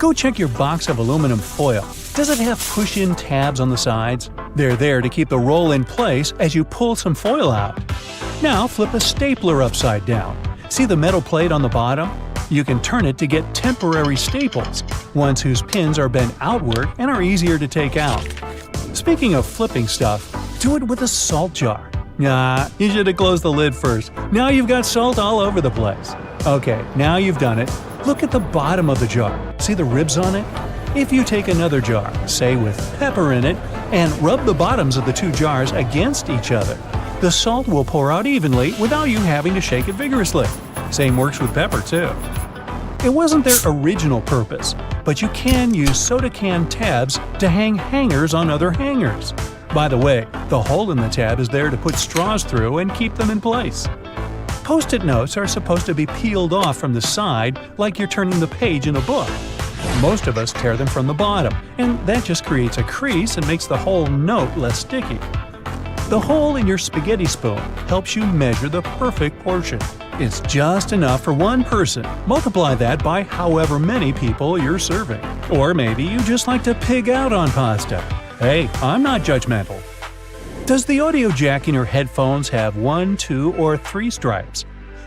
Go check your box of aluminum foil. Does it have push-in tabs on the sides? They're there to keep the roll in place as you pull some foil out. Now flip a stapler upside down. See the metal plate on the bottom? You can turn it to get temporary staples, ones whose pins are bent outward and are easier to take out. Speaking of flipping stuff, do it with a salt jar. Nah, you should have closed the lid first. Now you've got salt all over the place. Okay, now you've done it. Look at the bottom of the jar. See the ribs on it? If you take another jar, say with pepper in it, and rub the bottoms of the two jars against each other, the salt will pour out evenly without you having to shake it vigorously. Same works with pepper, too. It wasn't their original purpose, but you can use soda can tabs to hang hangers on other hangers. By the way, the hole in the tab is there to put straws through and keep them in place. Post-it notes are supposed to be peeled off from the side like you're turning the page in a book. Most of us tear them from the bottom, and that just creates a crease and makes the whole note less sticky. The hole in your spaghetti spoon helps you measure the perfect portion. It's just enough for one person. Multiply that by however many people you're serving. Or maybe you just like to pig out on pasta. Hey, I'm not judgmental. Does the audio jack in your headphones have 1, 2, or 3 stripes?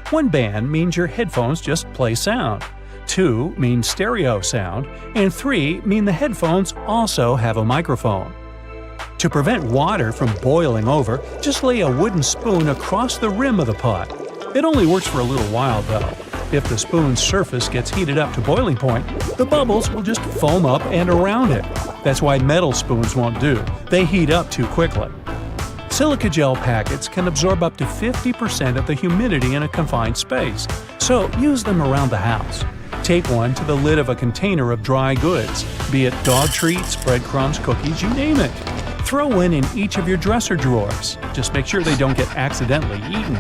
1 band means your headphones just play sound. 2 means stereo sound, and 3 mean the headphones also have a microphone. To prevent water from boiling over, just lay a wooden spoon across the rim of the pot. It only works for a little while though. If the spoon's surface gets heated up to boiling point, the bubbles will just foam up and around it. That's why metal spoons won't do. They heat up too quickly. Silica gel packets can absorb up to 50% of the humidity in a confined space, so use them around the house. Tape one to the lid of a container of dry goods, be it dog treats, breadcrumbs, cookies, you name it. Throw one in each of your dresser drawers. Just make sure they don't get accidentally eaten.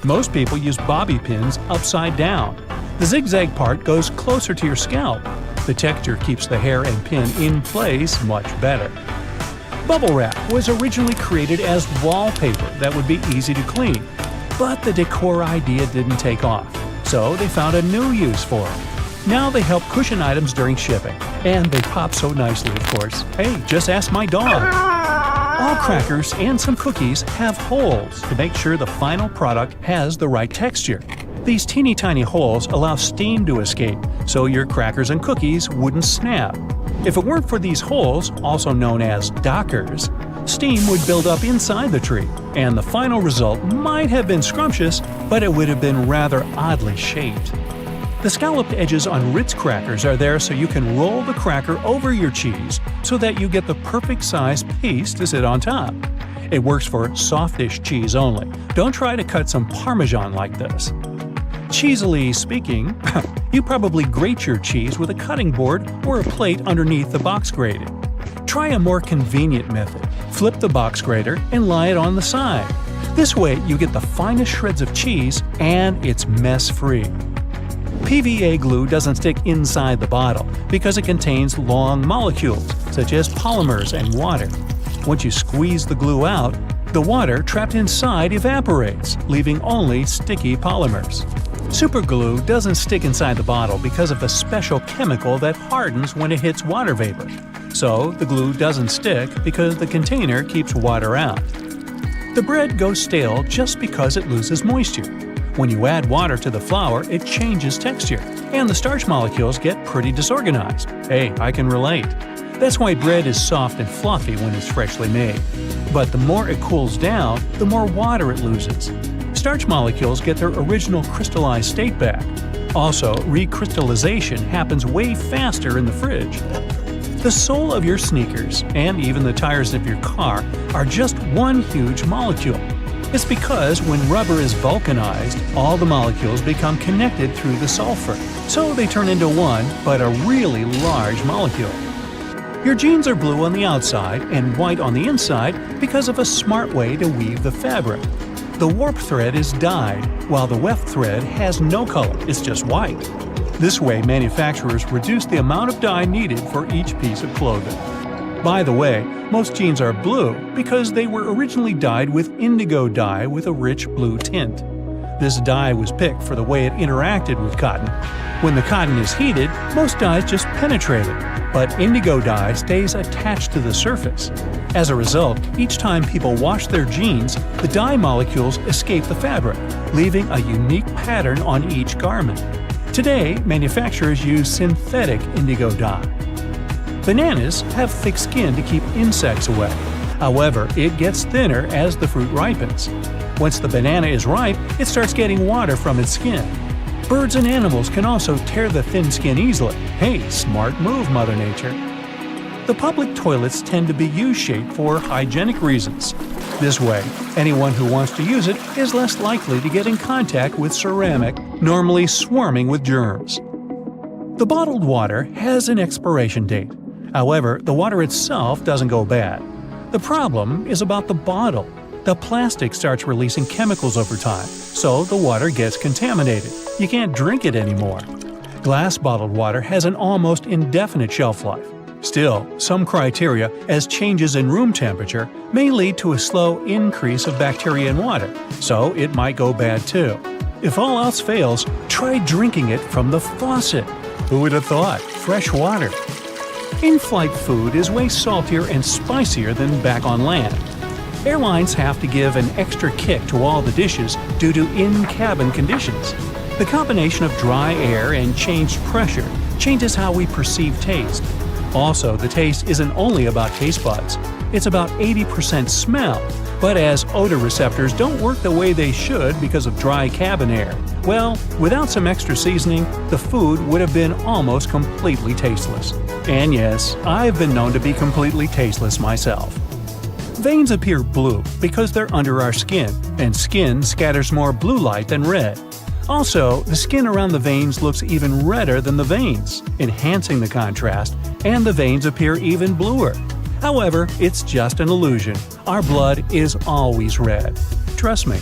Most people use bobby pins upside down. The zigzag part goes closer to your scalp. The texture keeps the hair and pin in place much better. Bubble wrap was originally created as wallpaper that would be easy to clean, but the decor idea didn't take off, so they found a new use for it. Now they help cushion items during shipping, and they pop so nicely, of course. Hey, just ask my dog. All crackers and some cookies have holes to make sure the final product has the right texture. These teeny tiny holes allow steam to escape, so your crackers and cookies wouldn't snap. If it weren't for these holes, also known as dockers, steam would build up inside the treat, and the final result might have been scrumptious, but it would have been rather oddly shaped. The scalloped edges on Ritz crackers are there so you can roll the cracker over your cheese so that you get the perfect size piece to sit on top. It works for softish cheese only. Don't try to cut some Parmesan like this. Cheesily speaking, you probably grate your cheese with a cutting board or a plate underneath the box grater. Try a more convenient method. Flip the box grater and lie it on the side. This way you get the finest shreds of cheese and it's mess-free. PVA glue doesn't stick inside the bottle because it contains long molecules, such as polymers and water. Once you squeeze the glue out, the water trapped inside evaporates, leaving only sticky polymers. Super glue doesn't stick inside the bottle because of the special chemical that hardens when it hits water vapor. So the glue doesn't stick because the container keeps water out. The bread goes stale just because it loses moisture. When you add water to the flour, it changes texture, and the starch molecules get pretty disorganized. Hey, I can relate. That's why bread is soft and fluffy when it's freshly made. But the more it cools down, the more water it loses. Starch molecules get their original crystallized state back. Also, recrystallization happens way faster in the fridge. The sole of your sneakers, and even the tires of your car, are just one huge molecule. It's because when rubber is vulcanized, all the molecules become connected through the sulfur, so they turn into one, but a really large molecule. Your jeans are blue on the outside and white on the inside because of a smart way to weave the fabric. The warp thread is dyed, while the weft thread has no color, it's just white. This way, manufacturers reduce the amount of dye needed for each piece of clothing. By the way, most jeans are blue because they were originally dyed with indigo dye with a rich blue tint. This dye was picked for the way it interacted with cotton. When the cotton is heated, most dyes just penetrate it, but indigo dye stays attached to the surface. As a result, each time people wash their jeans, the dye molecules escape the fabric, leaving a unique pattern on each garment. Today, manufacturers use synthetic indigo dye. Bananas have thick skin to keep insects away. However, it gets thinner as the fruit ripens. Once the banana is ripe, it starts getting water from its skin. Birds and animals can also tear the thin skin easily. Hey, smart move, Mother Nature. The public toilets tend to be U-shaped for hygienic reasons. This way, anyone who wants to use it is less likely to get in contact with ceramic, normally swarming with germs. The bottled water has an expiration date. However, the water itself doesn't go bad. The problem is about the bottle. The plastic starts releasing chemicals over time, so the water gets contaminated. You can't drink it anymore. Glass bottled water has an almost indefinite shelf life. Still, some criteria, as changes in room temperature, may lead to a slow increase of bacteria in water, so it might go bad too. If all else fails, try drinking it from the faucet. Who would have thought? Fresh water. In-flight food is way saltier and spicier than back on land. Airlines have to give an extra kick to all the dishes due to in-cabin conditions. The combination of dry air and changed pressure changes how we perceive taste. Also, the taste isn't only about taste buds. It's about 80% smell. But as odor receptors don't work the way they should because of dry cabin air, well, without some extra seasoning, the food would have been almost completely tasteless. And yes, I've been known to be completely tasteless myself. Veins appear blue because they're under our skin, and skin scatters more blue light than red. Also, the skin around the veins looks even redder than the veins, enhancing the contrast, and the veins appear even bluer. However, it's just an illusion. Our blood is always red. Trust me.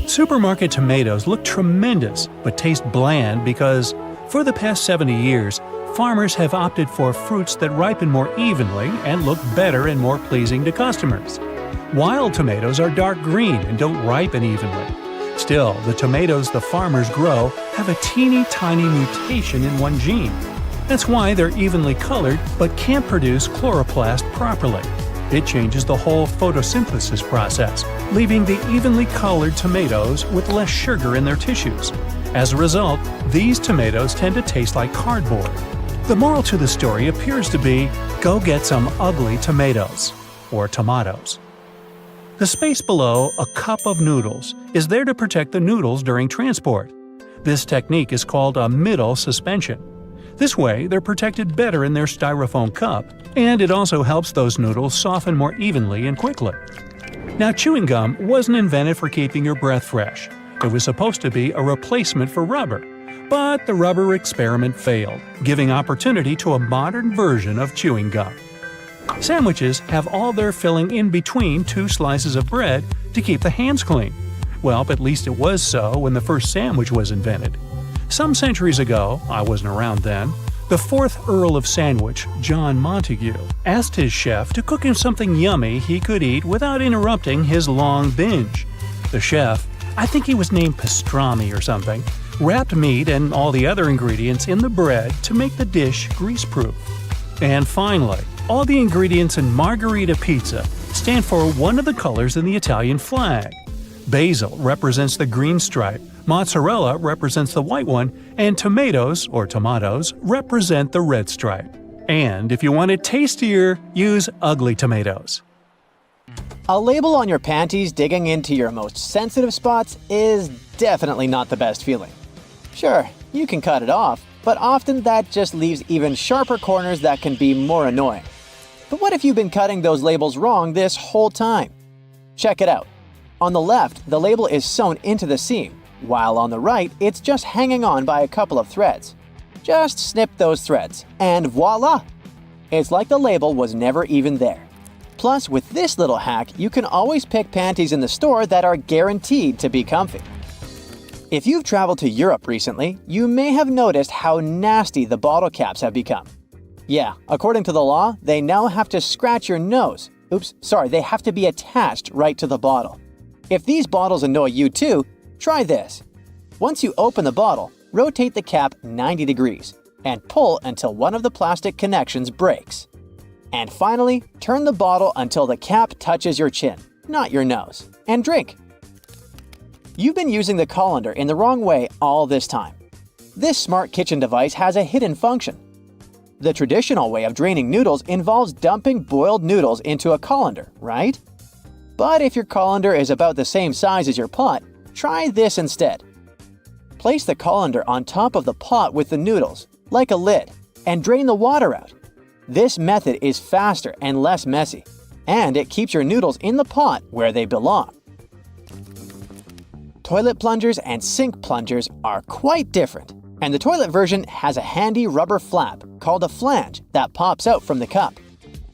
Supermarket tomatoes look tremendous, but taste bland because, for the past 70 years, farmers have opted for fruits that ripen more evenly and look better and more pleasing to customers. Wild tomatoes are dark green and don't ripen evenly. Still, the tomatoes the farmers grow have a teeny tiny mutation in one gene. That's why they're evenly colored but can't produce chloroplast properly. It changes the whole photosynthesis process, leaving the evenly colored tomatoes with less sugar in their tissues. As a result, these tomatoes tend to taste like cardboard. The moral to the story appears to be, go get some ugly tomatoes, or tomatoes. The space below a cup of noodles is there to protect the noodles during transport. This technique is called a middle suspension. This way, they're protected better in their styrofoam cup, and it also helps those noodles soften more evenly and quickly. Now, chewing gum wasn't invented for keeping your breath fresh. It was supposed to be a replacement for rubber. But the rubber experiment failed, giving opportunity to a modern version of chewing gum. Sandwiches have all their filling in between two slices of bread to keep the hands clean. Well, at least it was so when the first sandwich was invented. Some centuries ago, I wasn't around then, the 4th Earl of Sandwich, John Montagu, asked his chef to cook him something yummy he could eat without interrupting his long binge. The chef, I think he was named Pastrami or something, wrapped meat and all the other ingredients in the bread to make the dish grease-proof. And finally, all the ingredients in margherita pizza stand for one of the colors in the Italian flag. Basil represents the green stripe, mozzarella represents the white one, and tomatoes, or tomatoes, represent the red stripe. And if you want it tastier, use ugly tomatoes. A label on your panties digging into your most sensitive spots is definitely not the best feeling. Sure, you can cut it off, but often that just leaves even sharper corners that can be more annoying. But what if you've been cutting those labels wrong this whole time? Check it out. On the left, the label is sewn into the seam, while on the right, it's just hanging on by a couple of threads. Just snip those threads, and voila! It's like the label was never even there. Plus, with this little hack, you can always pick panties in the store that are guaranteed to be comfy. If you've traveled to Europe recently, you may have noticed how nasty the bottle caps have become. Yeah, according to the law, they now have to scratch your nose. They have to be attached right to the bottle. If these bottles annoy you too, Try this. Once you open the bottle, rotate the cap 90 degrees and pull until one of the plastic connections breaks. And finally, turn the bottle until the cap touches your chin, not your nose, and drink. You've been using the colander in the wrong way all this time. This smart kitchen device has a hidden function. The traditional way of draining noodles involves dumping boiled noodles into a colander, right? But if your colander is about the same size as your pot, try this instead. Place the colander on top of the pot with the noodles, like a lid, and drain the water out. This method is faster and less messy, and it keeps your noodles in the pot where they belong. Toilet plungers and sink plungers are quite different, and the toilet version has a handy rubber flap called a flange that pops out from the cup.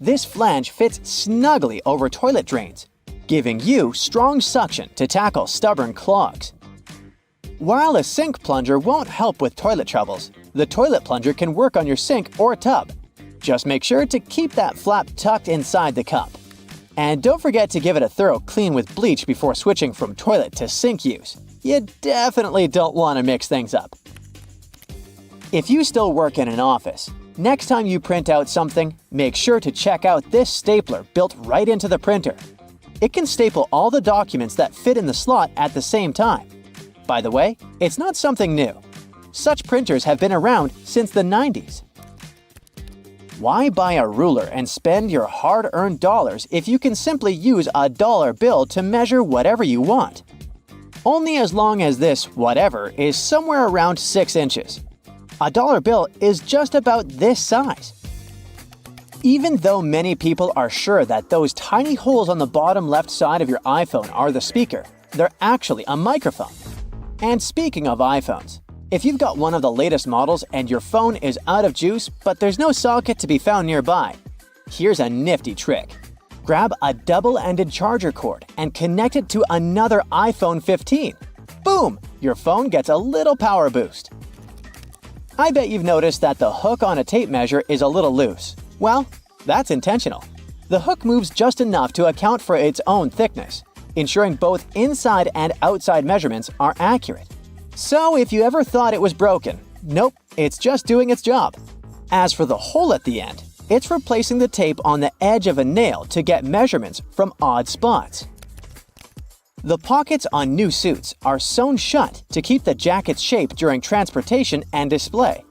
This flange fits snugly over toilet drains, giving you strong suction to tackle stubborn clogs. While a sink plunger won't help with toilet troubles, the toilet plunger can work on your sink or tub. Just make sure to keep that flap tucked inside the cup. And don't forget to give it a thorough clean with bleach before switching from toilet to sink use. You definitely don't want to mix things up. If you still work in an office, next time you print out something, make sure to check out this stapler built right into the printer. It can staple all the documents that fit in the slot at the same time. By the way, it's not something new. Such printers have been around since the 90s. Why buy a ruler and spend your hard-earned dollars if you can simply use a dollar bill to measure whatever you want? Only as long as this whatever is somewhere around 6 inches. A dollar bill is just about this size. Even though many people are sure that those tiny holes on the bottom left side of your iPhone are the speaker, they're actually a microphone. And speaking of iPhones, if you've got one of the latest models and your phone is out of juice but there's no socket to be found nearby, here's a nifty trick. Grab a double-ended charger cord and connect it to another iPhone 15. Boom! Your phone gets a little power boost. I bet you've noticed that the hook on a tape measure is a little loose. Well, that's intentional. The hook moves just enough to account for its own thickness, ensuring both inside and outside measurements are accurate. So if you ever thought it was broken, nope, it's just doing its job. As for the hole at the end, it's replacing the tape on the edge of a nail to get measurements from odd spots. The pockets on new suits are sewn shut to keep the jacket's shape during transportation and display.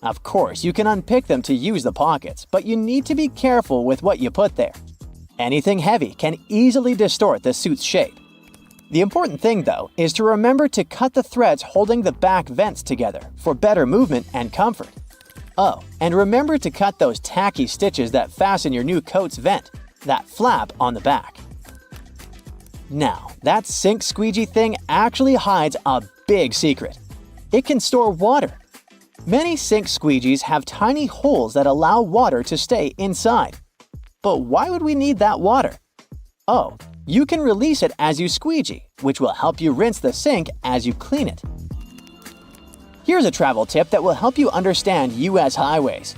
Of course, you can unpick them to use the pockets, but you need to be careful with what you put there. Anything heavy can easily distort the suit's shape. The important thing, though, is to remember to cut the threads holding the back vents together for better movement and comfort. Oh, and remember to cut those tacky stitches that fasten your new coat's vent, that flap on the back. Now, that sink squeegee thing actually hides a big secret. It can store water. Many sink squeegees have tiny holes that allow water to stay inside. But why would we need that water? Oh, you can release it as you squeegee, which will help you rinse the sink as you clean it. Here's a travel tip that will help you understand U.S. highways.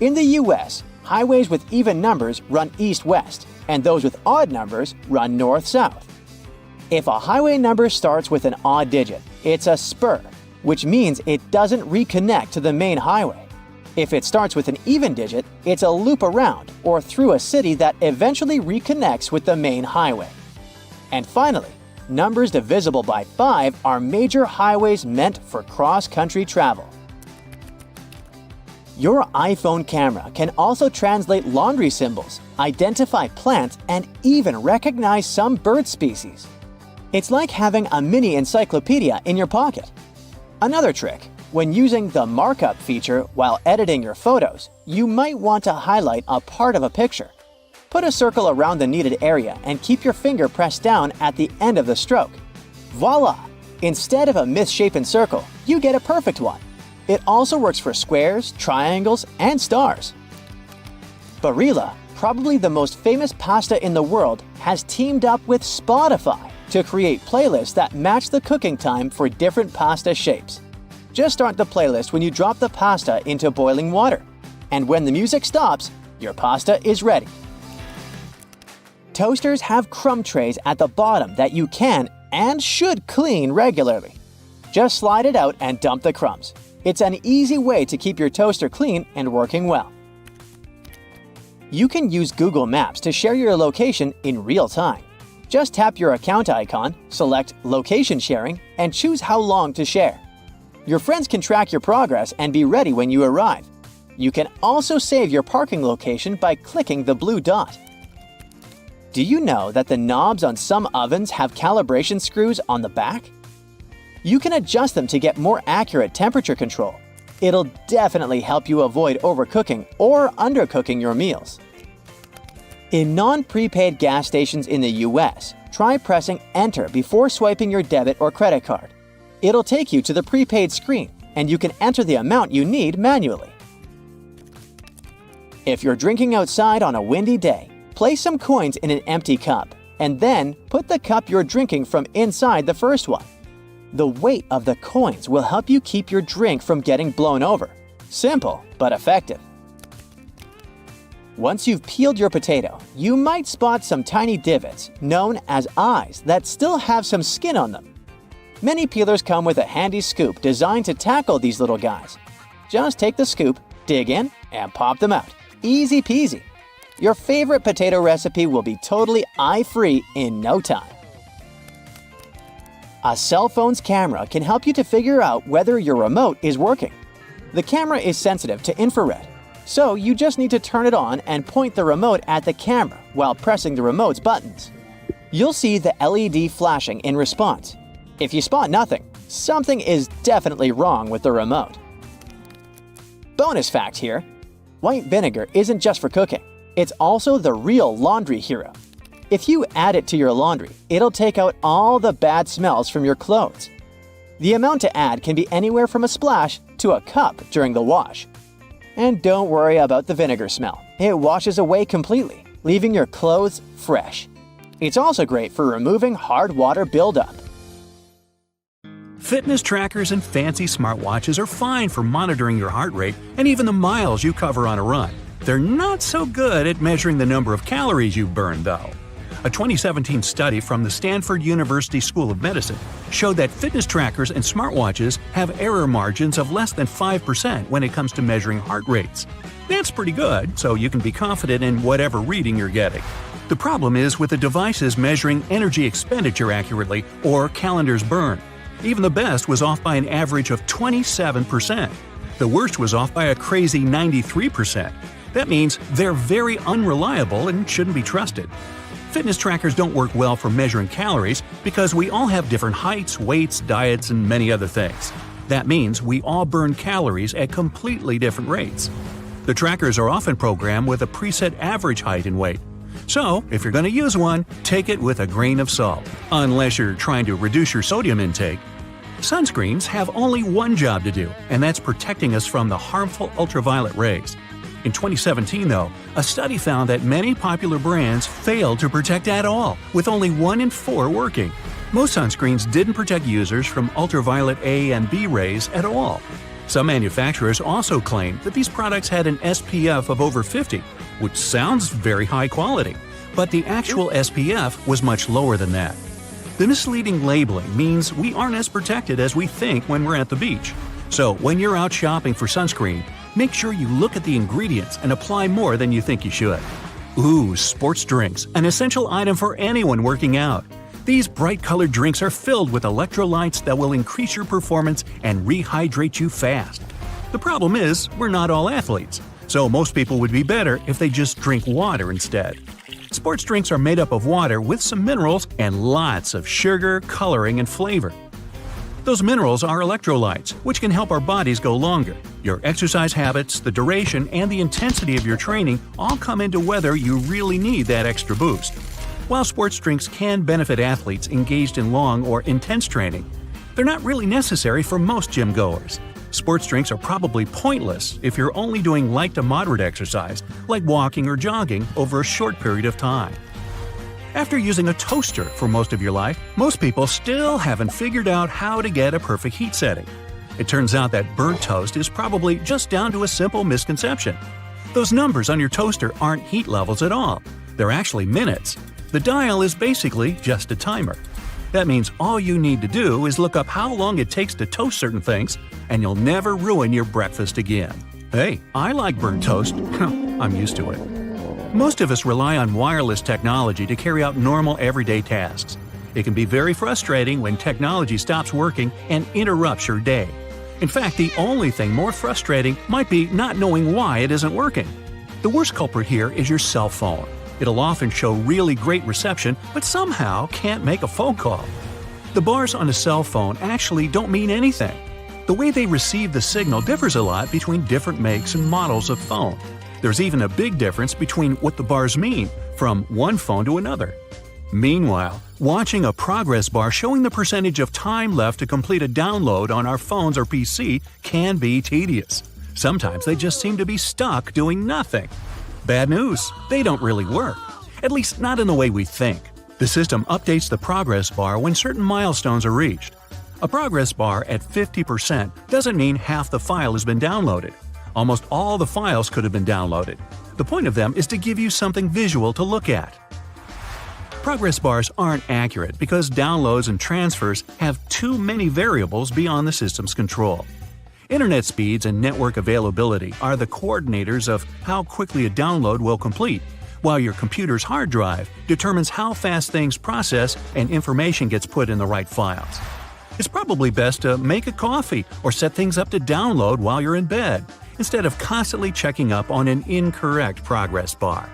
In the U.S., highways with even numbers run east-west, and those with odd numbers run north-south. If a highway number starts with an odd digit, it's a spur, which means it doesn't reconnect to the main highway. If it starts with an even digit, it's a loop around or through a city that eventually reconnects with the main highway. And finally, numbers divisible by 5 are major highways meant for cross-country travel. Your iPhone camera can also translate laundry symbols, identify plants, and even recognize some bird species. It's like having a mini encyclopedia in your pocket. Another trick, when using the markup feature while editing your photos, you might want to highlight a part of a picture. Put a circle around the needed area and keep your finger pressed down at the end of the stroke. Voila! Instead of a misshapen circle, you get a perfect one. It also works for squares, triangles, and stars. Barilla, probably the most famous pasta in the world, has teamed up with Spotify to create playlists that match the cooking time for different pasta shapes. Just start the playlist when you drop the pasta into boiling water. And when the music stops, your pasta is ready. Toasters have crumb trays at the bottom that you can and should clean regularly. Just slide it out and dump the crumbs. It's an easy way to keep your toaster clean and working well. You can use Google Maps to share your location in real time. Just tap your account icon, select Location Sharing, and choose how long to share. Your friends can track your progress and be ready when you arrive. You can also save your parking location by clicking the blue dot. Do you know that the knobs on some ovens have calibration screws on the back? You can adjust them to get more accurate temperature control. It'll definitely help you avoid overcooking or undercooking your meals. In non-prepaid gas stations in the US, try pressing Enter before swiping your debit or credit card. It'll take you to the prepaid screen, and you can enter the amount you need manually. If you're drinking outside on a windy day, place some coins in an empty cup, and then put the cup you're drinking from inside the first one. The weight of the coins will help you keep your drink from getting blown over. Simple, but effective. Once you've peeled your potato, you might spot some tiny divots, known as eyes, that still have some skin on them. Many peelers come with a handy scoop designed to tackle these little guys. Just take the scoop, dig in, and pop them out. Easy peasy. Your favorite potato recipe will be totally eye-free in no time. A cell phone's camera can help you to figure out whether your remote is working. The camera is sensitive to infrared, so you just need to turn it on and point the remote at the camera while pressing the remote's buttons. You'll see the LED flashing in response. If you spot nothing, something is definitely wrong with the remote. Bonus fact here: white vinegar isn't just for cooking, it's also the real laundry hero. If you add it to your laundry, it'll take out all the bad smells from your clothes. The amount to add can be anywhere from a splash to a cup during the wash. And don't worry about the vinegar smell. It washes away completely, leaving your clothes fresh. It's also great for removing hard water buildup. Fitness trackers and fancy smartwatches are fine for monitoring your heart rate and even the miles you cover on a run. They're not so good at measuring the number of calories you've burned, though. A 2017 study from the Stanford University School of Medicine showed that fitness trackers and smartwatches have error margins of less than 5% when it comes to measuring heart rates. That's pretty good, so you can be confident in whatever reading you're getting. The problem is with the devices measuring energy expenditure accurately or calendars burned. Even the best was off by an average of 27%. The worst was off by a crazy 93%. That means they're very unreliable and shouldn't be trusted. Fitness trackers don't work well for measuring calories because we all have different heights, weights, diets, and many other things. That means we all burn calories at completely different rates. The trackers are often programmed with a preset average height and weight. So, if you're going to use one, take it with a grain of salt, unless you're trying to reduce your sodium intake. Sunscreens have only one job to do, and that's protecting us from the harmful ultraviolet rays. In 2017, though, a study found that many popular brands failed to protect at all, with only 1 in 4 working. Most sunscreens didn't protect users from ultraviolet A and B rays at all. Some manufacturers also claimed that these products had an SPF of over 50, which sounds very high quality, but the actual SPF was much lower than that. The misleading labeling means we aren't as protected as we think when we're at the beach. So when you're out shopping for sunscreen, make sure you look at the ingredients and apply more than you think you should. Ooh, sports drinks, an essential item for anyone working out. These bright-colored drinks are filled with electrolytes that will increase your performance and rehydrate you fast. The problem is, we're not all athletes, so most people would be better if they just drink water instead. Sports drinks are made up of water with some minerals and lots of sugar, coloring, and flavor. Those minerals are electrolytes, which can help our bodies go longer. Your exercise habits, the duration, and the intensity of your training all come into whether you really need that extra boost. While sports drinks can benefit athletes engaged in long or intense training, they're not really necessary for most gym goers. Sports drinks are probably pointless if you're only doing light to moderate exercise, like walking or jogging, over a short period of time. After using a toaster for most of your life, most people still haven't figured out how to get a perfect heat setting. It turns out that burnt toast is probably just down to a simple misconception. Those numbers on your toaster aren't heat levels at all. They're actually minutes. The dial is basically just a timer. That means all you need to do is look up how long it takes to toast certain things, and you'll never ruin your breakfast again. Hey, I like burnt toast. I'm used to it. Most of us rely on wireless technology to carry out normal everyday tasks. It can be very frustrating when technology stops working and interrupts your day. In fact, the only thing more frustrating might be not knowing why it isn't working. The worst culprit here is your cell phone. It'll often show really great reception, but somehow can't make a phone call. The bars on a cell phone actually don't mean anything. The way they receive the signal differs a lot between different makes and models of phone. There's even a big difference between what the bars mean from one phone to another. Meanwhile, watching a progress bar showing the percentage of time left to complete a download on our phones or PC can be tedious. Sometimes they just seem to be stuck doing nothing. Bad news, they don't really work. At least not in the way we think. The system updates the progress bar when certain milestones are reached. A progress bar at 50% doesn't mean half the file has been downloaded. Almost all the files could have been downloaded. The point of them is to give you something visual to look at. Progress bars aren't accurate because downloads and transfers have too many variables beyond the system's control. Internet speeds and network availability are the coordinators of how quickly a download will complete, while your computer's hard drive determines how fast things process and information gets put in the right files. It's probably best to make a coffee or set things up to download while you're in bed, instead of constantly checking up on an incorrect progress bar.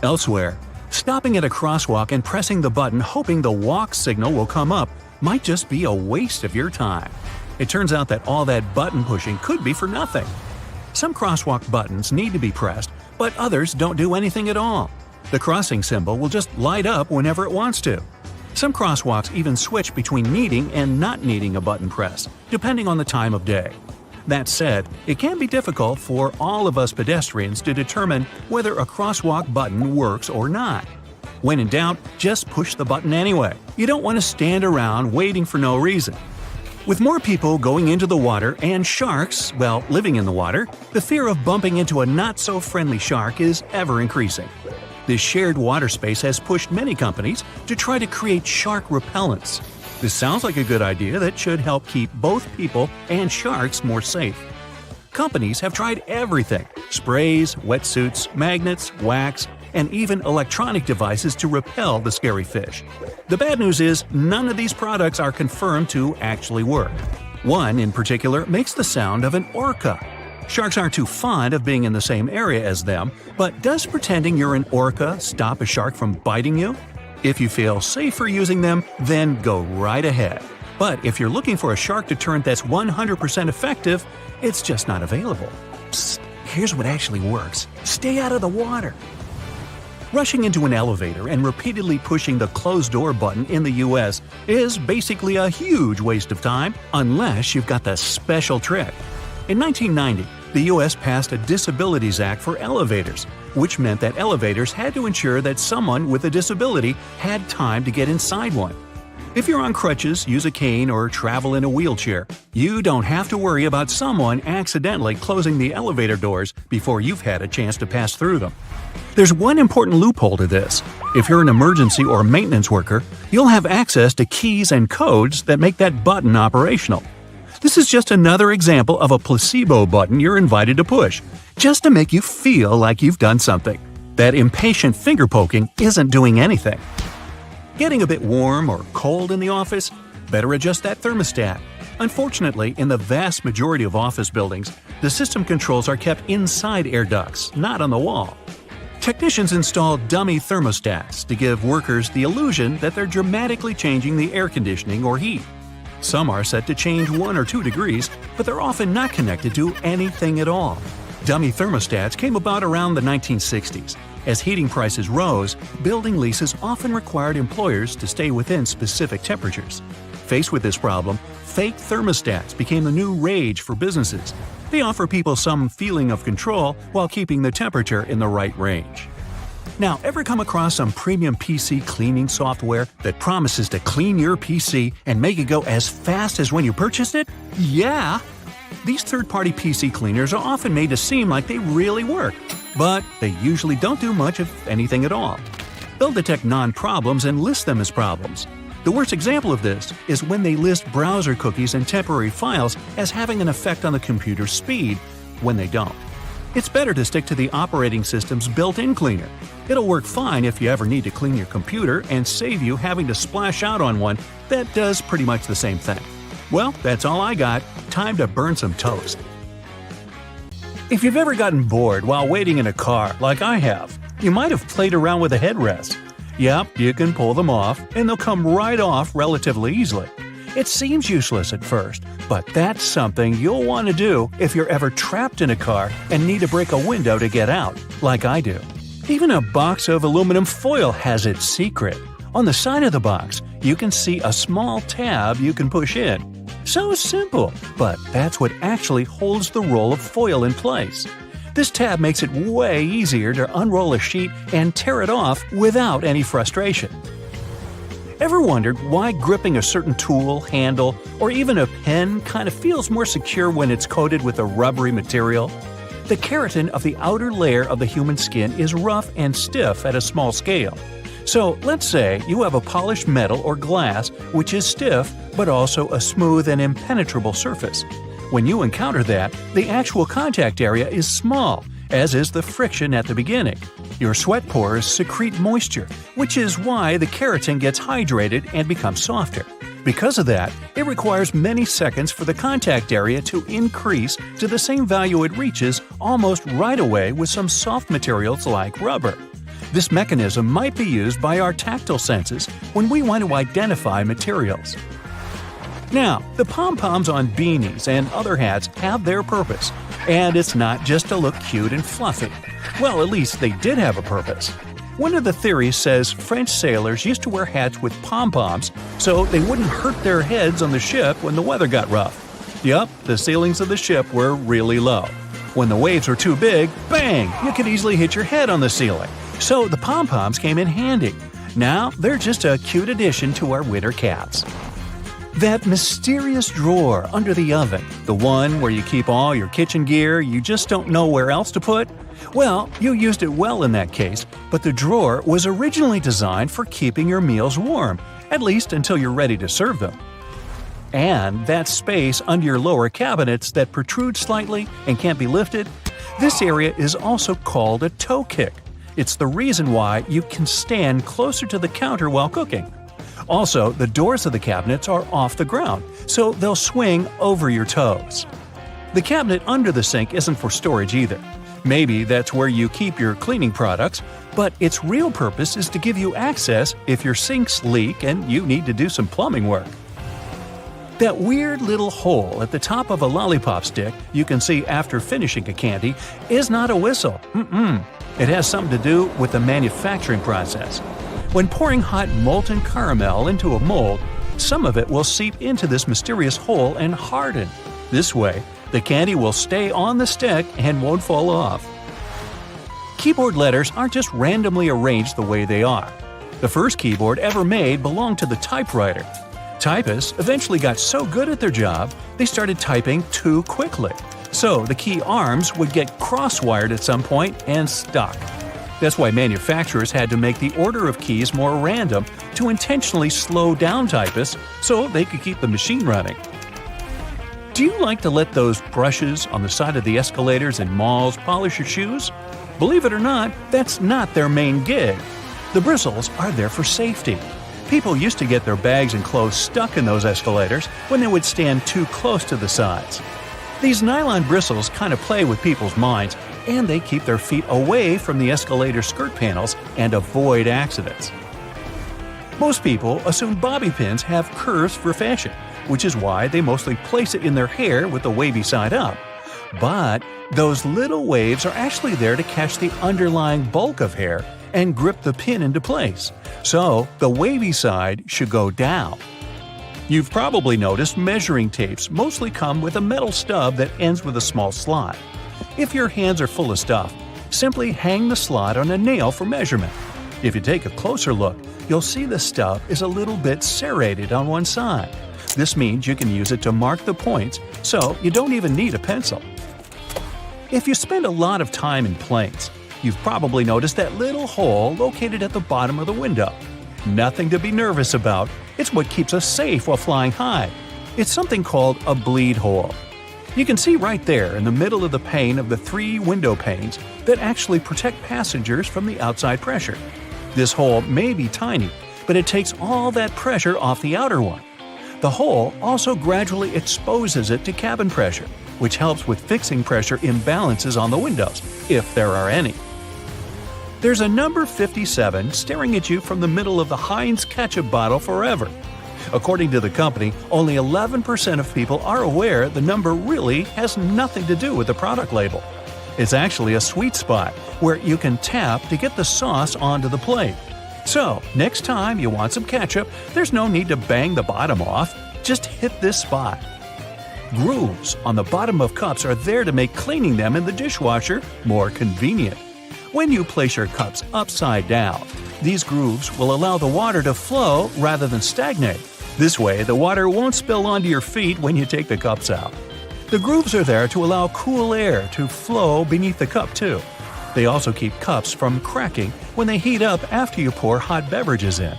Elsewhere, stopping at a crosswalk and pressing the button hoping the walk signal will come up might just be a waste of your time. It turns out that all that button pushing could be for nothing. Some crosswalk buttons need to be pressed, but others don't do anything at all. The crossing symbol will just light up whenever it wants to. Some crosswalks even switch between needing and not needing a button press, depending on the time of day. That said, it can be difficult for all of us pedestrians to determine whether a crosswalk button works or not. When in doubt, just push the button anyway. You don't want to stand around waiting for no reason. With more people going into the water and sharks, well, living in the water, the fear of bumping into a not-so-friendly shark is ever increasing. This shared water space has pushed many companies to try to create shark repellents. This sounds like a good idea that should help keep both people and sharks more safe. Companies have tried everything – sprays, wetsuits, magnets, wax, and even electronic devices to repel the scary fish. The bad news is none of these products are confirmed to actually work. One, in particular, makes the sound of an orca. Sharks aren't too fond of being in the same area as them, but does pretending you're an orca stop a shark from biting you? If you feel safer using them, then go right ahead. But if you're looking for a shark deterrent that's 100% effective, it's just not available. Psst, here's what actually works. Stay out of the water. Rushing into an elevator and repeatedly pushing the closed door button in the US is basically a huge waste of time unless you've got the special trick. In 1990, the US passed a Disabilities Act for elevators, which meant that elevators had to ensure that someone with a disability had time to get inside one. If you're on crutches, use a cane, or travel in a wheelchair, you don't have to worry about someone accidentally closing the elevator doors before you've had a chance to pass through them. There's one important loophole to this. If you're an emergency or maintenance worker, you'll have access to keys and codes that make that button operational. This is just another example of a placebo button you're invited to push, just to make you feel like you've done something. That impatient finger poking isn't doing anything. Getting a bit warm or cold in the office? Better adjust that thermostat. Unfortunately, in the vast majority of office buildings, the system controls are kept inside air ducts, not on the wall. Technicians install dummy thermostats to give workers the illusion that they're dramatically changing the air conditioning or heat. Some are set to change 1 or 2 degrees, but they're often not connected to anything at all. Dummy thermostats came about around the 1960s. As heating prices rose, building leases often required employers to stay within specific temperatures. Faced with this problem, fake thermostats became the new rage for businesses. They offer people some feeling of control while keeping the temperature in the right range. Now, ever come across some premium PC cleaning software that promises to clean your PC and make it go as fast as when you purchased it? Yeah! These third-party PC cleaners are often made to seem like they really work, but they usually don't do much of anything at all. They'll detect non-problems and list them as problems. The worst example of this is when they list browser cookies and temporary files as having an effect on the computer's speed, when they don't. It's better to stick to the operating system's built-in cleaner. It'll work fine if you ever need to clean your computer and save you having to splash out on one that does pretty much the same thing. Well, that's all I got. Time to burn some toast. If you've ever gotten bored while waiting in a car, like I have, you might have played around with a headrest. Yep, you can pull them off, and they'll come right off relatively easily. It seems useless at first, but that's something you'll want to do if you're ever trapped in a car and need to break a window to get out, like I do. Even a box of aluminum foil has its secret. On the side of the box, you can see a small tab you can push in. So simple, but that's what actually holds the roll of foil in place. This tab makes it way easier to unroll a sheet and tear it off without any frustration. Ever wondered why gripping a certain tool, handle, or even a pen kind of feels more secure when it's coated with a rubbery material? The keratin of the outer layer of the human skin is rough and stiff at a small scale. So let's say you have a polished metal or glass which is stiff but also a smooth and impenetrable surface. When you encounter that, the actual contact area is small, as is the friction at the beginning. Your sweat pores secrete moisture, which is why the keratin gets hydrated and becomes softer. Because of that, it requires many seconds for the contact area to increase to the same value it reaches almost right away with some soft materials like rubber. This mechanism might be used by our tactile senses when we want to identify materials. Now, the pom-poms on beanies and other hats have their purpose, and it's not just to look cute and fluffy. Well, at least they did have a purpose. One of the theories says French sailors used to wear hats with pom-poms so they wouldn't hurt their heads on the ship when the weather got rough. Yup, the ceilings of the ship were really low. When the waves were too big, bang, you could easily hit your head on the ceiling. So the pom-poms came in handy. Now they're just a cute addition to our winter caps. That mysterious drawer under the oven, the one where you keep all your kitchen gear you just don't know where else to put? Well, you used it well in that case, but the drawer was originally designed for keeping your meals warm, at least until you're ready to serve them. And that space under your lower cabinets that protrudes slightly and can't be lifted, this area is also called a toe kick. It's the reason why you can stand closer to the counter while cooking. Also, the doors of the cabinets are off the ground, so they'll swing over your toes. The cabinet under the sink isn't for storage either. Maybe that's where you keep your cleaning products, but its real purpose is to give you access if your sinks leak and you need to do some plumbing work. That weird little hole at the top of a lollipop stick you can see after finishing a candy is not a whistle. It has something to do with the manufacturing process. When pouring hot molten caramel into a mold, some of it will seep into this mysterious hole and harden. This way, the candy will stay on the stick and won't fall off. Keyboard letters aren't just randomly arranged the way they are. The first keyboard ever made belonged to the typewriter. Typists eventually got so good at their job, they started typing too quickly. So the key arms would get cross-wired at some point and stuck. That's why manufacturers had to make the order of keys more random to intentionally slow down typists so they could keep the machine running. Do you like to let those brushes on the side of the escalators in malls polish your shoes? Believe it or not, that's not their main gig. The bristles are there for safety. People used to get their bags and clothes stuck in those escalators when they would stand too close to the sides. These nylon bristles kind of play with people's minds, and they keep their feet away from the escalator skirt panels and avoid accidents. Most people assume bobby pins have curves for fashion, which is why they mostly place it in their hair with the wavy side up. But those little waves are actually there to catch the underlying bulk of hair and grip the pin into place. So the wavy side should go down. You've probably noticed measuring tapes mostly come with a metal stub that ends with a small slot. If your hands are full of stuff, simply hang the slot on a nail for measurement. If you take a closer look, you'll see the stub is a little bit serrated on one side. This means you can use it to mark the points, so you don't even need a pencil. If you spend a lot of time in planes, you've probably noticed that little hole located at the bottom of the window. Nothing to be nervous about, It's what keeps us safe while flying high. It's something called a bleed hole. You can see right there in the middle of the pane of the 3 window panes that actually protect passengers from the outside pressure. This hole may be tiny, but it takes all that pressure off the outer one. The hole also gradually exposes it to cabin pressure, which helps with fixing pressure imbalances on the windows, if there are any. There's a number 57 staring at you from the middle of the Heinz ketchup bottle forever. According to the company, only 11% of people are aware the number really has nothing to do with the product label. It's actually a sweet spot where you can tap to get the sauce onto the plate. So, next time you want some ketchup, there's no need to bang the bottom off. Just hit this spot. Grooves on the bottom of cups are there to make cleaning them in the dishwasher more convenient. When you place your cups upside down, these grooves will allow the water to flow rather than stagnate. This way, the water won't spill onto your feet when you take the cups out. The grooves are there to allow cool air to flow beneath the cup too. They also keep cups from cracking when they heat up after you pour hot beverages in.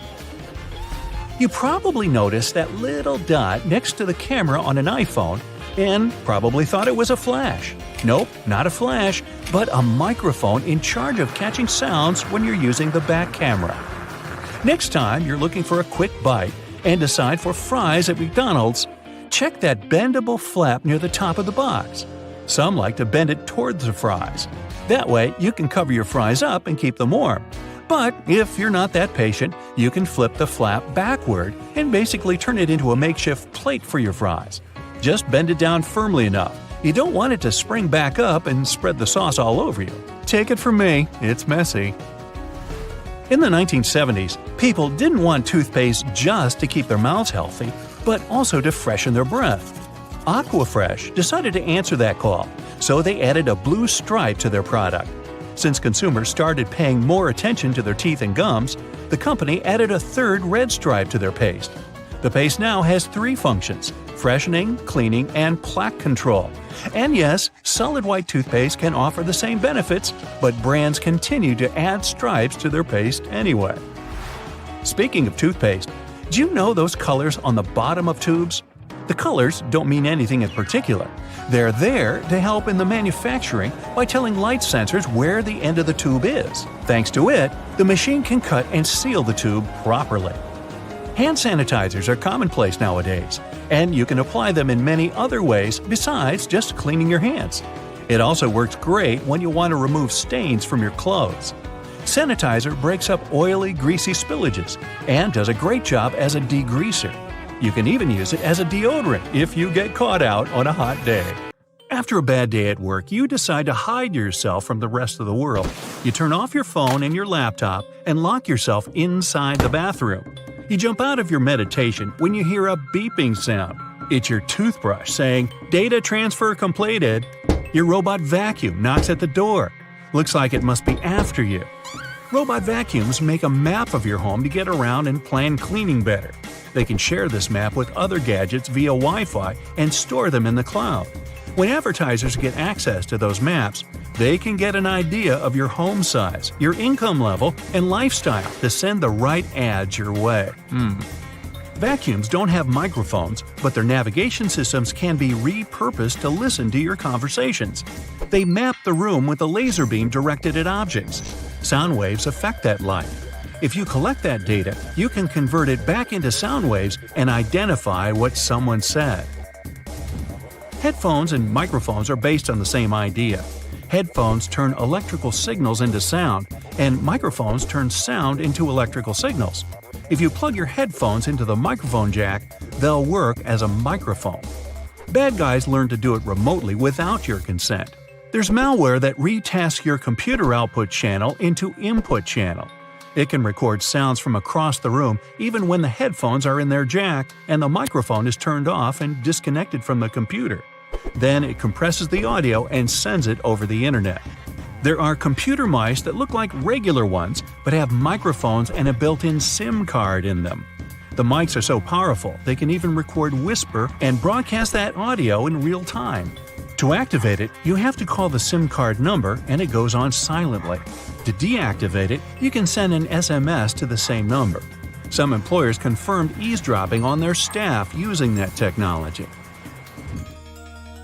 You probably noticed that little dot next to the camera on an iPhone and probably thought it was a flash. Nope, not a flash, but a microphone in charge of catching sounds when you're using the back camera. Next time you're looking for a quick bite and decide for fries at McDonald's, check that bendable flap near the top of the box. Some like to bend it towards the fries. That way, you can cover your fries up and keep them warm. But if you're not that patient, you can flip the flap backward and basically turn it into a makeshift plate for your fries. Just bend it down firmly enough. You don't want it to spring back up and spread the sauce all over you. Take it from me, it's messy. In the 1970s, people didn't want toothpaste just to keep their mouths healthy, but also to freshen their breath. Aquafresh decided to answer that call, so they added a blue stripe to their product. Since consumers started paying more attention to their teeth and gums, the company added a third red stripe to their paste. The paste now has 3 functions: freshening, cleaning, and plaque control. And yes, solid white toothpaste can offer the same benefits, but brands continue to add stripes to their paste anyway. Speaking of toothpaste, do you know those colors on the bottom of tubes? The colors don't mean anything in particular. They're there to help in the manufacturing by telling light sensors where the end of the tube is. Thanks to it, the machine can cut and seal the tube properly. Hand sanitizers are commonplace nowadays, and you can apply them in many other ways besides just cleaning your hands. It also works great when you want to remove stains from your clothes. Sanitizer breaks up oily, greasy spillages and does a great job as a degreaser. You can even use it as a deodorant if you get caught out on a hot day. After a bad day at work, you decide to hide yourself from the rest of the world. You turn off your phone and your laptop and lock yourself inside the bathroom. You jump out of your meditation when you hear a beeping sound. It's your toothbrush saying, "Data transfer completed." Your robot vacuum knocks at the door. Looks like it must be after you. Robot vacuums make a map of your home to get around and plan cleaning better. They can share this map with other gadgets via Wi-Fi and store them in the cloud. When advertisers get access to those maps, they can get an idea of your home size, your income level, and lifestyle to send the right ads your way. Vacuums don't have microphones, but their navigation systems can be repurposed to listen to your conversations. They map the room with a laser beam directed at objects. Sound waves affect that light. If you collect that data, you can convert it back into sound waves and identify what someone said. Headphones and microphones are based on the same idea. Headphones turn electrical signals into sound, and microphones turn sound into electrical signals. If you plug your headphones into the microphone jack, they'll work as a microphone. Bad guys learn to do it remotely without your consent. There's malware that retasks your computer output channel into input channel. It can record sounds from across the room even when the headphones are in their jack and the microphone is turned off and disconnected from the computer. Then it compresses the audio and sends it over the internet. There are computer mice that look like regular ones but have microphones and a built-in SIM card in them. The mics are so powerful they can even record whisper and broadcast that audio in real time. To activate it, you have to call the SIM card number and it goes on silently. To deactivate it, you can send an SMS to the same number. Some employers confirmed eavesdropping on their staff using that technology.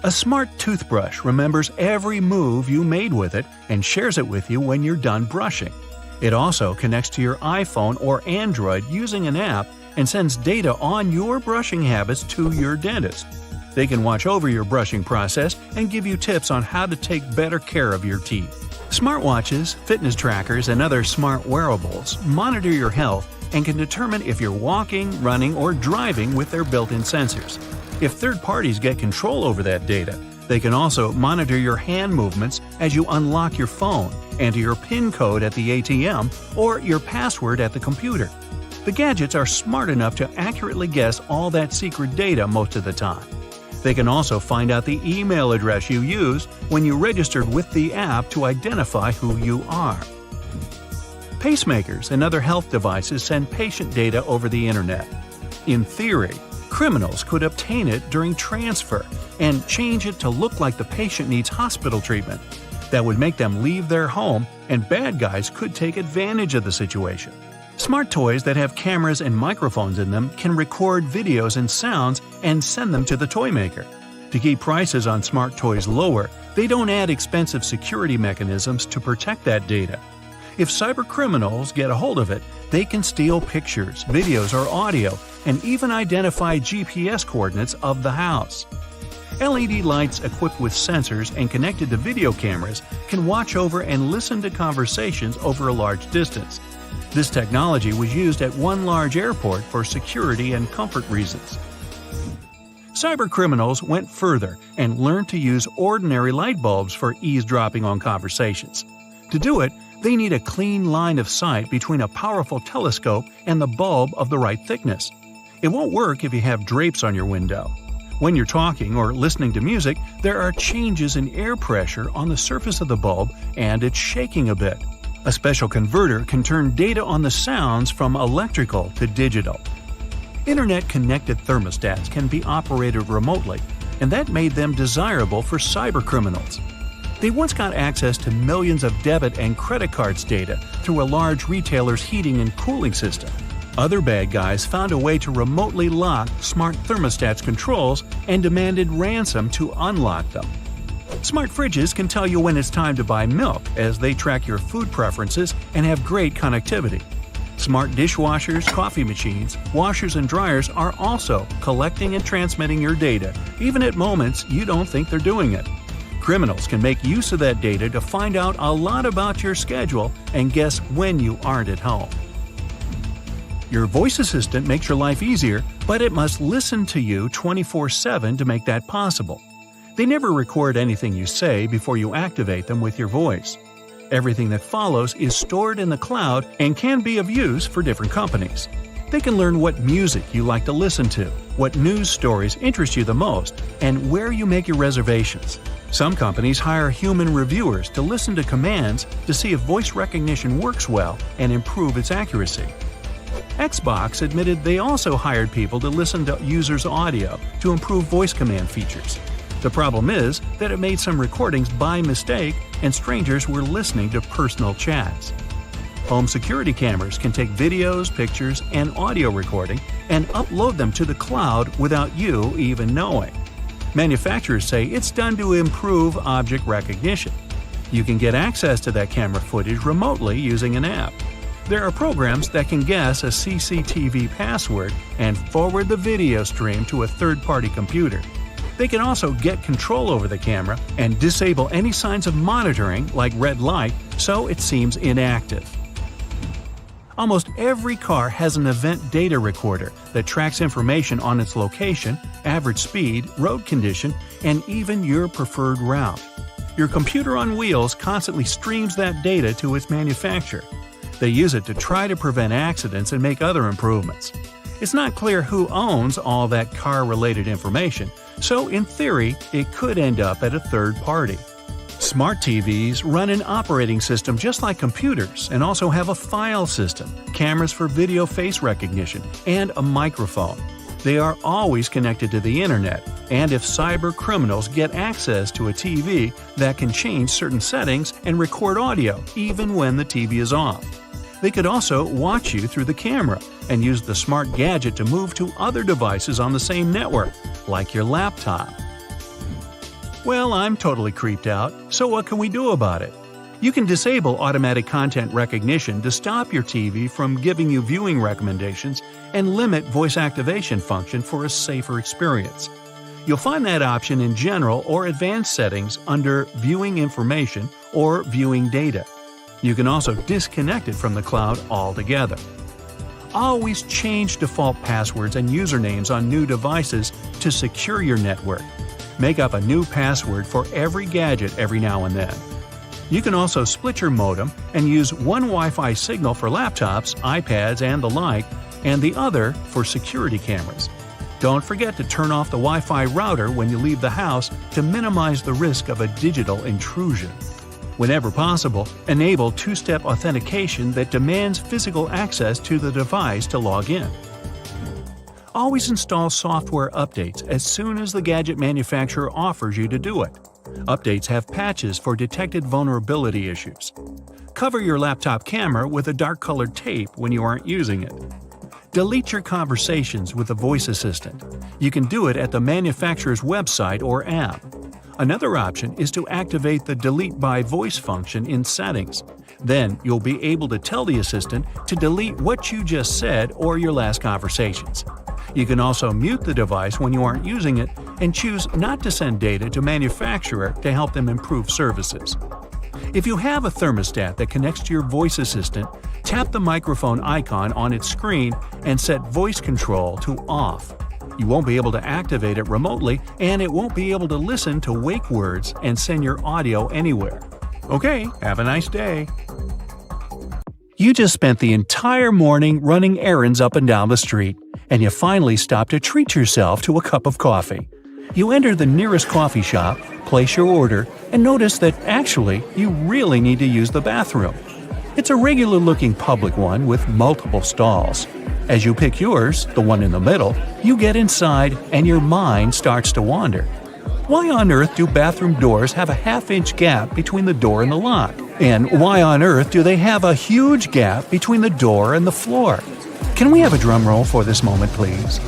A smart toothbrush remembers every move you made with it and shares it with you when you're done brushing. It also connects to your iPhone or Android using an app and sends data on your brushing habits to your dentist. They can watch over your brushing process and give you tips on how to take better care of your teeth. Smartwatches, fitness trackers, and other smart wearables monitor your health and can determine if you're walking, running, or driving with their built-in sensors. If third parties get control over that data, they can also monitor your hand movements as you unlock your phone, enter your PIN code at the ATM, or your password at the computer. The gadgets are smart enough to accurately guess all that secret data most of the time. They can also find out the email address you used when you registered with the app to identify who you are. Pacemakers and other health devices send patient data over the internet. In theory, criminals could obtain it during transfer and change it to look like the patient needs hospital treatment. That would make them leave their home, and bad guys could take advantage of the situation. Smart toys that have cameras and microphones in them can record videos and sounds and send them to the toy maker. To keep prices on smart toys lower, they don't add expensive security mechanisms to protect that data. If cybercriminals get a hold of it, they can steal pictures, videos, or audio, and even identify GPS coordinates of the house. LED lights equipped with sensors and connected to video cameras can watch over and listen to conversations over a large distance. This technology was used at one large airport for security and comfort reasons. Cybercriminals went further and learned to use ordinary light bulbs for eavesdropping on conversations. To do it, they need a clean line of sight between a powerful telescope and the bulb of the right thickness. It won't work if you have drapes on your window. When you're talking or listening to music, there are changes in air pressure on the surface of the bulb and it's shaking a bit. A special converter can turn data on the sounds from electrical to digital. Internet-connected thermostats can be operated remotely, and that made them desirable for cybercriminals. They once got access to millions of debit and credit cards data through a large retailer's heating and cooling system. Other bad guys found a way to remotely lock smart thermostats controls and demanded ransom to unlock them. Smart fridges can tell you when it's time to buy milk as they track your food preferences and have great connectivity. Smart dishwashers, coffee machines, washers, and dryers are also collecting and transmitting your data, even at moments you don't think they're doing it. Criminals can make use of that data to find out a lot about your schedule and guess when you aren't at home. Your voice assistant makes your life easier, but it must listen to you 24/7 to make that possible. They never record anything you say before you activate them with your voice. Everything that follows is stored in the cloud and can be of use for different companies. They can learn what music you like to listen to, what news stories interest you the most, and where you make your reservations. Some companies hire human reviewers to listen to commands to see if voice recognition works well and improve its accuracy. Xbox admitted they also hired people to listen to users' audio to improve voice command features. The problem is that it made some recordings by mistake and strangers were listening to personal chats. Home security cameras can take videos, pictures, and audio recording and upload them to the cloud without you even knowing. Manufacturers say it's done to improve object recognition. You can get access to that camera footage remotely using an app. There are programs that can guess a CCTV password and forward the video stream to a third-party computer. They can also get control over the camera and disable any signs of monitoring, like red light, so it seems inactive. Almost every car has an event data recorder that tracks information on its location, average speed, road condition, and even your preferred route. Your computer on wheels constantly streams that data to its manufacturer. They use it to try to prevent accidents and make other improvements. It's not clear who owns all that car-related information, so in theory, it could end up at a third party. Smart TVs run an operating system just like computers and also have a file system, cameras for video face recognition, and a microphone. They are always connected to the internet, and if cyber criminals get access to a TV, that can change certain settings and record audio even when the TV is off. They could also watch you through the camera and use the smart gadget to move to other devices on the same network, like your laptop. Well, I'm totally creeped out, so what can we do about it? You can disable automatic content recognition to stop your TV from giving you viewing recommendations and limit voice activation function for a safer experience. You'll find that option in General or Advanced Settings under Viewing Information or Viewing Data. You can also disconnect it from the cloud altogether. Always change default passwords and usernames on new devices to secure your network. Make up a new password for every gadget every now and then. You can also split your modem and use one Wi-Fi signal for laptops, iPads, and the like, and the other for security cameras. Don't forget to turn off the Wi-Fi router when you leave the house to minimize the risk of a digital intrusion. Whenever possible, enable two-step authentication that demands physical access to the device to log in. Always install software updates as soon as the gadget manufacturer offers you to do it. Updates have patches for detected vulnerability issues. Cover your laptop camera with a dark-colored tape when you aren't using it. Delete your conversations with a voice assistant. You can do it at the manufacturer's website or app. Another option is to activate the Delete by Voice function in Settings. Then you'll be able to tell the assistant to delete what you just said or your last conversations. You can also mute the device when you aren't using it and choose not to send data to manufacturer to help them improve services. If you have a thermostat that connects to your voice assistant, tap the microphone icon on its screen and set voice control to off. You won't be able to activate it remotely, and it won't be able to listen to wake words and send your audio anywhere. Okay, have a nice day. You just spent the entire morning running errands up and down the street, and you finally stop to treat yourself to a cup of coffee. You enter the nearest coffee shop, place your order, and notice that actually you really need to use the bathroom. It's a regular-looking public one with multiple stalls. As you pick yours, the one in the middle, you get inside and your mind starts to wander. Why on earth do bathroom doors have a half-inch gap between the door and the lock? And why on earth do they have a huge gap between the door and the floor? Can we have a drum roll for this moment, please?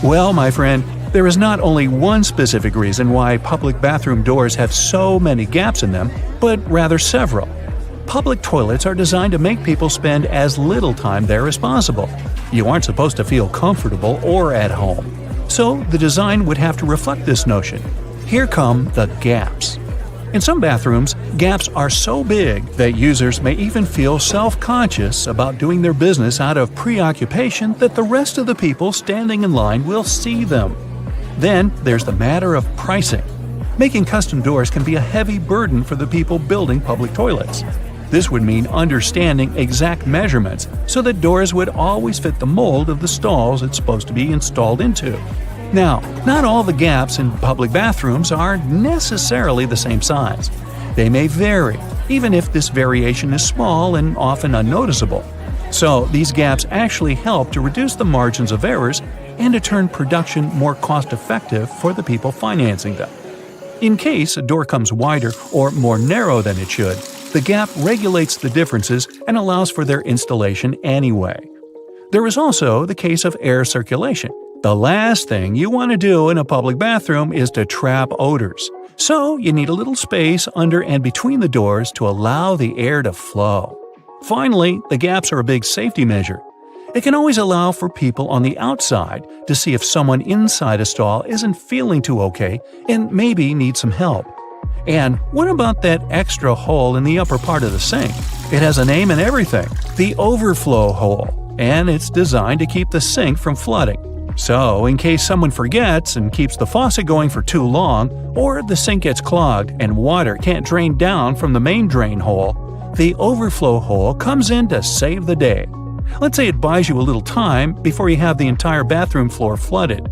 Well, my friend, there is not only one specific reason why public bathroom doors have so many gaps in them, but rather several. Public toilets are designed to make people spend as little time there as possible. You aren't supposed to feel comfortable or at home. So the design would have to reflect this notion. Here come the gaps. In some bathrooms, gaps are so big that users may even feel self-conscious about doing their business out of preoccupation that the rest of the people standing in line will see them. Then there's the matter of pricing. Making custom doors can be a heavy burden for the people building public toilets. This would mean understanding exact measurements so that doors would always fit the mold of the stalls it's supposed to be installed into. Now, not all the gaps in public bathrooms are necessarily the same size. They may vary, even if this variation is small and often unnoticeable. So, these gaps actually help to reduce the margins of errors and to turn production more cost-effective for the people financing them. In case a door comes wider or more narrow than it should, the gap regulates the differences and allows for their installation anyway. There is also the case of air circulation. The last thing you want to do in a public bathroom is to trap odors. So you need a little space under and between the doors to allow the air to flow. Finally, the gaps are a big safety measure. It can always allow for people on the outside to see if someone inside a stall isn't feeling too okay and maybe needs some help. And what about that extra hole in the upper part of the sink? It has a name and everything, the overflow hole, and it's designed to keep the sink from flooding. So, in case someone forgets and keeps the faucet going for too long, or the sink gets clogged and water can't drain down from the main drain hole, the overflow hole comes in to save the day. Let's say it buys you a little time before you have the entire bathroom floor flooded.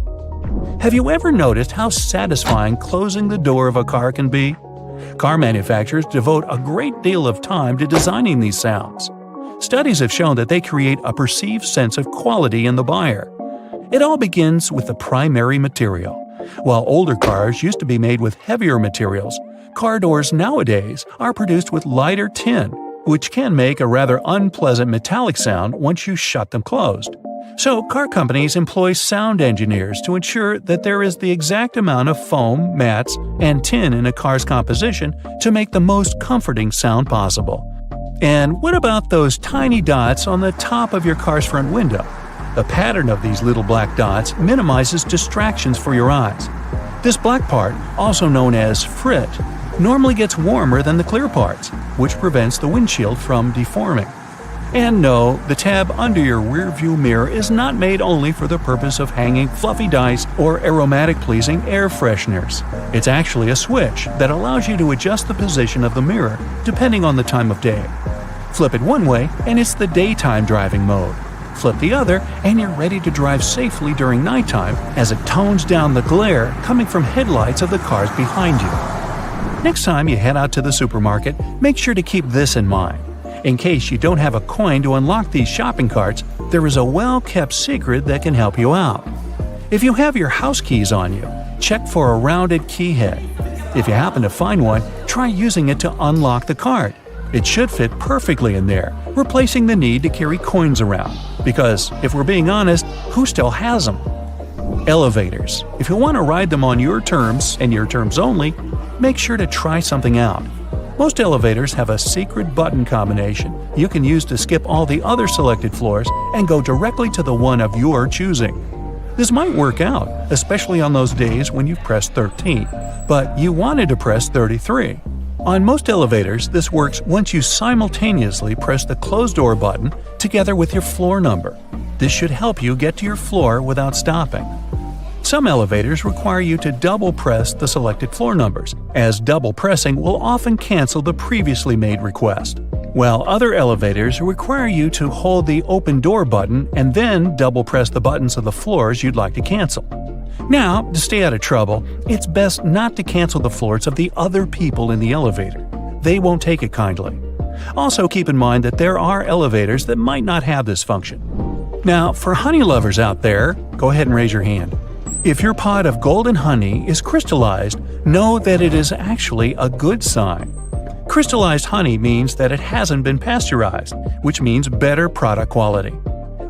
Have you ever noticed how satisfying closing the door of a car can be? Car manufacturers devote a great deal of time to designing these sounds. Studies have shown that they create a perceived sense of quality in the buyer. It all begins with the primary material. While older cars used to be made with heavier materials, car doors nowadays are produced with lighter tin. which can make a rather unpleasant metallic sound once you shut them closed. So, car companies employ sound engineers to ensure that there is the exact amount of foam, mats, and tin in a car's composition to make the most comforting sound possible. And what about those tiny dots on the top of your car's front window? The pattern of these little black dots minimizes distractions for your eyes. This black part, also known as frit, normally gets warmer than the clear parts, which prevents the windshield from deforming. And no, the tab under your rearview mirror is not made only for the purpose of hanging fluffy dice or aromatic-pleasing air fresheners. It's actually a switch that allows you to adjust the position of the mirror depending on the time of day. Flip it one way and it's the daytime driving mode. Flip the other and you're ready to drive safely during nighttime as it tones down the glare coming from headlights of the cars behind you. Next time you head out to the supermarket, make sure to keep this in mind. In case you don't have a coin to unlock these shopping carts, there is a well-kept secret that can help you out. If you have your house keys on you, check for a rounded key head. If you happen to find one, try using it to unlock the cart. It should fit perfectly in there, replacing the need to carry coins around. Because, if we're being honest, who still has them? Elevators. If you want to ride them on your terms, and your terms only, make sure to try something out. Most elevators have a secret button combination you can use to skip all the other selected floors and go directly to the one of your choosing. This might work out, especially on those days when you've pressed 13, but you wanted to press 33. On most elevators, this works once you simultaneously press the close door button together with your floor number. This should help you get to your floor without stopping. Some elevators require you to double press the selected floor numbers, as double pressing will often cancel the previously made request. While other elevators require you to hold the open door button and then double press the buttons of the floors you'd like to cancel. Now, to stay out of trouble, it's best not to cancel the floors of the other people in the elevator. They won't take it kindly. Also keep in mind that there are elevators that might not have this function. Now, for honey lovers out there, go ahead and raise your hand. If your pot of golden honey is crystallized, know that it is actually a good sign. Crystallized honey means that it hasn't been pasteurized, which means better product quality.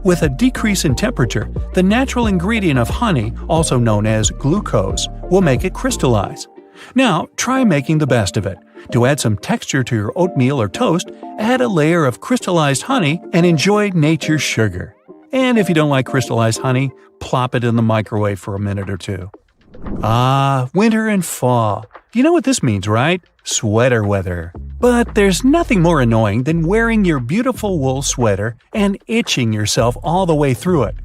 With a decrease in temperature, the natural ingredient of honey, also known as glucose, will make it crystallize. Now, try making the best of it. To add some texture to your oatmeal or toast, add a layer of crystallized honey and enjoy nature's sugar. And if you don't like crystallized honey, plop it in the microwave for a minute or two. Ah, winter and fall. You know what this means, right? Sweater weather. But there's nothing more annoying than wearing your beautiful wool sweater and itching yourself all the way through it.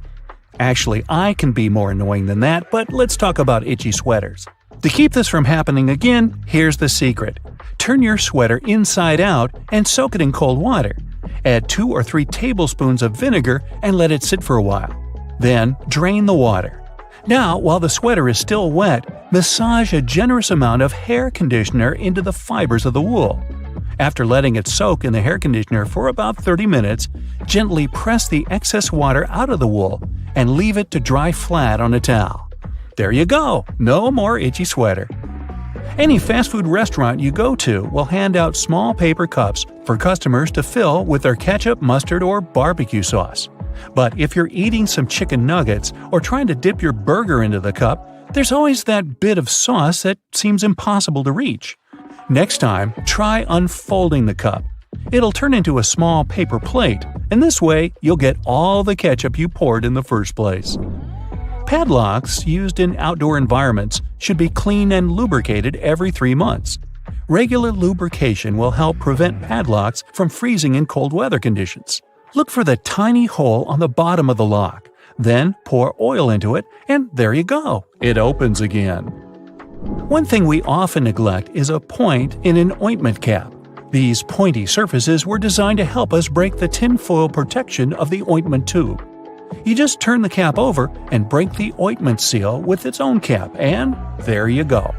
Actually, I can be more annoying than that, but let's talk about itchy sweaters. To keep this from happening again, here's the secret. Turn your sweater inside out and soak it in cold water. Add 2 or 3 tablespoons of vinegar and let it sit for a while. Then, drain the water. Now, while the sweater is still wet, massage a generous amount of hair conditioner into the fibers of the wool. After letting it soak in the hair conditioner for about 30 minutes, gently press the excess water out of the wool and leave it to dry flat on a towel. There you go! No more itchy sweater. Any fast food restaurant you go to will hand out small paper cups for customers to fill with their ketchup, mustard, or barbecue sauce. But if you're eating some chicken nuggets or trying to dip your burger into the cup, there's always that bit of sauce that seems impossible to reach. Next time, try unfolding the cup. It'll turn into a small paper plate, and this way you'll get all the ketchup you poured in the first place. Padlocks used in outdoor environments should be cleaned and lubricated every 3 months. Regular lubrication will help prevent padlocks from freezing in cold weather conditions. Look for the tiny hole on the bottom of the lock. Then pour oil into it, and there you go. It opens again. One thing we often neglect is a point in an ointment cap. These pointy surfaces were designed to help us break the tinfoil protection of the ointment tube. You just turn the cap over and break the ointment seal with its own cap, and there you go.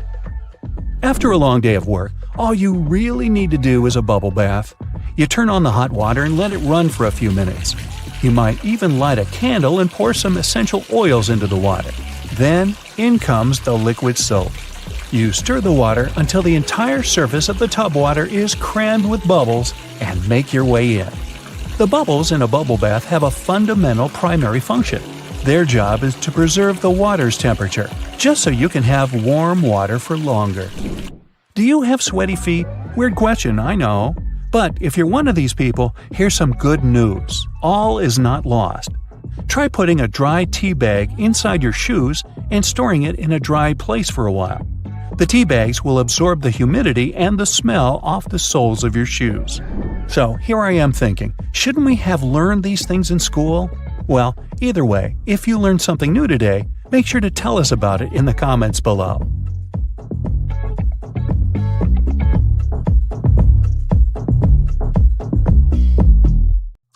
After a long day of work, all you really need to do is a bubble bath. You turn on the hot water and let it run for a few minutes. You might even light a candle and pour some essential oils into the water. Then, in comes the liquid soap. You stir the water until the entire surface of the tub water is crammed with bubbles, and make your way in. The bubbles in a bubble bath have a fundamental primary function. Their job is to preserve the water's temperature, just so you can have warm water for longer. Do you have sweaty feet? Weird question, I know. But if you're one of these people, here's some good news. All is not lost. Try putting a dry tea bag inside your shoes and storing it in a dry place for a while. The tea bags will absorb the humidity and the smell off the soles of your shoes. So here I am thinking, shouldn't we have learned these things in school? Well, either way, if you learned something new today, make sure to tell us about it in the comments below.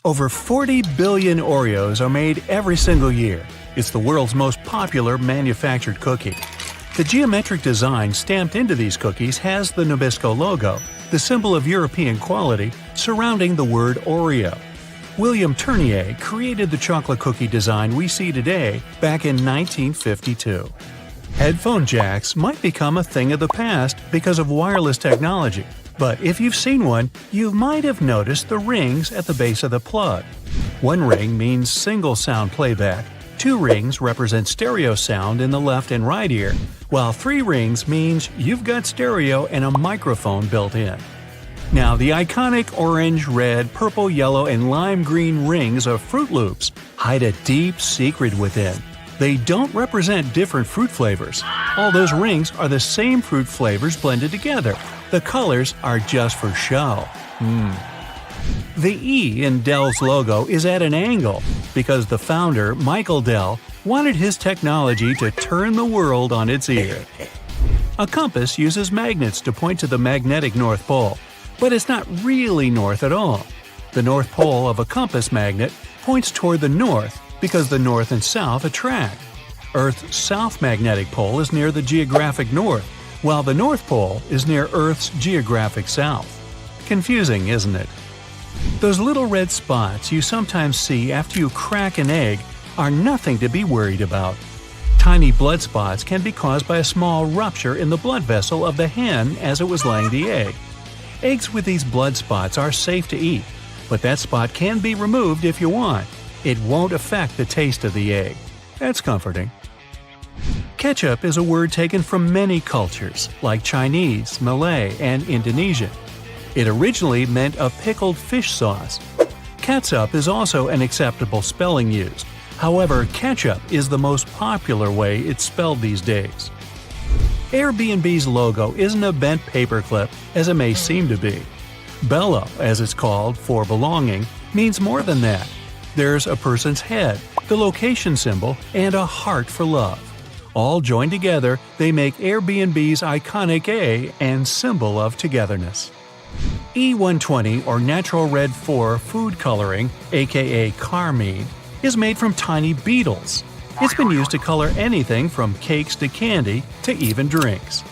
Over 40 billion Oreos are made every single year. It's the world's most popular manufactured cookie. The geometric design stamped into these cookies has the Nabisco logo, the symbol of European quality, surrounding the word Oreo. William Tournier created the chocolate cookie design we see today back in 1952. Headphone jacks might become a thing of the past because of wireless technology. But if you've seen one, you might have noticed the rings at the base of the plug. One ring means single sound playback, 2 rings represent stereo sound in the left and right ear, while 3 rings means you've got stereo and a microphone built in. Now, the iconic orange, red, purple, yellow, and lime green rings of Fruit Loops hide a deep secret within. They don't represent different fruit flavors. All those rings are the same fruit flavors blended together. The colors are just for show. The E in Dell's logo is at an angle because the founder, Michael Dell, wanted his technology to turn the world on its ear. A compass uses magnets to point to the magnetic North Pole, but it's not really north at all. The North Pole of a compass magnet points toward the north because the north and south attract. Earth's south magnetic pole is near the geographic north, while the North Pole is near Earth's geographic south. Confusing, isn't it? Those little red spots you sometimes see after you crack an egg are nothing to be worried about. Tiny blood spots can be caused by a small rupture in the blood vessel of the hen as it was laying the egg. Eggs with these blood spots are safe to eat, but that spot can be removed if you want. It won't affect the taste of the egg. That's comforting. Ketchup is a word taken from many cultures, like Chinese, Malay, and Indonesian. It originally meant a pickled fish sauce. Catsup is also an acceptable spelling used. However, ketchup is the most popular way it's spelled these days. Airbnb's logo isn't a bent paperclip, as it may seem to be. Bello, as it's called, for belonging, means more than that. There's a person's head, the location symbol, and a heart for love. All joined together, they make Airbnb's iconic A and symbol of togetherness. E120 or Natural Red 4 food coloring, aka carmine, is made from tiny beetles. It's been used to color anything from cakes to candy to even drinks.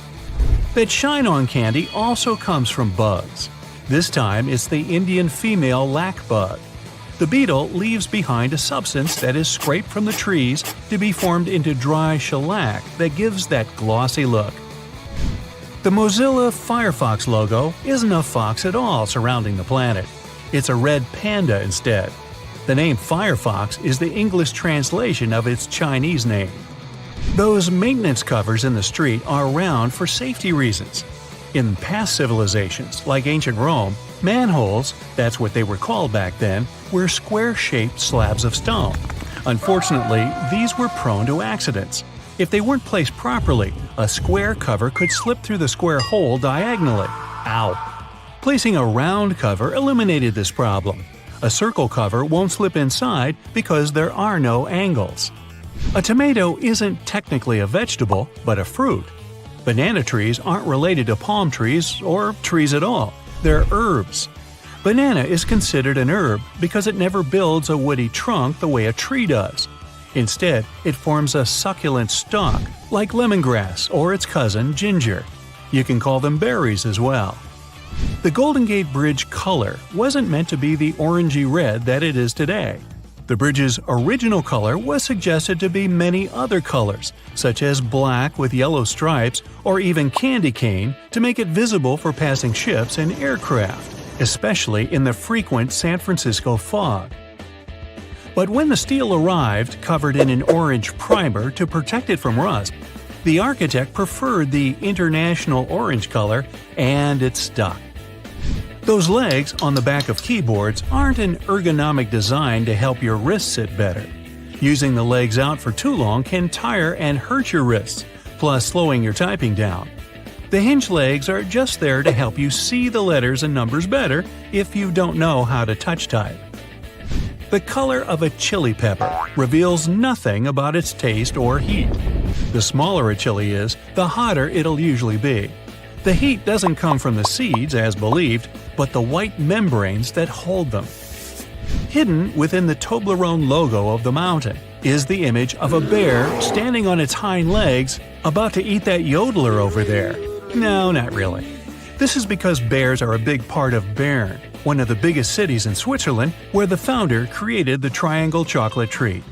That shine on candy also comes from bugs. This time it's the Indian female lac bug. The beetle leaves behind a substance that is scraped from the trees to be formed into dry shellac that gives that glossy look. The Mozilla Firefox logo isn't a fox at all surrounding the planet. It's a red panda instead. The name Firefox is the English translation of its Chinese name. Those maintenance covers in the street are around for safety reasons. In past civilizations, like ancient Rome, manholes, that's what they were called back then, were square-shaped slabs of stone. Unfortunately, these were prone to accidents. If they weren't placed properly, a square cover could slip through the square hole diagonally. Ow! Placing a round cover eliminated this problem. A circle cover won't slip inside because there are no angles. A tomato isn't technically a vegetable, but a fruit. Banana trees aren't related to palm trees or trees at all. They're herbs. Banana is considered an herb because it never builds a woody trunk the way a tree does. Instead, it forms a succulent stalk, like lemongrass or its cousin ginger. You can call them berries as well. The Golden Gate Bridge color wasn't meant to be the orangey red that it is today. The bridge's original color was suggested to be many other colors, such as black with yellow stripes or even candy cane to make it visible for passing ships and aircraft. especially in the frequent San Francisco fog. But when the steel arrived covered in an orange primer to protect it from rust, the architect preferred the international orange color, and it stuck. Those legs on the back of keyboards aren't an ergonomic design to help your wrists sit better. Using the legs out for too long can tire and hurt your wrists, plus slowing your typing down. The hinge legs are just there to help you see the letters and numbers better if you don't know how to touch type. The color of a chili pepper reveals nothing about its taste or heat. The smaller a chili is, the hotter it'll usually be. The heat doesn't come from the seeds, as believed, but the white membranes that hold them. Hidden within the Toblerone logo of the mountain is the image of a bear standing on its hind legs, about to eat that yodeler over there. No, not really. This is because bears are a big part of Bern, one of the biggest cities in Switzerland, where the founder created the triangle chocolate treat.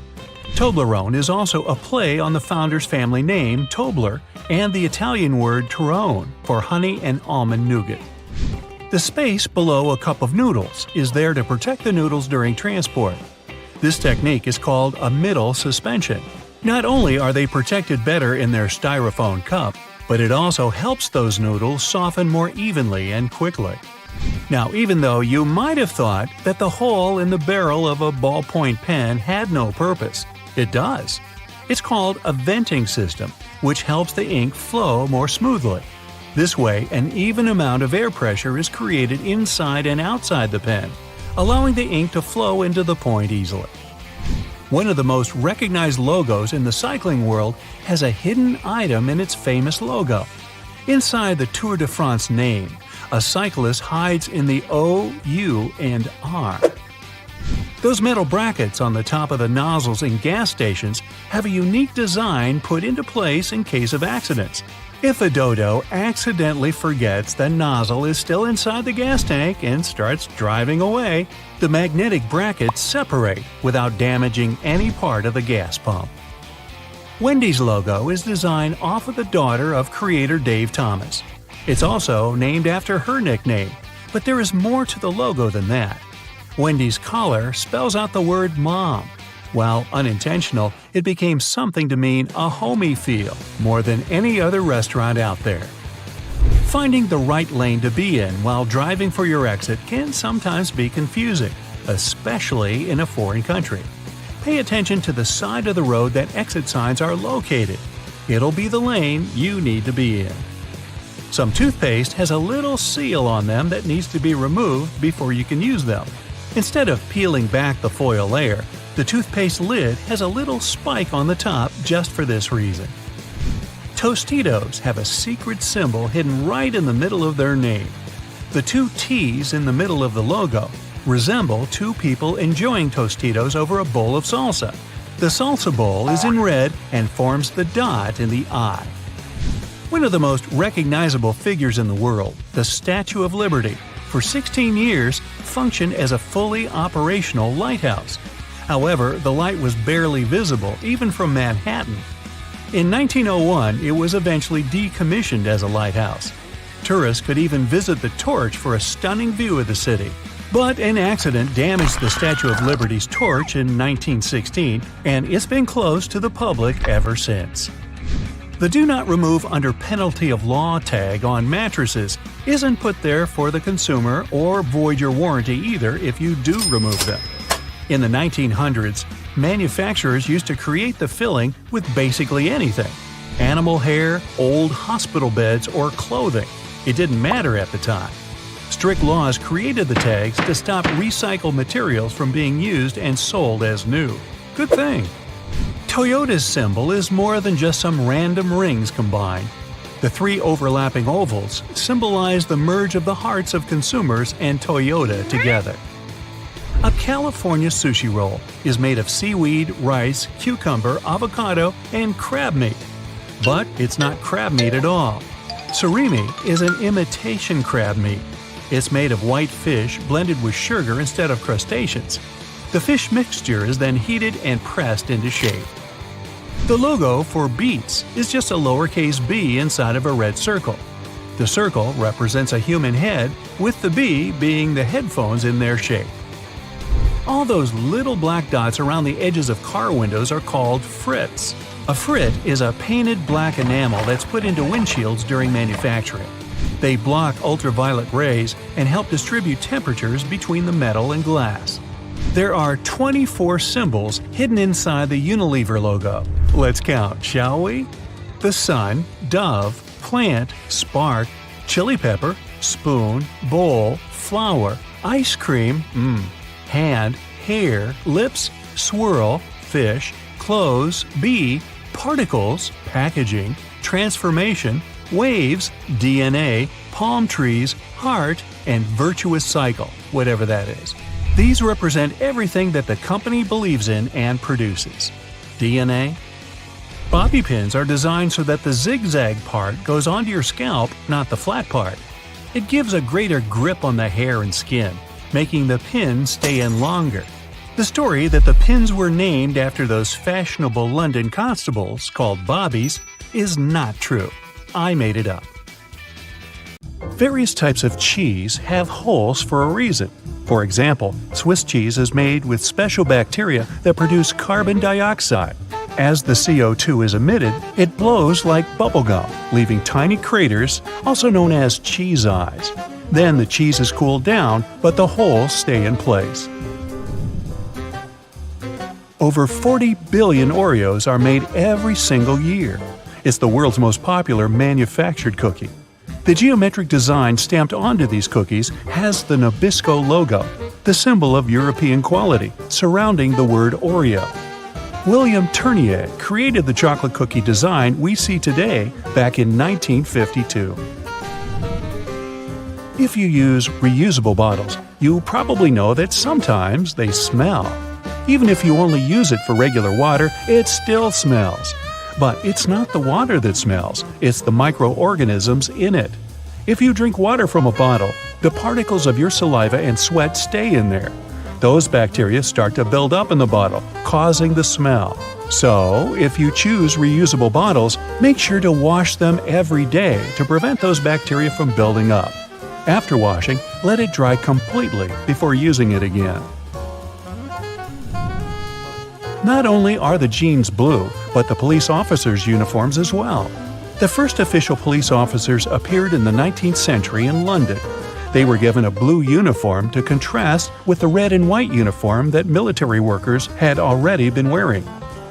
Toblerone is also a play on the founder's family name, Tobler, and the Italian word Torrone for honey and almond nougat. The space below a cup of noodles is there to protect the noodles during transport. This technique is called a middle suspension. Not only are they protected better in their styrofoam cup, but it also helps those noodles soften more evenly and quickly. Now, even though you might have thought that the hole in the barrel of a ballpoint pen had no purpose, it does. It's called a venting system, which helps the ink flow more smoothly. This way, an even amount of air pressure is created inside and outside the pen, allowing the ink to flow into the point easily. One of the most recognized logos in the cycling world has a hidden item in its famous logo. Inside the Tour de France name, a cyclist hides in the O, U, and R. Those metal brackets on the top of the nozzles in gas stations have a unique design put into place in case of accidents. If a dodo accidentally forgets the nozzle is still inside the gas tank and starts driving away, the magnetic brackets separate without damaging any part of the gas pump. Wendy's logo is designed off of the daughter of creator Dave Thomas. It's also named after her nickname, but there is more to the logo than that. Wendy's collar spells out the word mom. While unintentional, it became something to mean a homey feel more than any other restaurant out there. Finding the right lane to be in while driving for your exit can sometimes be confusing, especially in a foreign country. Pay attention to the side of the road that exit signs are located. It'll be the lane you need to be in. Some toothpaste has a little seal on them that needs to be removed before you can use them. Instead of peeling back the foil layer, the toothpaste lid has a little spike on the top just for this reason. Tostitos have a secret symbol hidden right in the middle of their name. The two T's in the middle of the logo resemble two people enjoying Tostitos over a bowl of salsa. The salsa bowl is in red and forms the dot in the eye. One of the most recognizable figures in the world, the Statue of Liberty, for 16 years functioned as a fully operational lighthouse. However, the light was barely visible even from Manhattan. In 1901, it was eventually decommissioned as a lighthouse. Tourists could even visit the torch for a stunning view of the city. But an accident damaged the Statue of Liberty's torch in 1916, and it's been closed to the public ever since. The Do Not Remove Under Penalty of Law tag on mattresses isn't put there for the consumer or void your warranty either if you do remove them. In the 1900s, manufacturers used to create the filling with basically anything: animal hair, old hospital beds, or clothing. It didn't matter at the time. Strict laws created the tags to stop recycled materials from being used and sold as new. Good thing. Toyota's symbol is more than just some random rings combined. The three overlapping ovals symbolize the merge of the hearts of consumers and Toyota together. A California sushi roll is made of seaweed, rice, cucumber, avocado, and crab meat. But it's not crab meat at all. Surimi is an imitation crab meat. It's made of white fish blended with sugar instead of crustaceans. The fish mixture is then heated and pressed into shape. The logo for Beats is just a lowercase b inside of a red circle. The The circle represents a human head, with the B being the headphones in their shape. All those little black dots around the edges of car windows are called frits. A frit is a painted black enamel that's put into windshields during manufacturing. They block ultraviolet rays and help distribute temperatures between the metal and glass. There are 24 symbols hidden inside the Unilever logo. Let's count, shall we? The sun, dove, plant, spark, chili pepper, spoon, bowl, flower, ice cream, hand, hair, lips, swirl, fish, clothes, bee, particles, packaging, transformation, waves, DNA, palm trees, heart, and virtuous cycle, whatever that is. These represent everything that the company believes in and produces. DNA? Bobby pins are designed so that the zigzag part goes onto your scalp, not the flat part. It gives a greater grip on the hair and skin, making the pin stay in longer. The story that the pins were named after those fashionable London constables called bobbies is not true. I made it up. Various types of cheese have holes for a reason. For example, Swiss cheese is made with special bacteria that produce carbon dioxide. As the CO2 is emitted, it blows like bubblegum, leaving tiny craters, also known as cheese eyes. Then the cheese is cooled down, but the holes stay in place. Over 40 billion Oreos are made every single year. It's the world's most popular manufactured cookie. The geometric design stamped onto these cookies has the Nabisco logo, the symbol of European quality, surrounding the word Oreo. William Tournier created the chocolate cookie design we see today back in 1952. If you use reusable bottles, you probably know that sometimes they smell. Even if you only use it for regular water, it still smells. But it's not the water that smells, it's the microorganisms in it. If you drink water from a bottle, the particles of your saliva and sweat stay in there. Those bacteria start to build up in the bottle, causing the smell. So, if you choose reusable bottles, make sure to wash them every day to prevent those bacteria from building up. After washing, let it dry completely before using it again. Not only are the jeans blue, but the police officers' uniforms as well. The first official police officers appeared in the 19th century in London. They were given a blue uniform to contrast with the red and white uniform that military workers had already been wearing.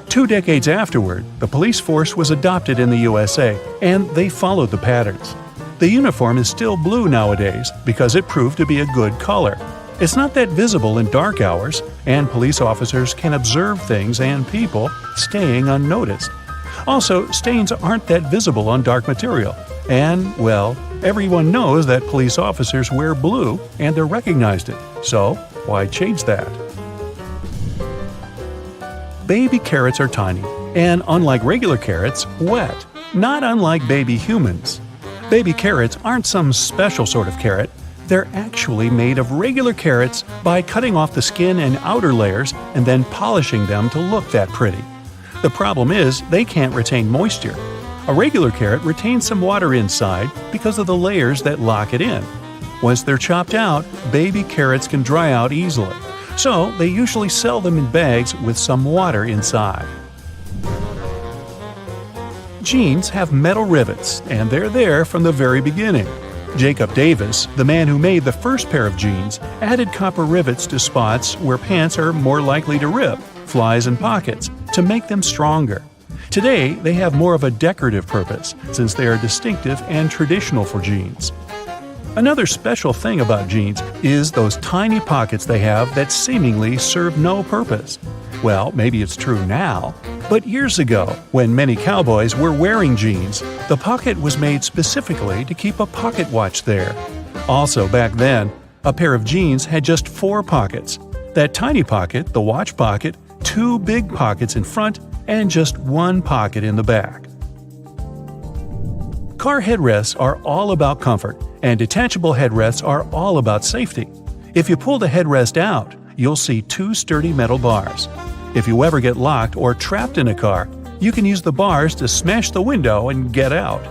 2 decades afterward, the police force was adopted in the USA, and they followed the patterns. The uniform is still blue nowadays because it proved to be a good color. It's not that visible in dark hours, and police officers can observe things and people staying unnoticed. Also, stains aren't that visible on dark material. And, well, everyone knows that police officers wear blue and they're recognized it. So, why change that? Baby carrots are tiny, and unlike regular carrots, wet, not unlike baby humans. Baby carrots aren't some special sort of carrot. They're actually made of regular carrots by cutting off the skin and outer layers and then polishing them to look that pretty. The problem is they can't retain moisture. A regular carrot retains some water inside because of the layers that lock it in. Once they're chopped out, baby carrots can dry out easily. So they usually sell them in bags with some water inside. Jeans have metal rivets, and they're there from the very beginning. Jacob Davis, the man who made the first pair of jeans, added copper rivets to spots where pants are more likely to rip, flies and pockets, to make them stronger. Today, they have more of a decorative purpose, since they are distinctive and traditional for jeans. Another special thing about jeans is those tiny pockets they have that seemingly serve no purpose. Well, maybe it's true now, but years ago, when many cowboys were wearing jeans, the pocket was made specifically to keep a pocket watch there. Also, back then, a pair of jeans had just 4 pockets. That tiny pocket, the watch pocket, 2 big pockets in front, and just 1 pocket in the back. Car headrests are all about comfort, and detachable headrests are all about safety. If you pull the headrest out, you'll see 2 sturdy metal bars. If you ever get locked or trapped in a car, you can use the bars to smash the window and get out.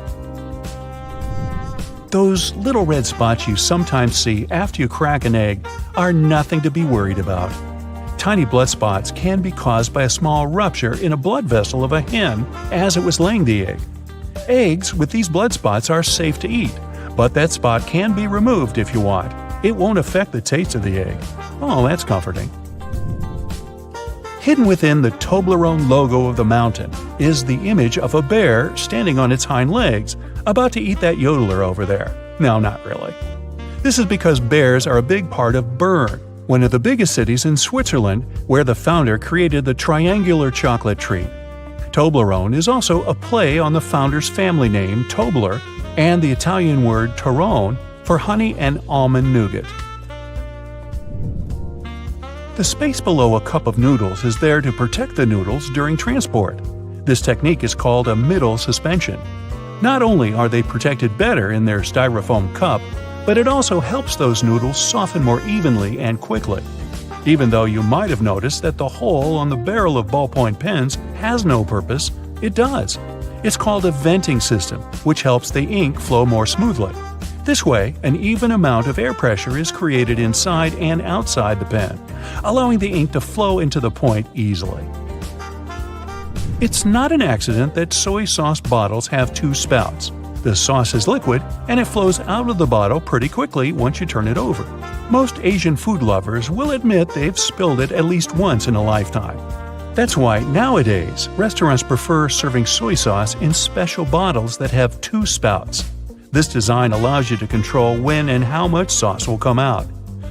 Those little red spots you sometimes see after you crack an egg are nothing to be worried about. Tiny blood spots can be caused by a small rupture in a blood vessel of a hen as it was laying the egg. Eggs with these blood spots are safe to eat, but that spot can be removed if you want. It won't affect the taste of the egg. Oh, that's comforting. Hidden within the Toblerone logo of the mountain is the image of a bear standing on its hind legs, about to eat that yodeler over there. No, not really. This is because bears are a big part of Bern, one of the biggest cities in Switzerland, where the founder created the triangular chocolate treat. Toblerone is also a play on the founder's family name, Tobler, and the Italian word Torrone for honey and almond nougat. The space below a cup of noodles is there to protect the noodles during transport. This technique is called a middle suspension. Not only are they protected better in their styrofoam cup, but it also helps those noodles soften more evenly and quickly. Even though you might have noticed that the hole on the barrel of ballpoint pens has no purpose, it does. It's called a venting system, which helps the ink flow more smoothly. This way, an even amount of air pressure is created inside and outside the pen, allowing the ink to flow into the point easily. It's not an accident that soy sauce bottles have two spouts. The sauce is liquid, and it flows out of the bottle pretty quickly once you turn it over. Most Asian food lovers will admit they've spilled it at least once in a lifetime. That's why nowadays, restaurants prefer serving soy sauce in special bottles that have two spouts. This design allows you to control when and how much sauce will come out.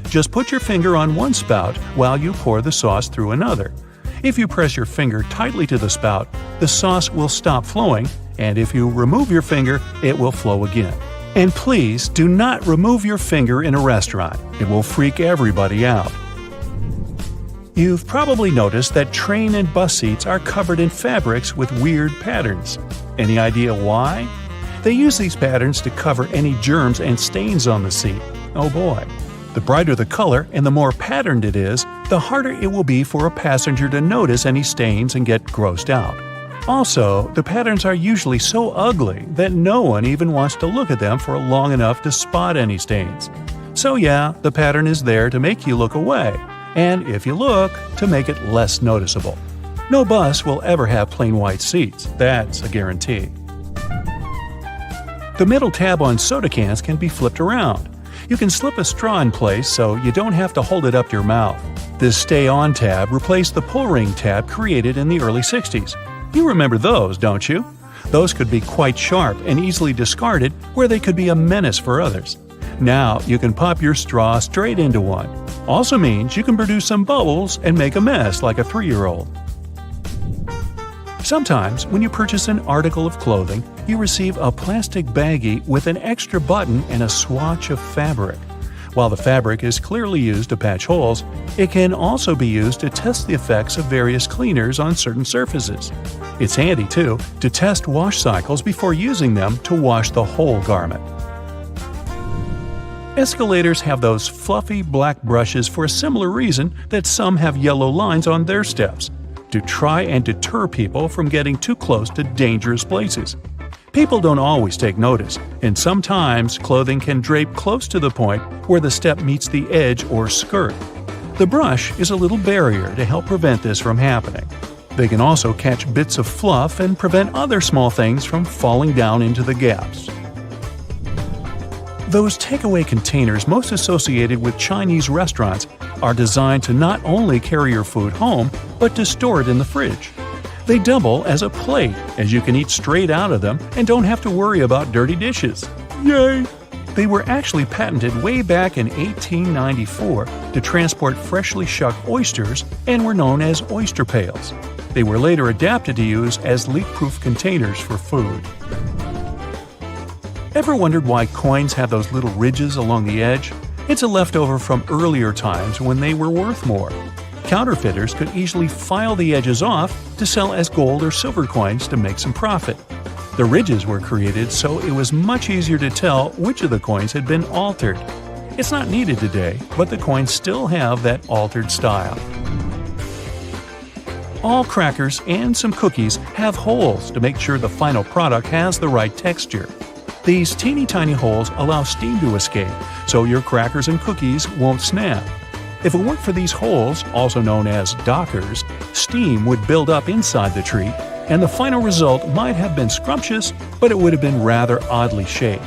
Just put your finger on one spout while you pour the sauce through another. If you press your finger tightly to the spout, the sauce will stop flowing, and if you remove your finger, it will flow again. And please do not remove your finger in a restaurant. It will freak everybody out. You've probably noticed that train and bus seats are covered in fabrics with weird patterns. Any idea why? They use these patterns to cover any germs and stains on the seat. Oh boy. The brighter the color and the more patterned it is, the harder it will be for a passenger to notice any stains and get grossed out. Also, the patterns are usually so ugly that no one even wants to look at them for long enough to spot any stains. So yeah, the pattern is there to make you look away, and if you look, to make it less noticeable. No bus will ever have plain white seats, that's a guarantee. The middle tab on soda cans can be flipped around. You can slip a straw in place so you don't have to hold it up your mouth. This stay-on tab replaced the pull-ring tab created in the early 60s. You remember those, don't you? Those could be quite sharp and easily discarded where they could be a menace for others. Now you can pop your straw straight into one. Also means you can produce some bubbles and make a mess like a 3-year-old. Sometimes, when you purchase an article of clothing, you receive a plastic baggie with an extra button and a swatch of fabric. While the fabric is clearly used to patch holes, it can also be used to test the effects of various cleaners on certain surfaces. It's handy, too, to test wash cycles before using them to wash the whole garment. Escalators have those fluffy black brushes for a similar reason that some have yellow lines on their steps, to try and deter people from getting too close to dangerous places. People don't always take notice, and sometimes clothing can drape close to the point where the step meets the edge or skirt. The brush is a little barrier to help prevent this from happening. They can also catch bits of fluff and prevent other small things from falling down into the gaps. Those takeaway containers most associated with Chinese restaurants are designed to not only carry your food home, but to store it in the fridge. They double as a plate, as you can eat straight out of them and don't have to worry about dirty dishes. Yay! They were actually patented way back in 1894 to transport freshly shucked oysters and were known as oyster pails. They were later adapted to use as leak-proof containers for food. Ever wondered why coins have those little ridges along the edge? It's a leftover from earlier times when they were worth more. Counterfeiters could easily file the edges off to sell as gold or silver coins to make some profit. The ridges were created so it was much easier to tell which of the coins had been altered. It's not needed today, but the coins still have that altered style. All crackers and some cookies have holes to make sure the final product has the right texture. These teeny tiny holes allow steam to escape, so your crackers and cookies won't snap. If it weren't for these holes, also known as dockers, steam would build up inside the treat, and the final result might have been scrumptious, but it would have been rather oddly shaped.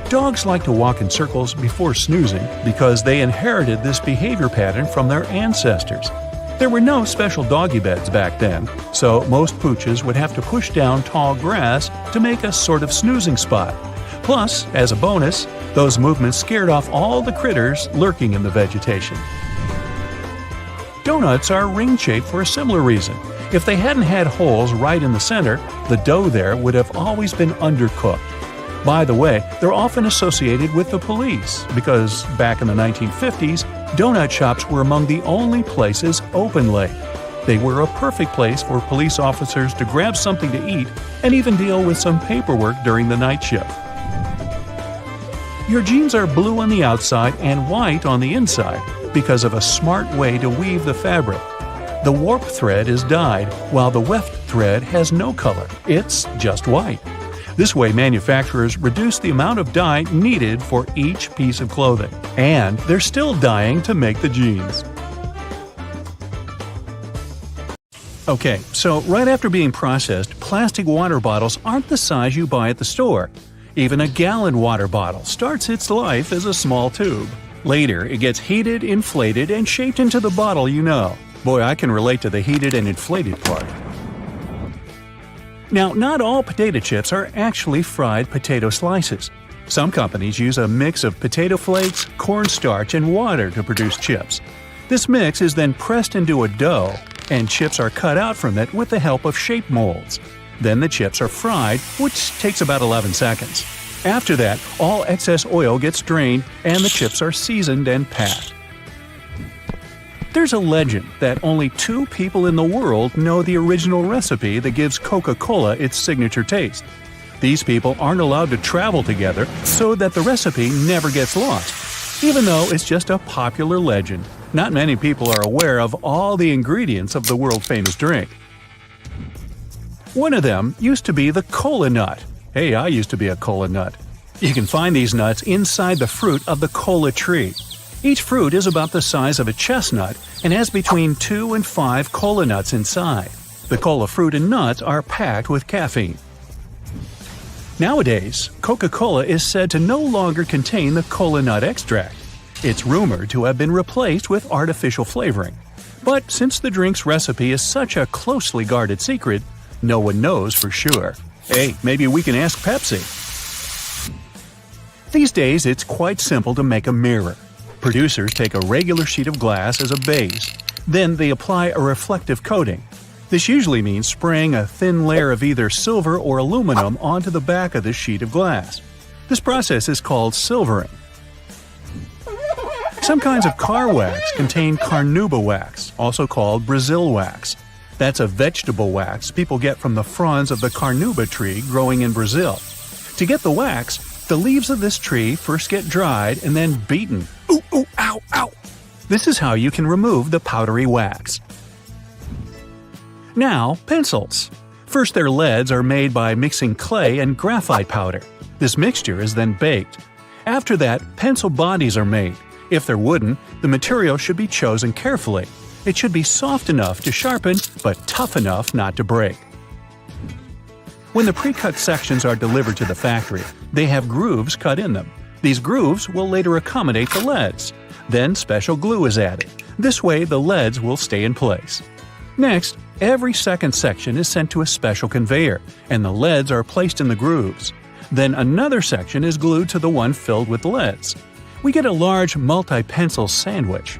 Dogs like to walk in circles before snoozing because they inherited this behavior pattern from their ancestors. There were no special doggy beds back then, so most pooches would have to push down tall grass to make a sort of snoozing spot. Plus, as a bonus, those movements scared off all the critters lurking in the vegetation. Donuts are ring-shaped for a similar reason. If they hadn't had holes right in the center, the dough there would have always been undercooked. By the way, they're often associated with the police because back in the 1950s, donut shops were among the only places open late. They were a perfect place for police officers to grab something to eat and even deal with some paperwork during the night shift. Your jeans are blue on the outside and white on the inside because of a smart way to weave the fabric. The warp thread is dyed, while the weft thread has no color. It's just white. This way, manufacturers reduce the amount of dye needed for each piece of clothing. And they're still dyeing to make the jeans. Okay, so right after being processed, plastic water bottles aren't the size you buy at the store. Even a gallon water bottle starts its life as a small tube. Later, it gets heated, inflated, and shaped into the bottle you know. Boy, I can relate to the heated and inflated part. Now, not all potato chips are actually fried potato slices. Some companies use a mix of potato flakes, cornstarch, and water to produce chips. This mix is then pressed into a dough, and chips are cut out from it with the help of shape molds. Then the chips are fried, which takes about 11 seconds. After that, all excess oil gets drained and the chips are seasoned and packed. There's a legend that only 2 people in the world know the original recipe that gives Coca-Cola its signature taste. These people aren't allowed to travel together so that the recipe never gets lost. Even though it's just a popular legend, not many people are aware of all the ingredients of the world-famous drink. One of them used to be the cola nut. Hey, I used to be a cola nut. You can find these nuts inside the fruit of the cola tree. Each fruit is about the size of a chestnut and has between 2 and 5 cola nuts inside. The cola fruit and nuts are packed with caffeine. Nowadays, Coca-Cola is said to no longer contain the cola nut extract. It's rumored to have been replaced with artificial flavoring. But since the drink's recipe is such a closely guarded secret, no one knows for sure. Hey, maybe we can ask Pepsi. These days, it's quite simple to make a mirror. Producers take a regular sheet of glass as a base. Then they apply a reflective coating. This usually means spraying a thin layer of either silver or aluminum onto the back of the sheet of glass. This process is called silvering. Some kinds of car wax contain carnauba wax, also called Brazil wax. That's a vegetable wax people get from the fronds of the carnauba tree growing in Brazil. To get the wax, the leaves of this tree first get dried and then beaten. Ooh, ooh, ow, ow! This is how you can remove the powdery wax. Now, pencils. First, their leads are made by mixing clay and graphite powder. This mixture is then baked. After that, pencil bodies are made. If they're wooden, the material should be chosen carefully. It should be soft enough to sharpen, but tough enough not to break. When the pre-cut sections are delivered to the factory, they have grooves cut in them. These grooves will later accommodate the leads. Then special glue is added. This way the leads will stay in place. Next, every second section is sent to a special conveyor, and the leads are placed in the grooves. Then another section is glued to the one filled with leads. We get a large multi-pencil sandwich.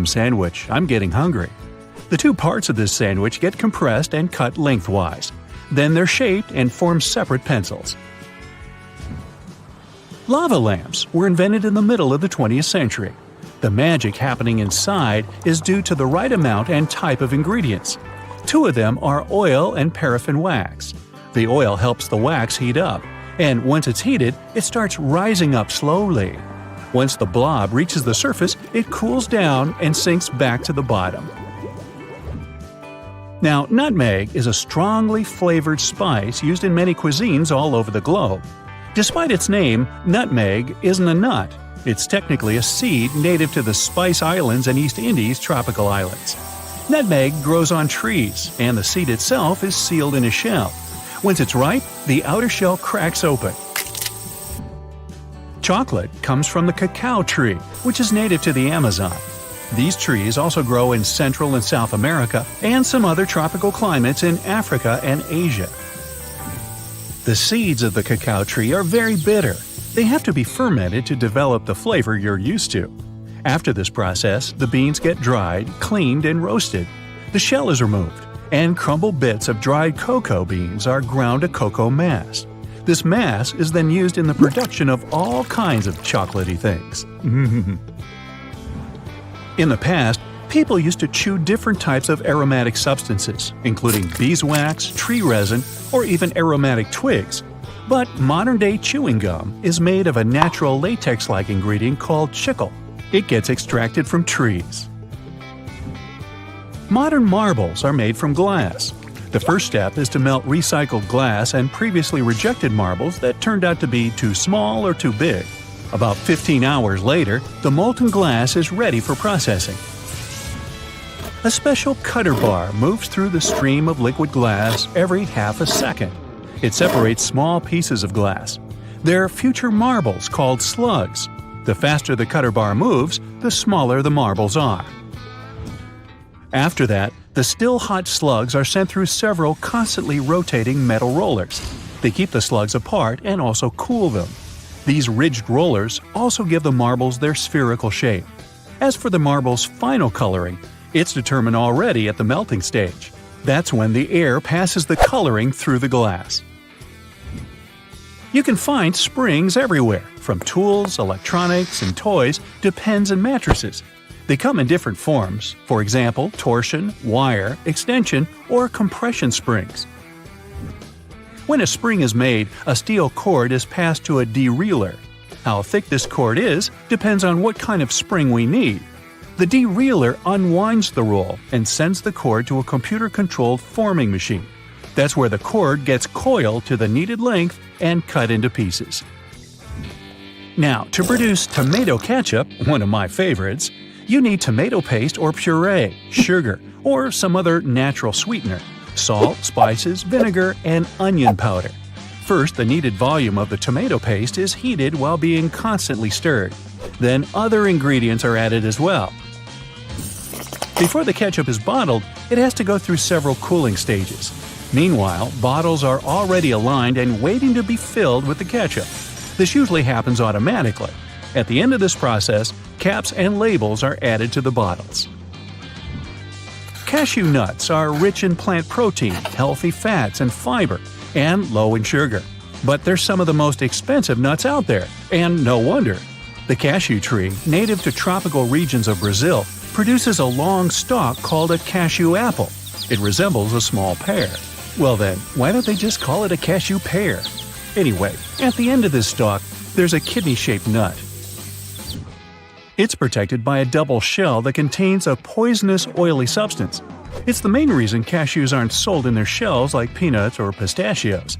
Sandwich, I'm getting hungry. The 2 parts of this sandwich get compressed and cut lengthwise. Then they're shaped and form separate pencils. Lava lamps were invented in the middle of the 20th century. The magic happening inside is due to the right amount and type of ingredients. 2 of them are oil and paraffin wax. The oil helps the wax heat up, and once it's heated, it starts rising up slowly. Once the blob reaches the surface, it cools down and sinks back to the bottom. Now, nutmeg is a strongly flavored spice used in many cuisines all over the globe. Despite its name, nutmeg isn't a nut. It's technically a seed native to the Spice Islands and East Indies tropical islands. Nutmeg grows on trees, and the seed itself is sealed in a shell. Once it's ripe, the outer shell cracks open. Chocolate comes from the cacao tree, which is native to the Amazon. These trees also grow in Central and South America and some other tropical climates in Africa and Asia. The seeds of the cacao tree are very bitter. They have to be fermented to develop the flavor you're used to. After this process, the beans get dried, cleaned, and roasted. The shell is removed, and crumbled bits of dried cocoa beans are ground to cocoa mass. This mass is then used in the production of all kinds of chocolatey things. In the past, people used to chew different types of aromatic substances, including beeswax, tree resin, or even aromatic twigs. But modern-day chewing gum is made of a natural latex-like ingredient called chicle. It gets extracted from trees. Modern marbles are made from glass. The first step is to melt recycled glass and previously rejected marbles that turned out to be too small or too big. About 15 hours later, the molten glass is ready for processing. A special cutter bar moves through the stream of liquid glass every half a second. It separates small pieces of glass. They're future marbles called slugs. The faster the cutter bar moves, the smaller the marbles are. After that, the still hot slugs are sent through several constantly rotating metal rollers. They keep the slugs apart and also cool them. These ridged rollers also give the marbles their spherical shape. As for the marble's final coloring, it's determined already at the melting stage. That's when the air passes the coloring through the glass. You can find springs everywhere, from tools, electronics, and toys to pens and mattresses. They come in different forms, for example, torsion, wire, extension, or compression springs. When a spring is made, a steel cord is passed to a dereeler. How thick this cord is depends on what kind of spring we need. The dereeler unwinds the roll and sends the cord to a computer-controlled forming machine. That's where the cord gets coiled to the needed length and cut into pieces. Now, to produce tomato ketchup, one of my favorites, you need tomato paste or puree, sugar, or some other natural sweetener, salt, spices, vinegar, and onion powder. First, the needed volume of the tomato paste is heated while being constantly stirred. Then other ingredients are added as well. Before the ketchup is bottled, it has to go through several cooling stages. Meanwhile, bottles are already aligned and waiting to be filled with the ketchup. This usually happens automatically. At the end of this process, caps and labels are added to the bottles. Cashew nuts are rich in plant protein, healthy fats and fiber, and low in sugar. But they're some of the most expensive nuts out there, and no wonder. The cashew tree, native to tropical regions of Brazil, produces a long stalk called a cashew apple. It resembles a small pear. Well then, why don't they just call it a cashew pear? Anyway, at the end of this stalk, there's a kidney-shaped nut. It's protected by a double shell that contains a poisonous oily substance. It's the main reason cashews aren't sold in their shells like peanuts or pistachios.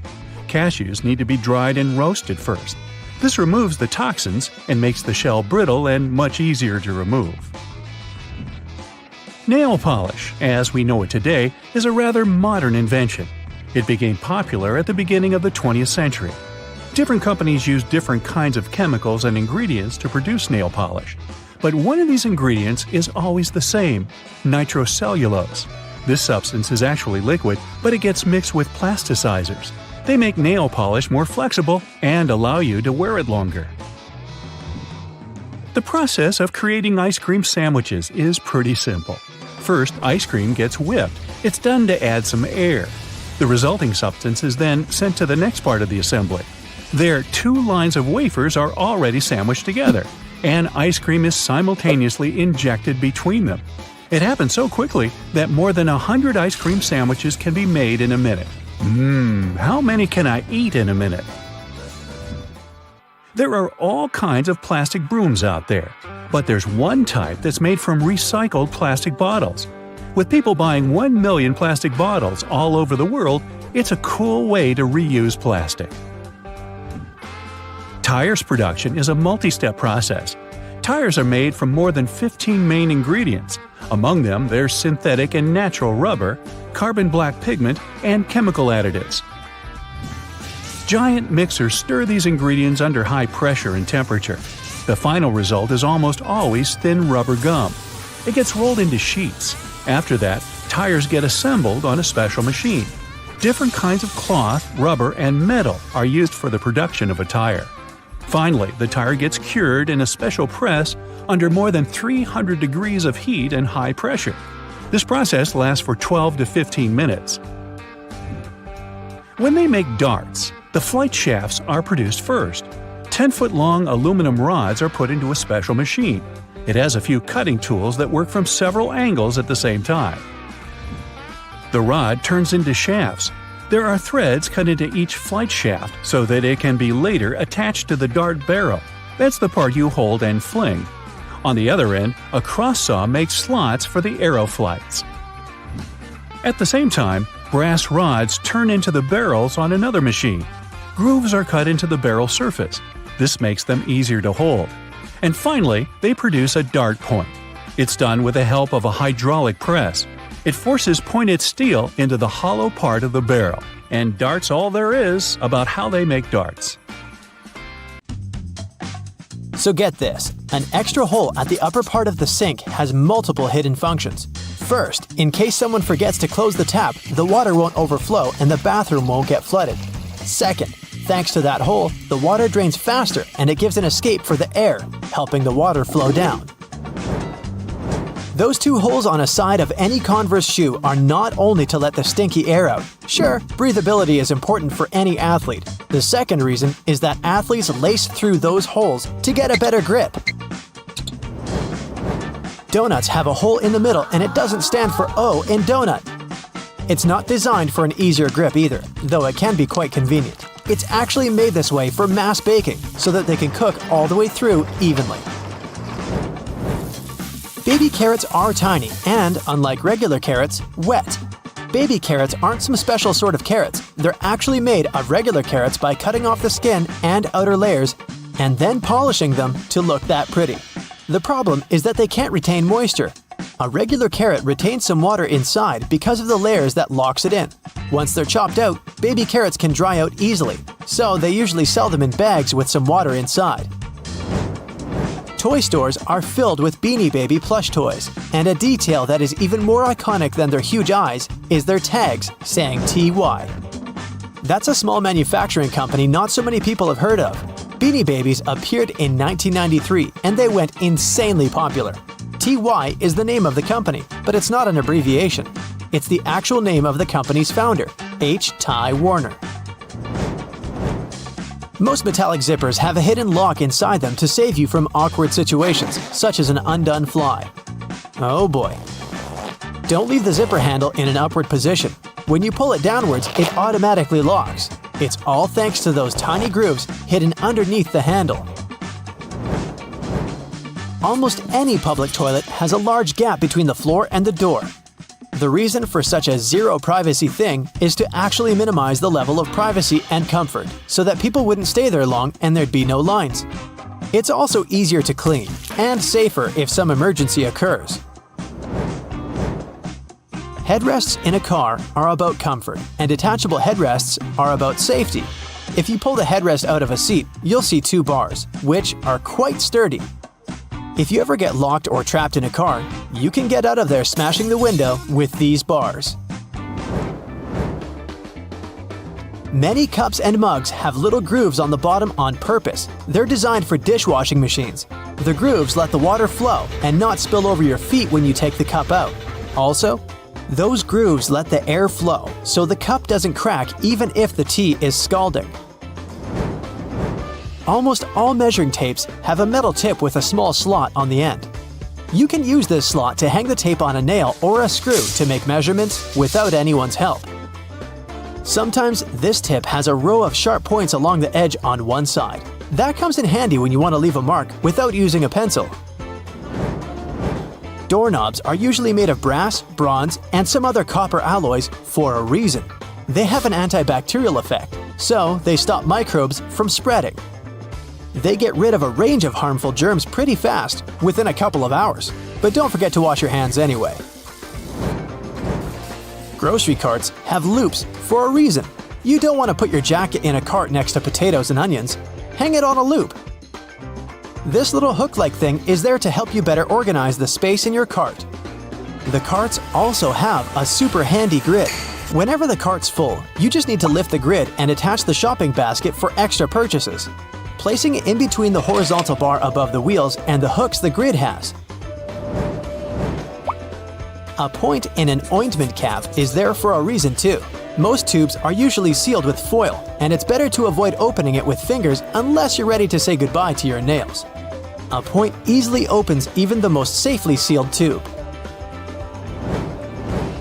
Cashews need to be dried and roasted first. This removes the toxins and makes the shell brittle and much easier to remove. Nail polish, as we know it today, is a rather modern invention. It became popular at the beginning of the 20th century. Different companies use different kinds of chemicals and ingredients to produce nail polish. But one of these ingredients is always the same: nitrocellulose. This substance is actually liquid, but it gets mixed with plasticizers. They make nail polish more flexible and allow you to wear it longer. The process of creating ice cream sandwiches is pretty simple. First, ice cream gets whipped. It's done to add some air. The resulting substance is then sent to the next part of the assembly. There, 2 lines of wafers are already sandwiched together, and ice cream is simultaneously injected between them. It happens so quickly that more than 100 ice cream sandwiches can be made in a minute. How many can I eat in a minute? There are all kinds of plastic brooms out there, but there's one type that's made from recycled plastic bottles. With people buying 1 million plastic bottles all over the world, it's a cool way to reuse plastic. Tires production is a multi-step process. Tires are made from more than 15 main ingredients. Among them, there's synthetic and natural rubber, carbon black pigment, and chemical additives. Giant mixers stir these ingredients under high pressure and temperature. The final result is almost always thin rubber gum. It gets rolled into sheets. After that, tires get assembled on a special machine. Different kinds of cloth, rubber, and metal are used for the production of a tire. Finally, the tire gets cured in a special press under more than 300 degrees of heat and high pressure. This process lasts for 12 to 15 minutes. When they make darts, the flight shafts are produced first. 10-foot-long aluminum rods are put into a special machine. It has a few cutting tools that work from several angles at the same time. The rod turns into shafts. There are threads cut into each flight shaft so that it can be later attached to the dart barrel. That's the part you hold and fling. On the other end, a cross saw makes slots for the arrow flights. At the same time, brass rods turn into the barrels on another machine. Grooves are cut into the barrel surface. This makes them easier to hold. And finally, they produce a dart point. It's done with the help of a hydraulic press. It forces pointed steel into the hollow part of the barrel. And dart's all there is about how they make darts. So get this, an extra hole at the upper part of the sink has multiple hidden functions. First, in case someone forgets to close the tap, the water won't overflow and the bathroom won't get flooded. Second, thanks to that hole, the water drains faster and it gives an escape for the air, helping the water flow down. Those two holes on a side of any Converse shoe are not only to let the stinky air out. Sure, breathability is important for any athlete. The second reason is that athletes lace through those holes to get a better grip. Donuts have a hole in the middle and it doesn't stand for O in donut. It's not designed for an easier grip either, though it can be quite convenient. It's actually made this way for mass baking so that they can cook all the way through evenly. Baby carrots are tiny and, unlike regular carrots, wet. Baby carrots aren't some special sort of carrots. They're actually made of regular carrots by cutting off the skin and outer layers and then polishing them to look that pretty. The problem is that they can't retain moisture. A regular carrot retains some water inside because of the layers that locks it in. Once they're chopped out, baby carrots can dry out easily, so they usually sell them in bags with some water inside. Toy stores are filled with Beanie Baby plush toys, and a detail that is even more iconic than their huge eyes is their tags saying TY. That's a small manufacturing company not so many people have heard of. Beanie Babies appeared in 1993 and they went insanely popular. TY is the name of the company, but it's not an abbreviation. It's the actual name of the company's founder, H. Ty Warner. Most metallic zippers have a hidden lock inside them to save you from awkward situations, such as an undone fly. Oh boy. Don't leave the zipper handle in an upward position. When you pull it downwards, it automatically locks. It's all thanks to those tiny grooves hidden underneath the handle. Almost any public toilet has a large gap between the floor and the door. The reason for such a zero privacy thing is to actually minimize the level of privacy and comfort, so that people wouldn't stay there long and there'd be no lines. It's also easier to clean, and safer if some emergency occurs. Headrests in a car are about comfort, and detachable headrests are about safety. If you pull the headrest out of a seat, you'll see two bars, which are quite sturdy. If you ever get locked or trapped in a car, you can get out of there smashing the window with these bars. Many cups and mugs have little grooves on the bottom on purpose. They're designed for dishwashing machines. The grooves let the water flow and not spill over your feet when you take the cup out. Also, those grooves let the air flow, so the cup doesn't crack even if the tea is scalding. Almost all measuring tapes have a metal tip with a small slot on the end. You can use this slot to hang the tape on a nail or a screw to make measurements without anyone's help. Sometimes this tip has a row of sharp points along the edge on one side. That comes in handy when you want to leave a mark without using a pencil. Doorknobs are usually made of brass, bronze, and some other copper alloys for a reason. They have an antibacterial effect, so they stop microbes from spreading. They get rid of a range of harmful germs pretty fast, within a couple of hours. But don't forget to wash your hands anyway. Grocery carts have loops for a reason. You don't want to put your jacket in a cart next to potatoes and onions. Hang it on a loop. This little hook-like thing is there to help you better organize the space in your cart. The carts also have a super handy grid. Whenever the cart's full, you just need to lift the grid and attach the shopping basket for extra purchases, placing it in between the horizontal bar above the wheels and the hooks the grid has. A point in an ointment cap is there for a reason too. Most tubes are usually sealed with foil, and it's better to avoid opening it with fingers unless you're ready to say goodbye to your nails. A point easily opens even the most safely sealed tube.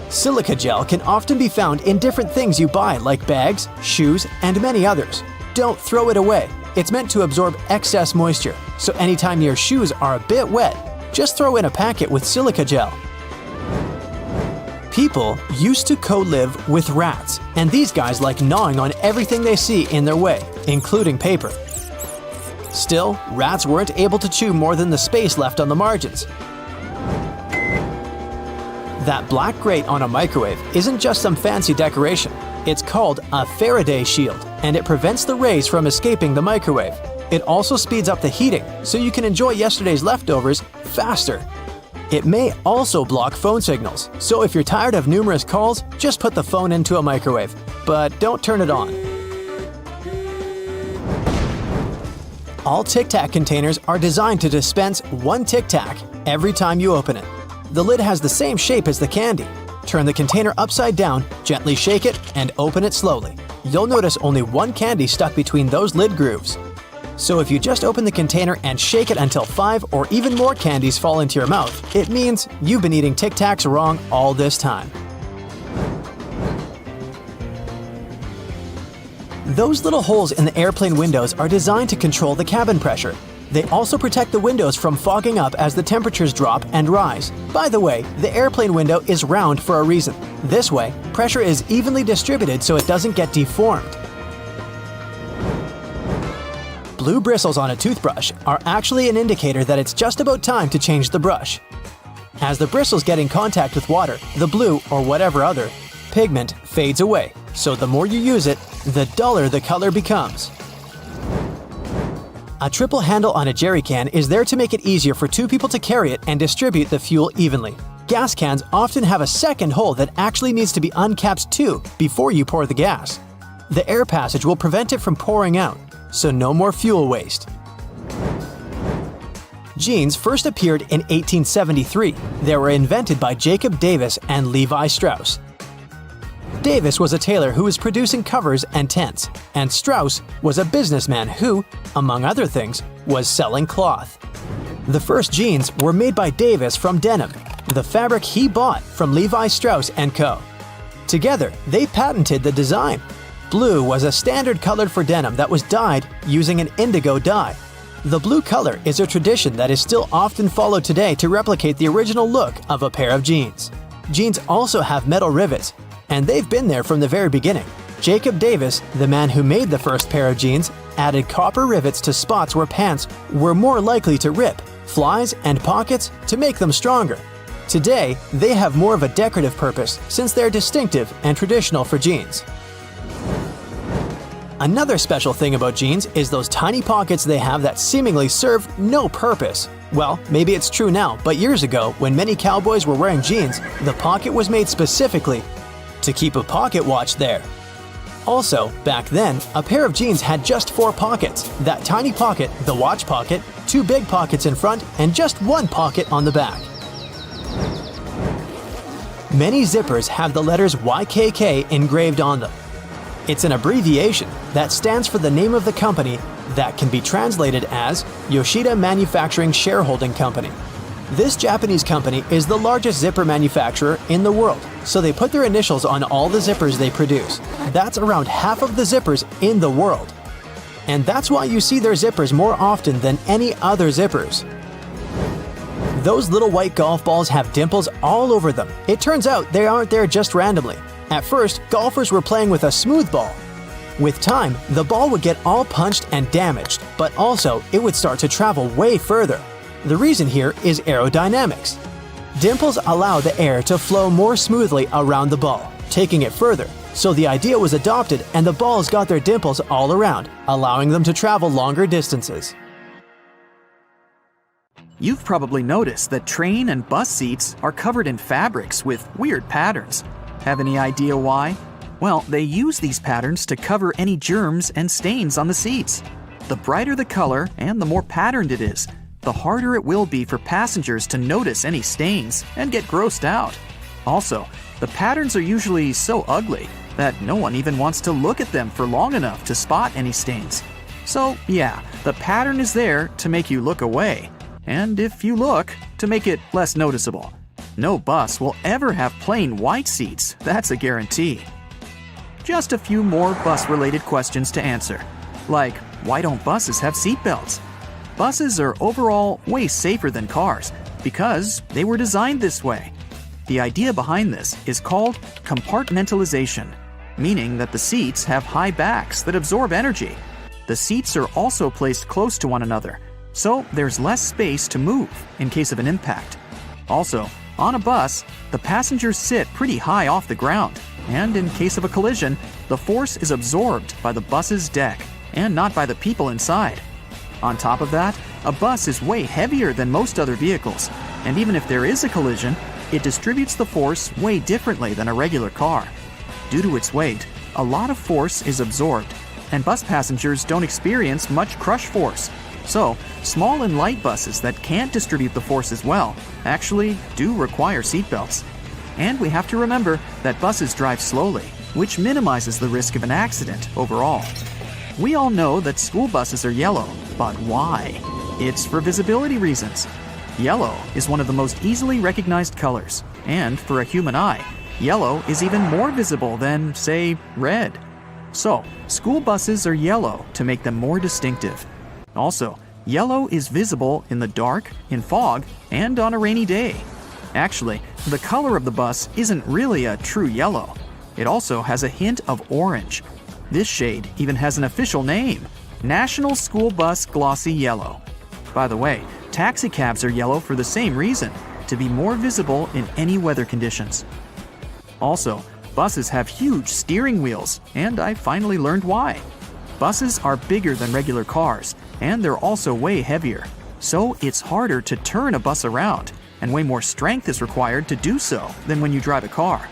Silica gel can often be found in different things you buy like bags, shoes, and many others. Don't throw it away. It's meant to absorb excess moisture, so anytime your shoes are a bit wet, just throw in a packet with silica gel. People used to co-live with rats, and these guys like gnawing on everything they see in their way, including paper. Still, rats weren't able to chew more than the space left on the margins. That black grate on a microwave isn't just some fancy decoration. It's called a Faraday shield, and it prevents the rays from escaping the microwave. It also speeds up the heating, so you can enjoy yesterday's leftovers faster. It may also block phone signals, so if you're tired of numerous calls, just put the phone into a microwave. But don't turn it on. All Tic Tac containers are designed to dispense one Tic Tac every time you open it. The lid has the same shape as the candy. Turn the container upside down, gently shake it, and open it slowly. You'll notice only one candy stuck between those lid grooves. So if you just open the container and shake it until 5 or even more candies fall into your mouth, it means you've been eating Tic Tacs wrong all this time. Those little holes in the airplane windows are designed to control the cabin pressure. They also protect the windows from fogging up as the temperatures drop and rise. By the way, the airplane window is round for a reason. This way, pressure is evenly distributed so it doesn't get deformed. Blue bristles on a toothbrush are actually an indicator that it's just about time to change the brush. As the bristles get in contact with water, the blue, or whatever other, pigment fades away, so the more you use it, the duller the color becomes. A triple handle on a jerry can is there to make it easier for two people to carry it and distribute the fuel evenly. Gas cans often have a second hole that actually needs to be uncapped too before you pour the gas. The air passage will prevent it from pouring out, so no more fuel waste. Jeans first appeared in 1873. They were invented by Jacob Davis and Levi Strauss. Davis was a tailor who was producing covers and tents, and Strauss was a businessman who, among other things, was selling cloth. The first jeans were made by Davis from denim, the fabric he bought from Levi Strauss & Co. Together, they patented the design. Blue was a standard color for denim that was dyed using an indigo dye. The blue color is a tradition that is still often followed today to replicate the original look of a pair of jeans. Jeans also have metal rivets, and they've been there from the very beginning. Jacob Davis, the man who made the first pair of jeans, added copper rivets to spots where pants were more likely to rip, flies, and pockets to make them stronger. Today, they have more of a decorative purpose since they're distinctive and traditional for jeans. Another special thing about jeans is those tiny pockets they have that seemingly serve no purpose. Well, maybe it's true now, but years ago, when many cowboys were wearing jeans, the pocket was made specifically to keep a pocket watch there. Also, back then, a pair of jeans had just 4 pockets. That tiny pocket, the watch pocket, 2 big pockets in front, and just 1 pocket on the back. Many zippers have the letters YKK engraved on them. It's an abbreviation that stands for the name of the company that can be translated as Yoshida Manufacturing Shareholding Company. This Japanese company is the largest zipper manufacturer in the world, so they put their initials on all the zippers they produce. That's around half of the zippers in the world. And that's why you see their zippers more often than any other zippers. Those little white golf balls have dimples all over them. It turns out they aren't there just randomly. At first, golfers were playing with a smooth ball. With time, the ball would get all punched and damaged, but also it would start to travel way further. The reason here is aerodynamics. Dimples allow the air to flow more smoothly around the ball, taking it further. So the idea was adopted and the balls got their dimples all around, allowing them to travel longer distances. You've probably noticed that train and bus seats are covered in fabrics with weird patterns. Have any idea why? Well, they use these patterns to cover any germs and stains on the seats. The brighter the color and the more patterned it is, the harder it will be for passengers to notice any stains and get grossed out. Also, the patterns are usually so ugly that no one even wants to look at them for long enough to spot any stains. So yeah, the pattern is there to make you look away. And if you look, to make it less noticeable. No bus will ever have plain white seats, that's a guarantee. Just a few more bus-related questions to answer. Like, why don't buses have seatbelts? Buses are overall way safer than cars because they were designed this way. The idea behind this is called compartmentalization, meaning that the seats have high backs that absorb energy. The seats are also placed close to one another, so there's less space to move in case of an impact. Also, on a bus, the passengers sit pretty high off the ground, and in case of a collision, the force is absorbed by the bus's deck and not by the people inside. On top of that, a bus is way heavier than most other vehicles, and even if there is a collision, it distributes the force way differently than a regular car. Due to its weight, a lot of force is absorbed, and bus passengers don't experience much crush force. So, small and light buses that can't distribute the force as well actually do require seatbelts. And we have to remember that buses drive slowly, which minimizes the risk of an accident overall. We all know that school buses are yellow, but why? It's for visibility reasons. Yellow is one of the most easily recognized colors, and for a human eye, yellow is even more visible than, say, red. So, school buses are yellow to make them more distinctive. Also, yellow is visible in the dark, in fog, and on a rainy day. Actually, the color of the bus isn't really a true yellow. It also has a hint of orange. This shade even has an official name, National School Bus Glossy Yellow. By the way, taxicabs are yellow for the same reason, to be more visible in any weather conditions. Also, buses have huge steering wheels, and I finally learned why. Buses are bigger than regular cars, and they're also way heavier. So it's harder to turn a bus around, and way more strength is required to do so than when you drive a car.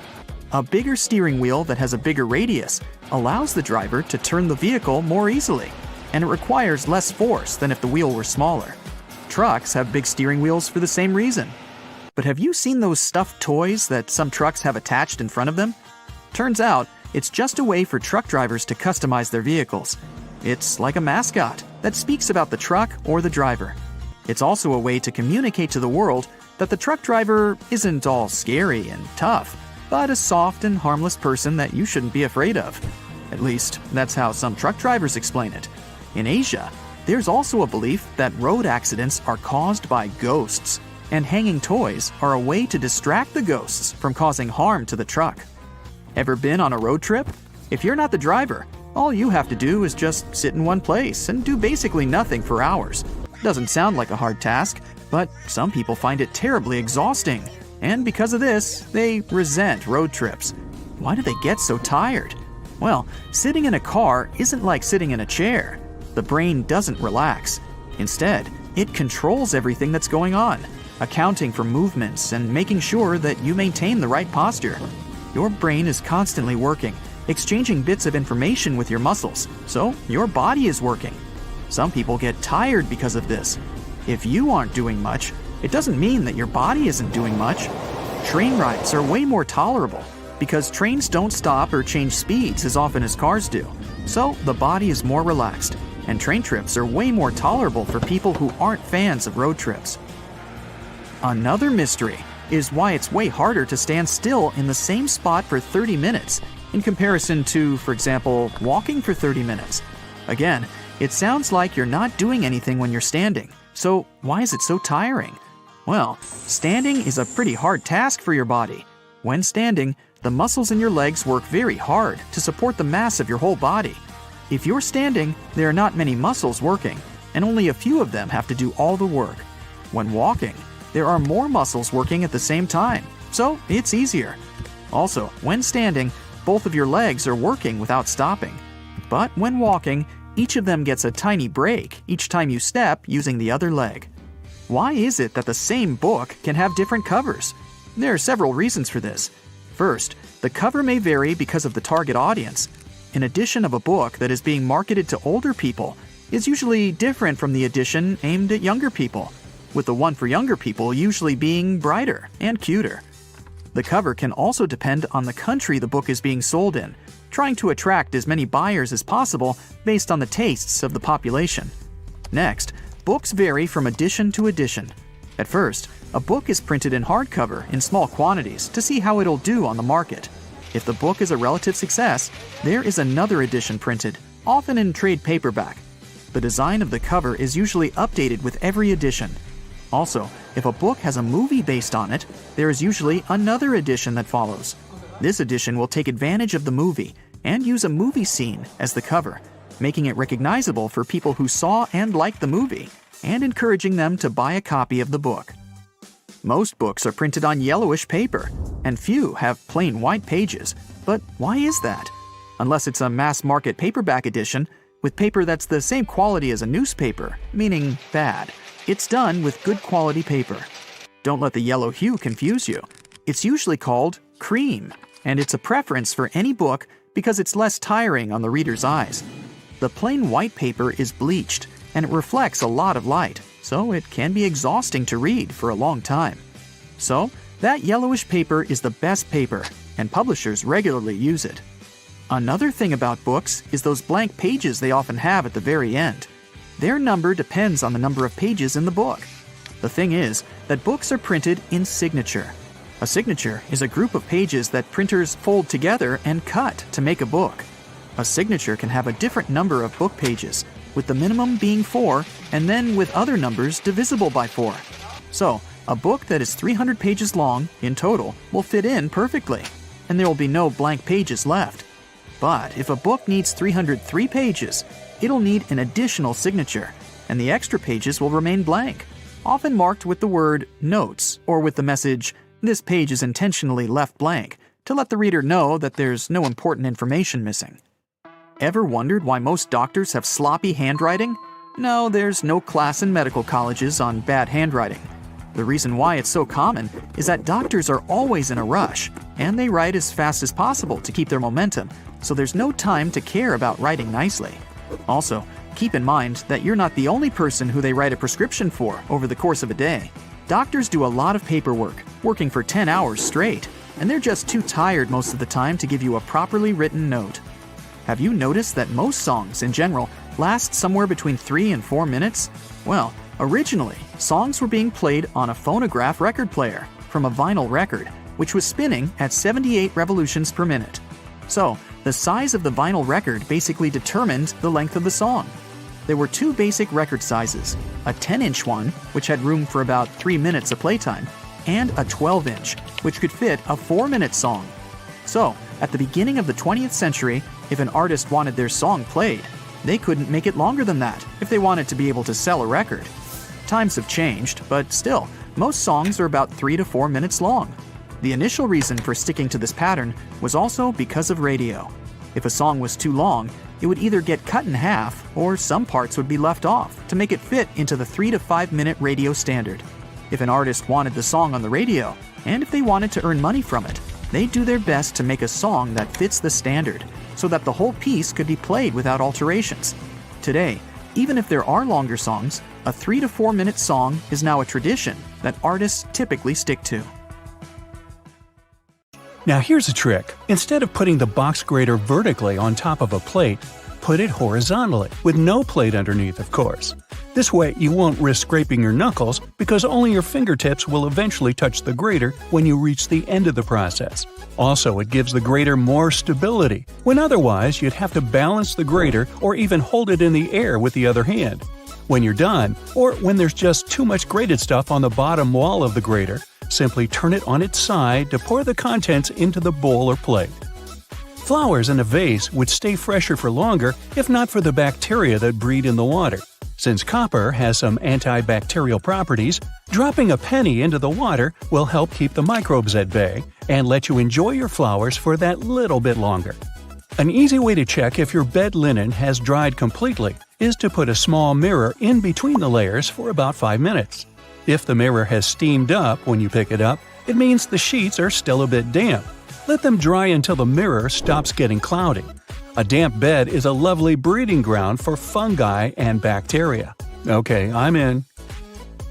A bigger steering wheel that has a bigger radius allows the driver to turn the vehicle more easily, and it requires less force than if the wheel were smaller. Trucks have big steering wheels for the same reason. But have you seen those stuffed toys that some trucks have attached in front of them? Turns out, it's just a way for truck drivers to customize their vehicles. It's like a mascot that speaks about the truck or the driver. It's also a way to communicate to the world that the truck driver isn't all scary and tough, but a soft and harmless person that you shouldn't be afraid of. At least, that's how some truck drivers explain it. In Asia, there's also a belief that road accidents are caused by ghosts, and hanging toys are a way to distract the ghosts from causing harm to the truck. Ever been on a road trip? If you're not the driver, all you have to do is just sit in one place and do basically nothing for hours. Doesn't sound like a hard task, but some people find it terribly exhausting. And because of this, they resent road trips. Why do they get so tired? Well, sitting in a car isn't like sitting in a chair. The brain doesn't relax. Instead, it controls everything that's going on, accounting for movements and making sure that you maintain the right posture. Your brain is constantly working, exchanging bits of information with your muscles, so your body is working. Some people get tired because of this. If you aren't doing much, it doesn't mean that your body isn't doing much. Train rides are way more tolerable because trains don't stop or change speeds as often as cars do. So the body is more relaxed, and train trips are way more tolerable for people who aren't fans of road trips. Another mystery is why it's way harder to stand still in the same spot for 30 minutes in comparison to, for example, walking for 30 minutes. Again, it sounds like you're not doing anything when you're standing. So why is it so tiring? Well, standing is a pretty hard task for your body. When standing, the muscles in your legs work very hard to support the mass of your whole body. If you're standing, there are not many muscles working, and only a few of them have to do all the work. When walking, there are more muscles working at the same time, so it's easier. Also, when standing, both of your legs are working without stopping. But when walking, each of them gets a tiny break each time you step using the other leg. Why is it that the same book can have different covers? There are several reasons for this. First, the cover may vary because of the target audience. An edition of a book that is being marketed to older people is usually different from the edition aimed at younger people, with the one for younger people usually being brighter and cuter. The cover can also depend on the country the book is being sold in, trying to attract as many buyers as possible based on the tastes of the population. Next, books vary from edition to edition. At first, a book is printed in hardcover in small quantities to see how it'll do on the market. If the book is a relative success, there is another edition printed, often in trade paperback. The design of the cover is usually updated with every edition. Also, if a book has a movie based on it, there is usually another edition that follows. This edition will take advantage of the movie and use a movie scene as the cover, making it recognizable for people who saw and liked the movie, and encouraging them to buy a copy of the book. Most books are printed on yellowish paper, and few have plain white pages. But why is that? Unless it's a mass-market paperback edition, with paper that's the same quality as a newspaper, meaning bad. It's done with good quality paper. Don't let the yellow hue confuse you. It's usually called cream, and it's a preference for any book because it's less tiring on the reader's eyes. The plain white paper is bleached, and it reflects a lot of light, so it can be exhausting to read for a long time. So, that yellowish paper is the best paper, and publishers regularly use it. Another thing about books is those blank pages they often have at the very end. Their number depends on the number of pages in the book. The thing is that books are printed in signature. A signature is a group of pages that printers fold together and cut to make a book. A signature can have a different number of book pages, with the minimum being 4, and then with other numbers divisible by 4. So, a book that is 300 pages long in total will fit in perfectly, and there will be no blank pages left. But if a book needs 303 pages, it'll need an additional signature, and the extra pages will remain blank, often marked with the word notes or with the message, "This page is intentionally left blank," to let the reader know that there's no important information missing. Ever wondered why most doctors have sloppy handwriting? No, there's no class in medical colleges on bad handwriting. The reason why it's so common is that doctors are always in a rush, and they write as fast as possible to keep their momentum, so there's no time to care about writing nicely. Also, keep in mind that you're not the only person who they write a prescription for over the course of a day. Doctors do a lot of paperwork, working for 10 hours straight, and they're just too tired most of the time to give you a properly written note. Have you noticed that most songs, in general, last somewhere between 3 and 4 minutes? Well, originally, songs were being played on a phonograph record player from a vinyl record, which was spinning at 78 revolutions per minute. So, the size of the vinyl record basically determined the length of the song. There were 2 basic record sizes, a 10-inch one, which had room for about 3 minutes of playtime, and a 12-inch, which could fit a 4-minute song. So, at the beginning of the 20th century, if an artist wanted their song played, they couldn't make it longer than that if they wanted to be able to sell a record. Times have changed, but still, most songs are about 3 to 4 minutes long. The initial reason for sticking to this pattern was also because of radio. If a song was too long, it would either get cut in half or some parts would be left off to make it fit into the 3 to 5 minute radio standard. If an artist wanted the song on the radio, and if they wanted to earn money from it, they'd do their best to make a song that fits the standard, so that the whole piece could be played without alterations. Today, even if there are longer songs, a 3 to 4 minute song is now a tradition that artists typically stick to. Now here's a trick. Instead of putting the box grater vertically on top of a plate, put it horizontally, with no plate underneath, of course. This way you won't risk scraping your knuckles because only your fingertips will eventually touch the grater when you reach the end of the process. Also, it gives the grater more stability, when otherwise you'd have to balance the grater or even hold it in the air with the other hand. When you're done, or when there's just too much grated stuff on the bottom wall of the grater, simply turn it on its side to pour the contents into the bowl or plate. Flowers in a vase would stay fresher for longer if not for the bacteria that breed in the water. Since copper has some antibacterial properties, dropping a penny into the water will help keep the microbes at bay and let you enjoy your flowers for that little bit longer. An easy way to check if your bed linen has dried completely is to put a small mirror in between the layers for about 5 minutes. If the mirror has steamed up when you pick it up, it means the sheets are still a bit damp. Let them dry until the mirror stops getting cloudy. A damp bed is a lovely breeding ground for fungi and bacteria. Okay, I'm in.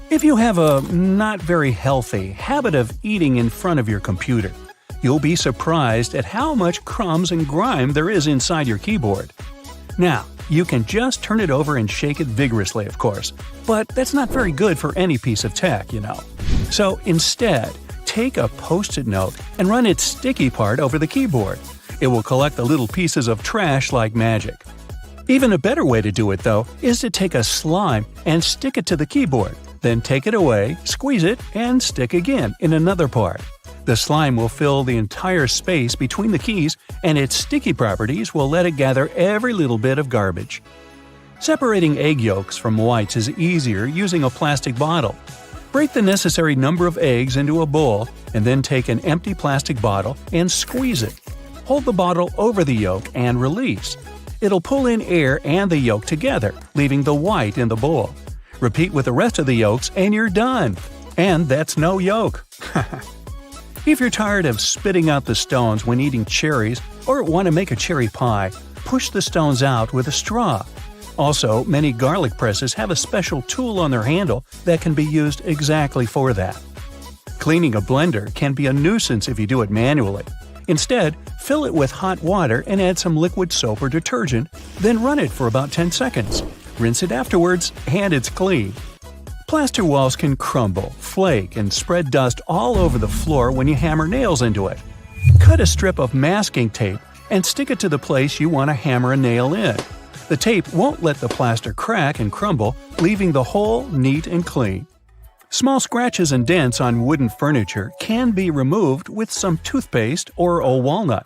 If you have a not very healthy habit of eating in front of your computer, you'll be surprised at how much crumbs and grime there is inside your keyboard. Now, you can just turn it over and shake it vigorously, of course, but that's not very good for any piece of tech, you know. So instead, take a Post-it note and run its sticky part over the keyboard. It will collect the little pieces of trash like magic. Even a better way to do it, though, is to take a slime and stick it to the keyboard, then take it away, squeeze it, and stick again in another part. The slime will fill the entire space between the keys, and its sticky properties will let it gather every little bit of garbage. Separating egg yolks from whites is easier using a plastic bottle. Break the necessary number of eggs into a bowl, and then take an empty plastic bottle and squeeze it. Hold the bottle over the yolk and release. It'll pull in air and the yolk together, leaving the white in the bowl. Repeat with the rest of the yolks and you're done. And that's no yolk. If you're tired of spitting out the stones when eating cherries or want to make a cherry pie, push the stones out with a straw. Also, many garlic presses have a special tool on their handle that can be used exactly for that. Cleaning a blender can be a nuisance if you do it manually. Instead, fill it with hot water and add some liquid soap or detergent, then run it for about 10 seconds. Rinse it afterwards, and it's clean. Plaster walls can crumble, flake, and spread dust all over the floor when you hammer nails into it. Cut a strip of masking tape and stick it to the place you want to hammer a nail in. The tape won't let the plaster crack and crumble, leaving the hole neat and clean. Small scratches and dents on wooden furniture can be removed with some toothpaste or a walnut.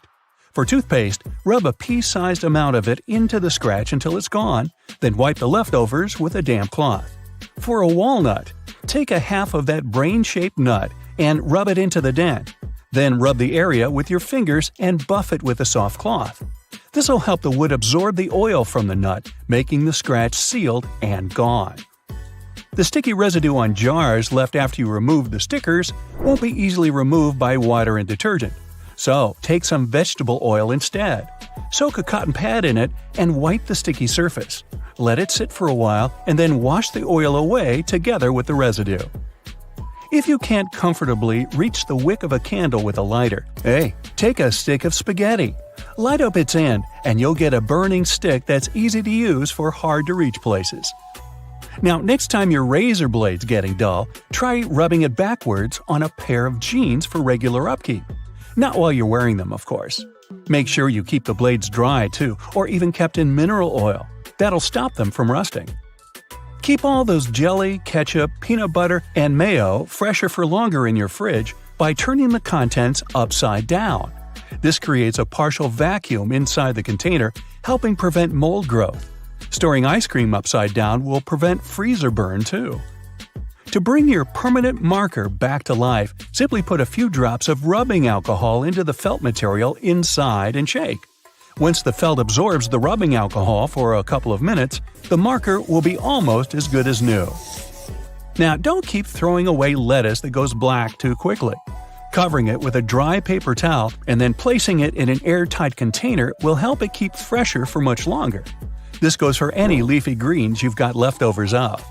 For toothpaste, rub a pea-sized amount of it into the scratch until it's gone, then wipe the leftovers with a damp cloth. For a walnut, take a half of that brain-shaped nut and rub it into the dent. Then rub the area with your fingers and buff it with a soft cloth. This will help the wood absorb the oil from the nut, making the scratch sealed and gone. The sticky residue on jars left after you remove the stickers won't be easily removed by water and detergent. So, take some vegetable oil instead. Soak a cotton pad in it and wipe the sticky surface. Let it sit for a while and then wash the oil away together with the residue. If you can't comfortably reach the wick of a candle with a lighter, hey, take a stick of spaghetti. Light up its end and you'll get a burning stick that's easy to use for hard-to-reach places. Now, next time your razor blade's getting dull, try rubbing it backwards on a pair of jeans for regular upkeep. Not while you're wearing them, of course. Make sure you keep the blades dry, too, or even kept in mineral oil. That'll stop them from rusting. Keep all those jelly, ketchup, peanut butter, and mayo fresher for longer in your fridge by turning the contents upside down. This creates a partial vacuum inside the container, helping prevent mold growth. Storing ice cream upside down will prevent freezer burn, too. To bring your permanent marker back to life, simply put a few drops of rubbing alcohol into the felt material inside and shake. Once the felt absorbs the rubbing alcohol for a couple of minutes, the marker will be almost as good as new. Now, don't keep throwing away lettuce that goes black too quickly. Covering it with a dry paper towel and then placing it in an airtight container will help it keep fresher for much longer. This goes for any leafy greens you've got leftovers of.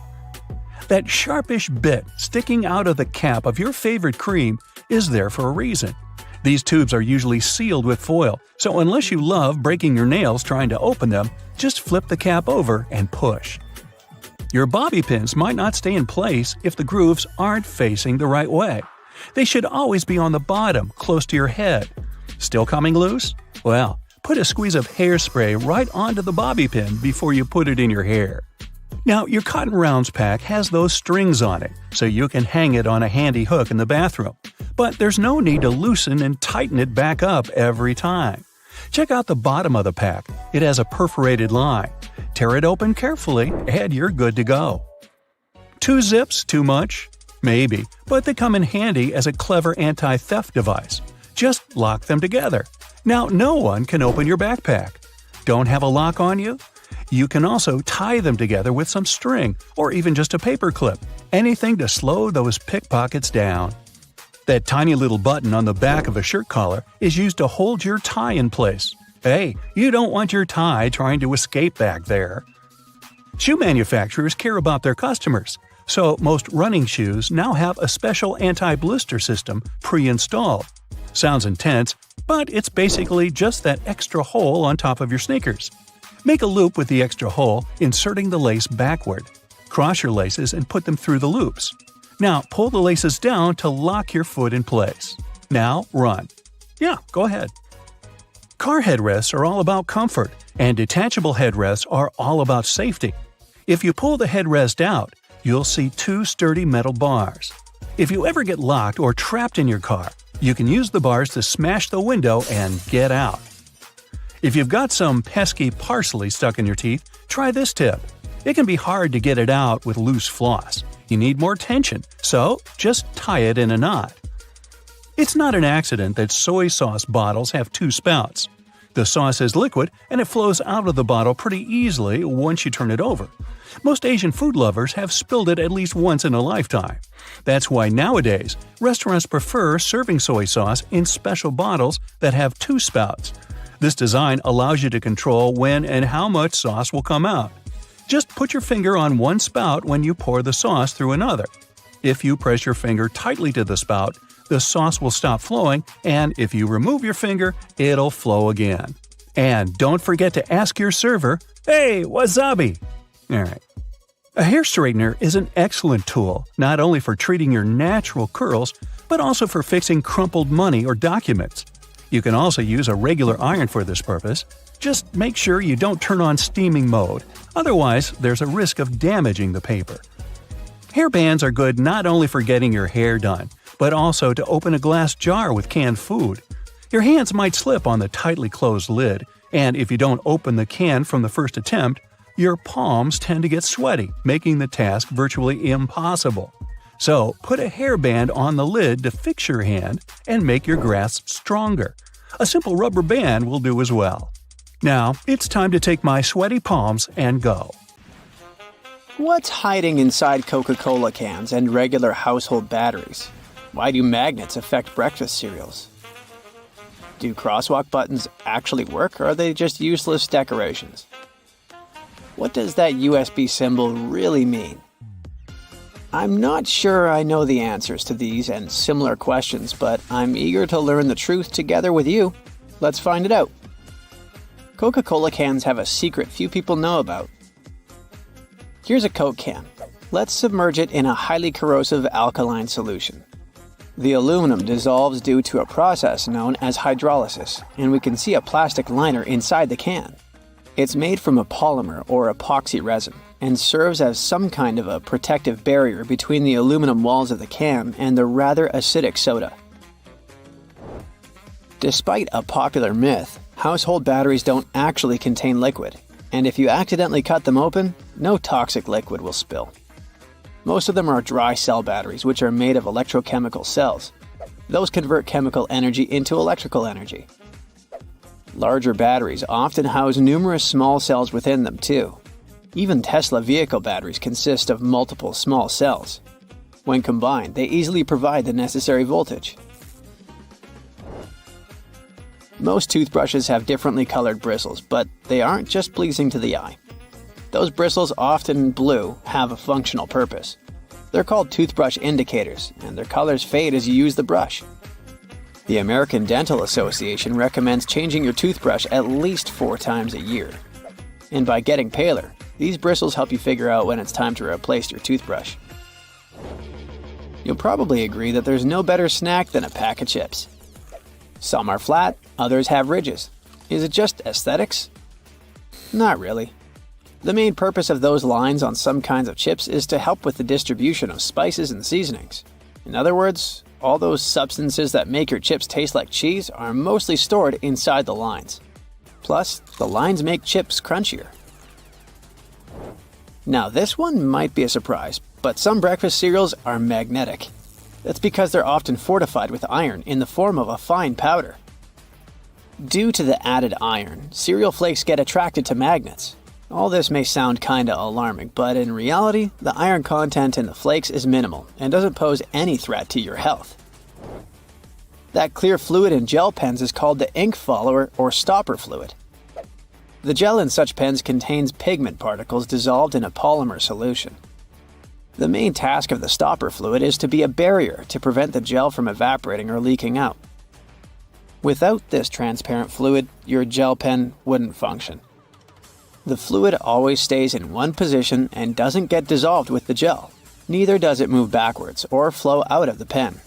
That sharpish bit sticking out of the cap of your favorite cream is there for a reason. These tubes are usually sealed with foil, so unless you love breaking your nails trying to open them, just flip the cap over and push. Your bobby pins might not stay in place if the grooves aren't facing the right way. They should always be on the bottom, close to your head. Still coming loose? Well, put a squeeze of hairspray right onto the bobby pin before you put it in your hair. Now, your Cotton Rounds pack has those strings on it, so you can hang it on a handy hook in the bathroom. But there's no need to loosen and tighten it back up every time. Check out the bottom of the pack. It has a perforated line. Tear it open carefully, and you're good to go. 2 zips too much? Maybe, but they come in handy as a clever anti-theft device. Just lock them together. Now no one can open your backpack. Don't have a lock on you? You can also tie them together with some string or even just a paper clip. Anything to slow those pickpockets down. That tiny little button on the back of a shirt collar is used to hold your tie in place. Hey, you don't want your tie trying to escape back there. Shoe manufacturers care about their customers, so most running shoes now have a special anti-blister system pre-installed. Sounds intense, but it's basically just that extra hole on top of your sneakers. Make a loop with the extra hole, inserting the lace backward. Cross your laces and put them through the loops. Now pull the laces down to lock your foot in place. Now run. Yeah, go ahead. Car headrests are all about comfort, and detachable headrests are all about safety. If you pull the headrest out, you'll see 2 sturdy metal bars. If you ever get locked or trapped in your car, you can use the bars to smash the window and get out. If you've got some pesky parsley stuck in your teeth, try this tip. It can be hard to get it out with loose floss. You need more tension, so just tie it in a knot. It's not an accident that soy sauce bottles have 2 spouts. The sauce is liquid and it flows out of the bottle pretty easily once you turn it over. Most Asian food lovers have spilled it at least once in a lifetime. That's why nowadays, restaurants prefer serving soy sauce in special bottles that have 2 spouts. This design allows you to control when and how much sauce will come out. Just put your finger on one spout when you pour the sauce through another. If you press your finger tightly to the spout, the sauce will stop flowing, and if you remove your finger, it'll flow again. And don't forget to ask your server, "Hey, wasabi!" Alright. A hair straightener is an excellent tool, not only for treating your natural curls, but also for fixing crumpled money or documents. You can also use a regular iron for this purpose. Just make sure you don't turn on steaming mode, otherwise there's a risk of damaging the paper. Hair bands are good not only for getting your hair done, but also to open a glass jar with canned food. Your hands might slip on the tightly closed lid, and if you don't open the can from the first attempt, your palms tend to get sweaty, making the task virtually impossible. So, put a hairband on the lid to fix your hand and make your grasp stronger. A simple rubber band will do as well. Now, it's time to take my sweaty palms and go. What's hiding inside Coca-Cola cans and regular household batteries? Why do magnets affect breakfast cereals? Do crosswalk buttons actually work, or are they just useless decorations? What does that USB symbol really mean? I'm not sure I know the answers to these and similar questions, but I'm eager to learn the truth together with you. Let's find it out. Coca-Cola cans have a secret few people know about. Here's a Coke can. Let's submerge it in a highly corrosive alkaline solution. The aluminum dissolves due to a process known as hydrolysis, and we can see a plastic liner inside the can. It's made from a polymer or epoxy resin and serves as some kind of a protective barrier between the aluminum walls of the can and the rather acidic soda. Despite a popular myth, household batteries don't actually contain liquid, and if you accidentally cut them open, no toxic liquid will spill. Most of them are dry cell batteries, which are made of electrochemical cells. Those convert chemical energy into electrical energy. Larger batteries often house numerous small cells within them too. Even Tesla vehicle batteries consist of multiple small cells. When combined, they easily provide the necessary voltage. Most toothbrushes have differently colored bristles, but they aren't just pleasing to the eye. Those bristles, often blue, have a functional purpose. They're called toothbrush indicators, and their colors fade as you use the brush. The American Dental Association recommends changing your toothbrush at least 4 times a year. And by getting paler, these bristles help you figure out when it's time to replace your toothbrush. You'll probably agree that there's no better snack than a pack of chips. Some are flat, others have ridges. Is it just aesthetics? Not really. The main purpose of those lines on some kinds of chips is to help with the distribution of spices and seasonings. In other words, all those substances that make your chips taste like cheese are mostly stored inside the lines. Plus, the lines make chips crunchier. Now this one might be a surprise, but some breakfast cereals are magnetic. That's because they're often fortified with iron in the form of a fine powder. Due to the added iron, cereal flakes get attracted to magnets. All this may sound kinda alarming, but in reality, the iron content in the flakes is minimal and doesn't pose any threat to your health. That clear fluid in gel pens is called the ink follower or stopper fluid. The gel in such pens contains pigment particles dissolved in a polymer solution. The main task of the stopper fluid is to be a barrier to prevent the gel from evaporating or leaking out. Without this transparent fluid, your gel pen wouldn't function. The fluid always stays in one position and doesn't get dissolved with the gel. Neither does it move backwards or flow out of the pen.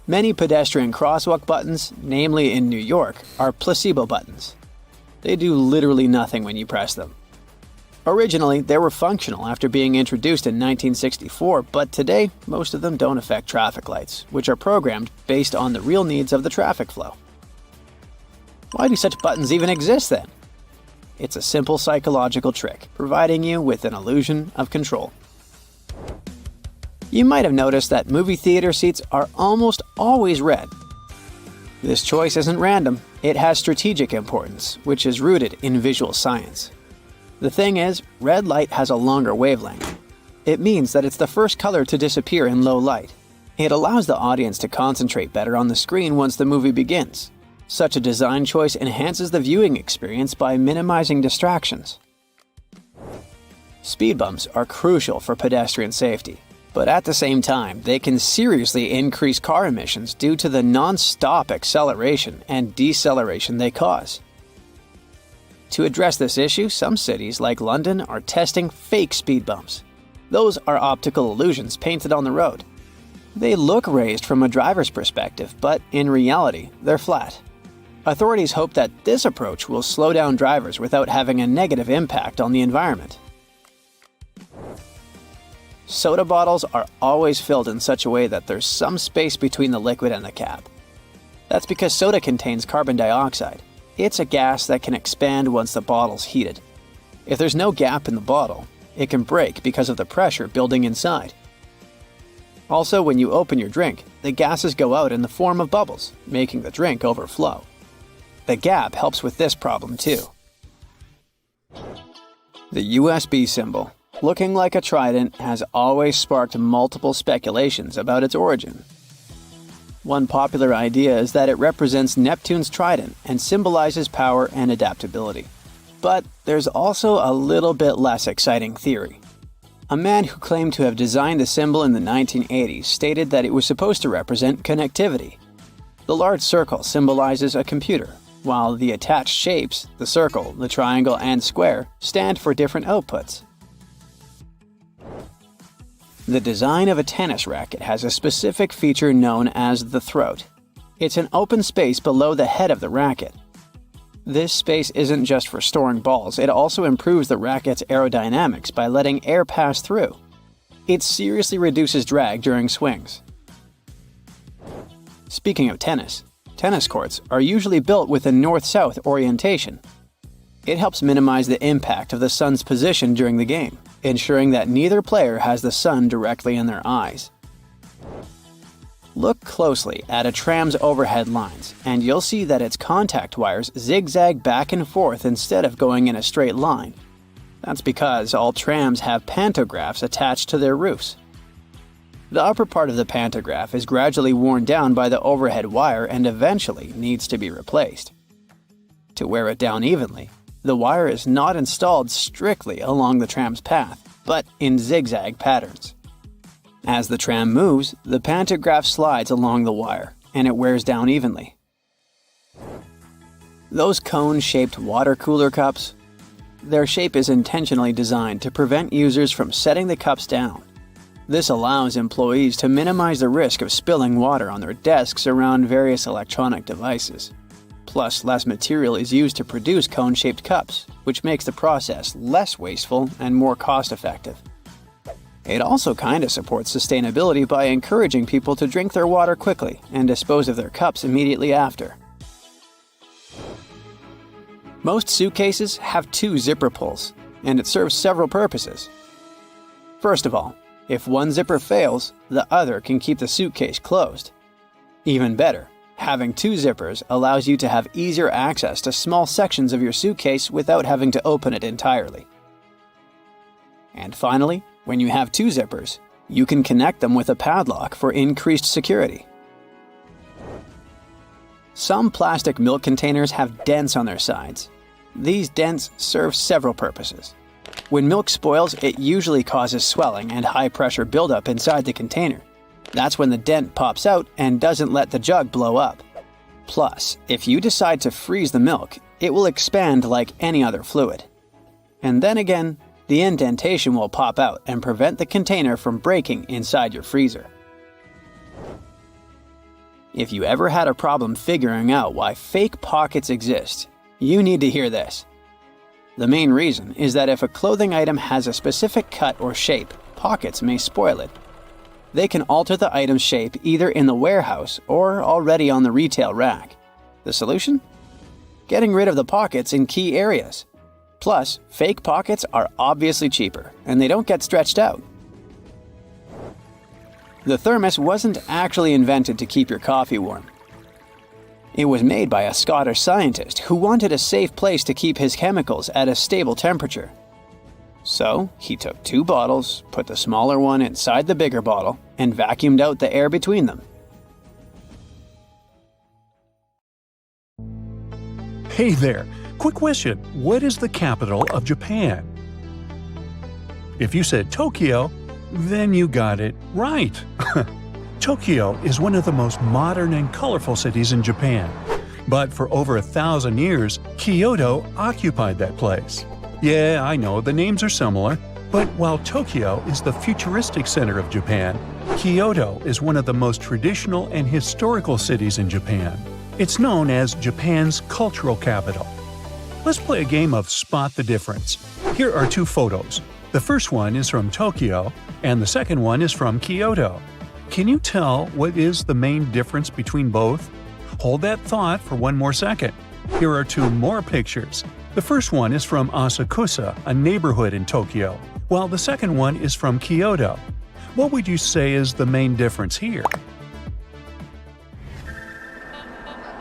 Many pedestrian crosswalk buttons, namely in New York, are placebo buttons. They do literally nothing when you press them. Originally, they were functional after being introduced in 1964, but today, most of them don't affect traffic lights, which are programmed based on the real needs of the traffic flow. Why do such buttons even exist then? It's a simple psychological trick, providing you with an illusion of control. You might have noticed that movie theater seats are almost always red. This choice isn't random, it has strategic importance, which is rooted in visual science. The thing is, red light has a longer wavelength. It means that it's the first color to disappear in low light. It allows the audience to concentrate better on the screen once the movie begins. Such a design choice enhances the viewing experience by minimizing distractions. Speed bumps are crucial for pedestrian safety. But at the same time, they can seriously increase car emissions due to the non-stop acceleration and deceleration they cause. To address this issue, some cities like London are testing fake speed bumps. Those are optical illusions painted on the road. They look raised from a driver's perspective, but in reality, they're flat. Authorities hope that this approach will slow down drivers without having a negative impact on the environment. Soda bottles are always filled in such a way that there's some space between the liquid and the cap. That's because soda contains carbon dioxide. It's a gas that can expand once the bottle's heated. If there's no gap in the bottle, it can break because of the pressure building inside. Also, when you open your drink, the gases go out in the form of bubbles, making the drink overflow. The gap helps with this problem too. The USB symbol, looking like a trident, has always sparked multiple speculations about its origin. One popular idea is that it represents Neptune's trident and symbolizes power and adaptability. But there's also a little bit less exciting theory. A man who claimed to have designed the symbol in the 1980s stated that it was supposed to represent connectivity. The large circle symbolizes a computer, while the attached shapes, the circle, the triangle, and square, stand for different outputs. The design of a tennis racket has a specific feature known as the throat. It's an open space below the head of the racket. This space isn't just for storing balls, it also improves the racket's aerodynamics by letting air pass through. It seriously reduces drag during swings. Speaking of tennis courts are usually built with a north-south orientation. It helps minimize the impact of the sun's position during the game, ensuring that neither player has the sun directly in their eyes. Look closely at a tram's overhead lines, and you'll see that its contact wires zigzag back and forth instead of going in a straight line. That's because all trams have pantographs attached to their roofs. The upper part of the pantograph is gradually worn down by the overhead wire and eventually needs to be replaced. To wear it down evenly, the wire is not installed strictly along the tram's path, but in zigzag patterns. As the tram moves, the pantograph slides along the wire, and it wears down evenly. Those cone-shaped water cooler cups? Their shape is intentionally designed to prevent users from setting the cups down. This allows employees to minimize the risk of spilling water on their desks around various electronic devices. Plus, less material is used to produce cone-shaped cups, which makes the process less wasteful and more cost-effective. It also kinda supports sustainability by encouraging people to drink their water quickly and dispose of their cups immediately after. Most suitcases have 2 zipper pulls, and it serves several purposes. First of all, if one zipper fails, the other can keep the suitcase closed. Even better, having 2 zippers allows you to have easier access to small sections of your suitcase without having to open it entirely. And finally, when you have 2 zippers, you can connect them with a padlock for increased security. Some plastic milk containers have dents on their sides. These dents serve several purposes. When milk spoils, it usually causes swelling and high-pressure buildup inside the container. That's when the dent pops out and doesn't let the jug blow up. Plus, if you decide to freeze the milk, it will expand like any other fluid. And then again, the indentation will pop out and prevent the container from breaking inside your freezer. If you ever had a problem figuring out why fake pockets exist, you need to hear this. The main reason is that if a clothing item has a specific cut or shape, pockets may spoil it. They can alter the item's shape either in the warehouse or already on the retail rack. The solution? Getting rid of the pockets in key areas. Plus, fake pockets are obviously cheaper, and they don't get stretched out. The thermos wasn't actually invented to keep your coffee warm. It was made by a Scottish scientist who wanted a safe place to keep his chemicals at a stable temperature. So, he took 2 bottles, put the smaller one inside the bigger bottle, and vacuumed out the air between them. Hey there! Quick question, what is the capital of Japan? If you said Tokyo, then you got it right. Tokyo is one of the most modern and colorful cities in Japan. But for over 1,000 years, Kyoto occupied that place. Yeah, I know, the names are similar, but while Tokyo is the futuristic center of Japan, Kyoto is one of the most traditional and historical cities in Japan. It's known as Japan's cultural capital. Let's play a game of Spot the Difference. Here are 2 photos. The first one is from Tokyo, and the second one is from Kyoto. Can you tell what is the main difference between both? Hold that thought for one more second. Here are 2 more pictures. The first one is from Asakusa, a neighborhood in Tokyo, while the second one is from Kyoto. What would you say is the main difference here?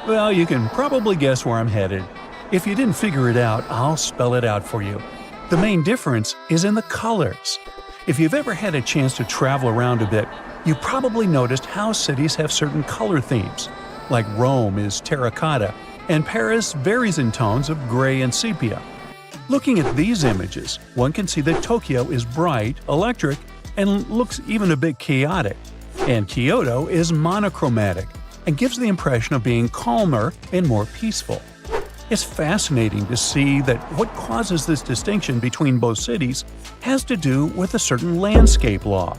Well, you can probably guess where I'm headed. If you didn't figure it out, I'll spell it out for you. The main difference is in the colors. If you've ever had a chance to travel around a bit, you probably noticed how cities have certain color themes. Like Rome is terracotta, and Paris varies in tones of gray and sepia. Looking at these images, one can see that Tokyo is bright, electric, and looks even a bit chaotic. And Kyoto is monochromatic and gives the impression of being calmer and more peaceful. It's fascinating to see that what causes this distinction between both cities has to do with a certain landscape law.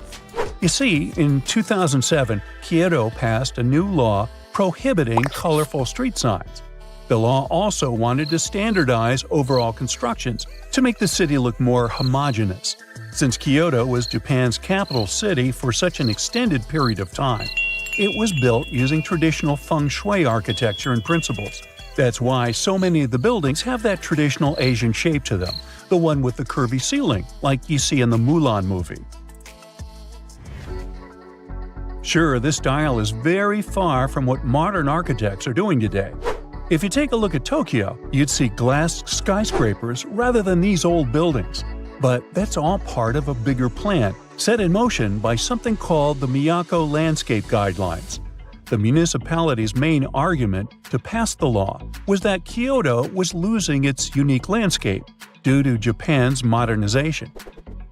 You see, in 2007, Kyoto passed a new law prohibiting colorful street signs. The law also wanted to standardize overall constructions to make the city look more homogeneous. Since Kyoto was Japan's capital city for such an extended period of time, it was built using traditional feng shui architecture and principles. That's why so many of the buildings have that traditional Asian shape to them, the one with the curvy ceiling, like you see in the Mulan movie. Sure, this style is very far from what modern architects are doing today. If you take a look at Tokyo, you'd see glass skyscrapers rather than these old buildings. But that's all part of a bigger plan, set in motion by something called the Miyako Landscape Guidelines. The municipality's main argument to pass the law was that Kyoto was losing its unique landscape due to Japan's modernization.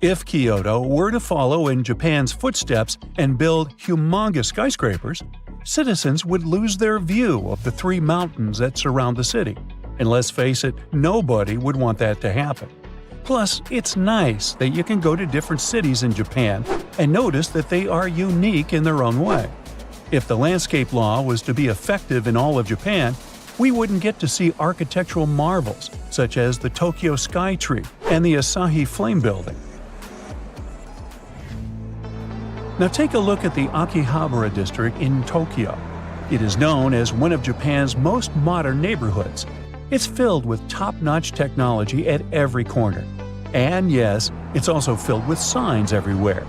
If Kyoto were to follow in Japan's footsteps and build humongous skyscrapers, citizens would lose their view of the 3 mountains that surround the city. And let's face it, nobody would want that to happen. Plus, it's nice that you can go to different cities in Japan and notice that they are unique in their own way. If the landscape law was to be effective in all of Japan, we wouldn't get to see architectural marvels such as the Tokyo Sky Tree and the Asahi Flame Building. Now take a look at the Akihabara district in Tokyo. It is known as one of Japan's most modern neighborhoods. It's filled with top-notch technology at every corner. And yes, it's also filled with signs everywhere.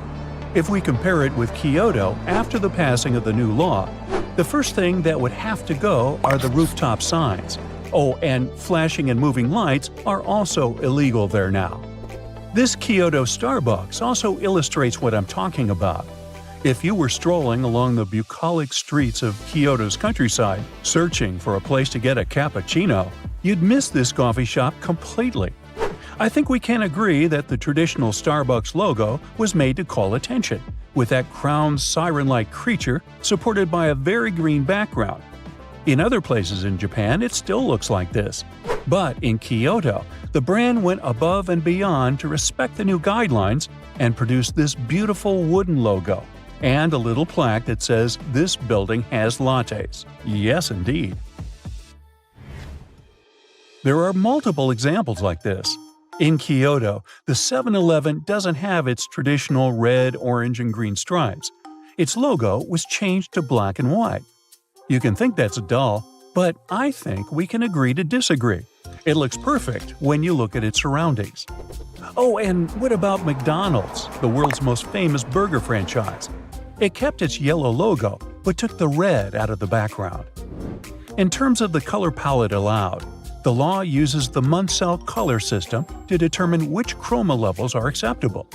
If we compare it with Kyoto after the passing of the new law, the first thing that would have to go are the rooftop signs. Oh, and flashing and moving lights are also illegal there now. This Kyoto Starbucks also illustrates what I'm talking about. If you were strolling along the bucolic streets of Kyoto's countryside, searching for a place to get a cappuccino, you'd miss this coffee shop completely. I think we can agree that the traditional Starbucks logo was made to call attention, with that crowned siren-like creature supported by a very green background. In other places in Japan, it still looks like this. But in Kyoto, the brand went above and beyond to respect the new guidelines and produced this beautiful wooden logo and a little plaque that says this building has lattes. Yes, indeed. There are multiple examples like this. In Kyoto, the 7-Eleven doesn't have its traditional red, orange, and green stripes. Its logo was changed to black and white. You can think that's dull, but I think we can agree to disagree. It looks perfect when you look at its surroundings. Oh, and what about McDonald's, the world's most famous burger franchise? It kept its yellow logo, but took the red out of the background. In terms of the color palette allowed, the law uses the Munsell color system to determine which chroma levels are acceptable.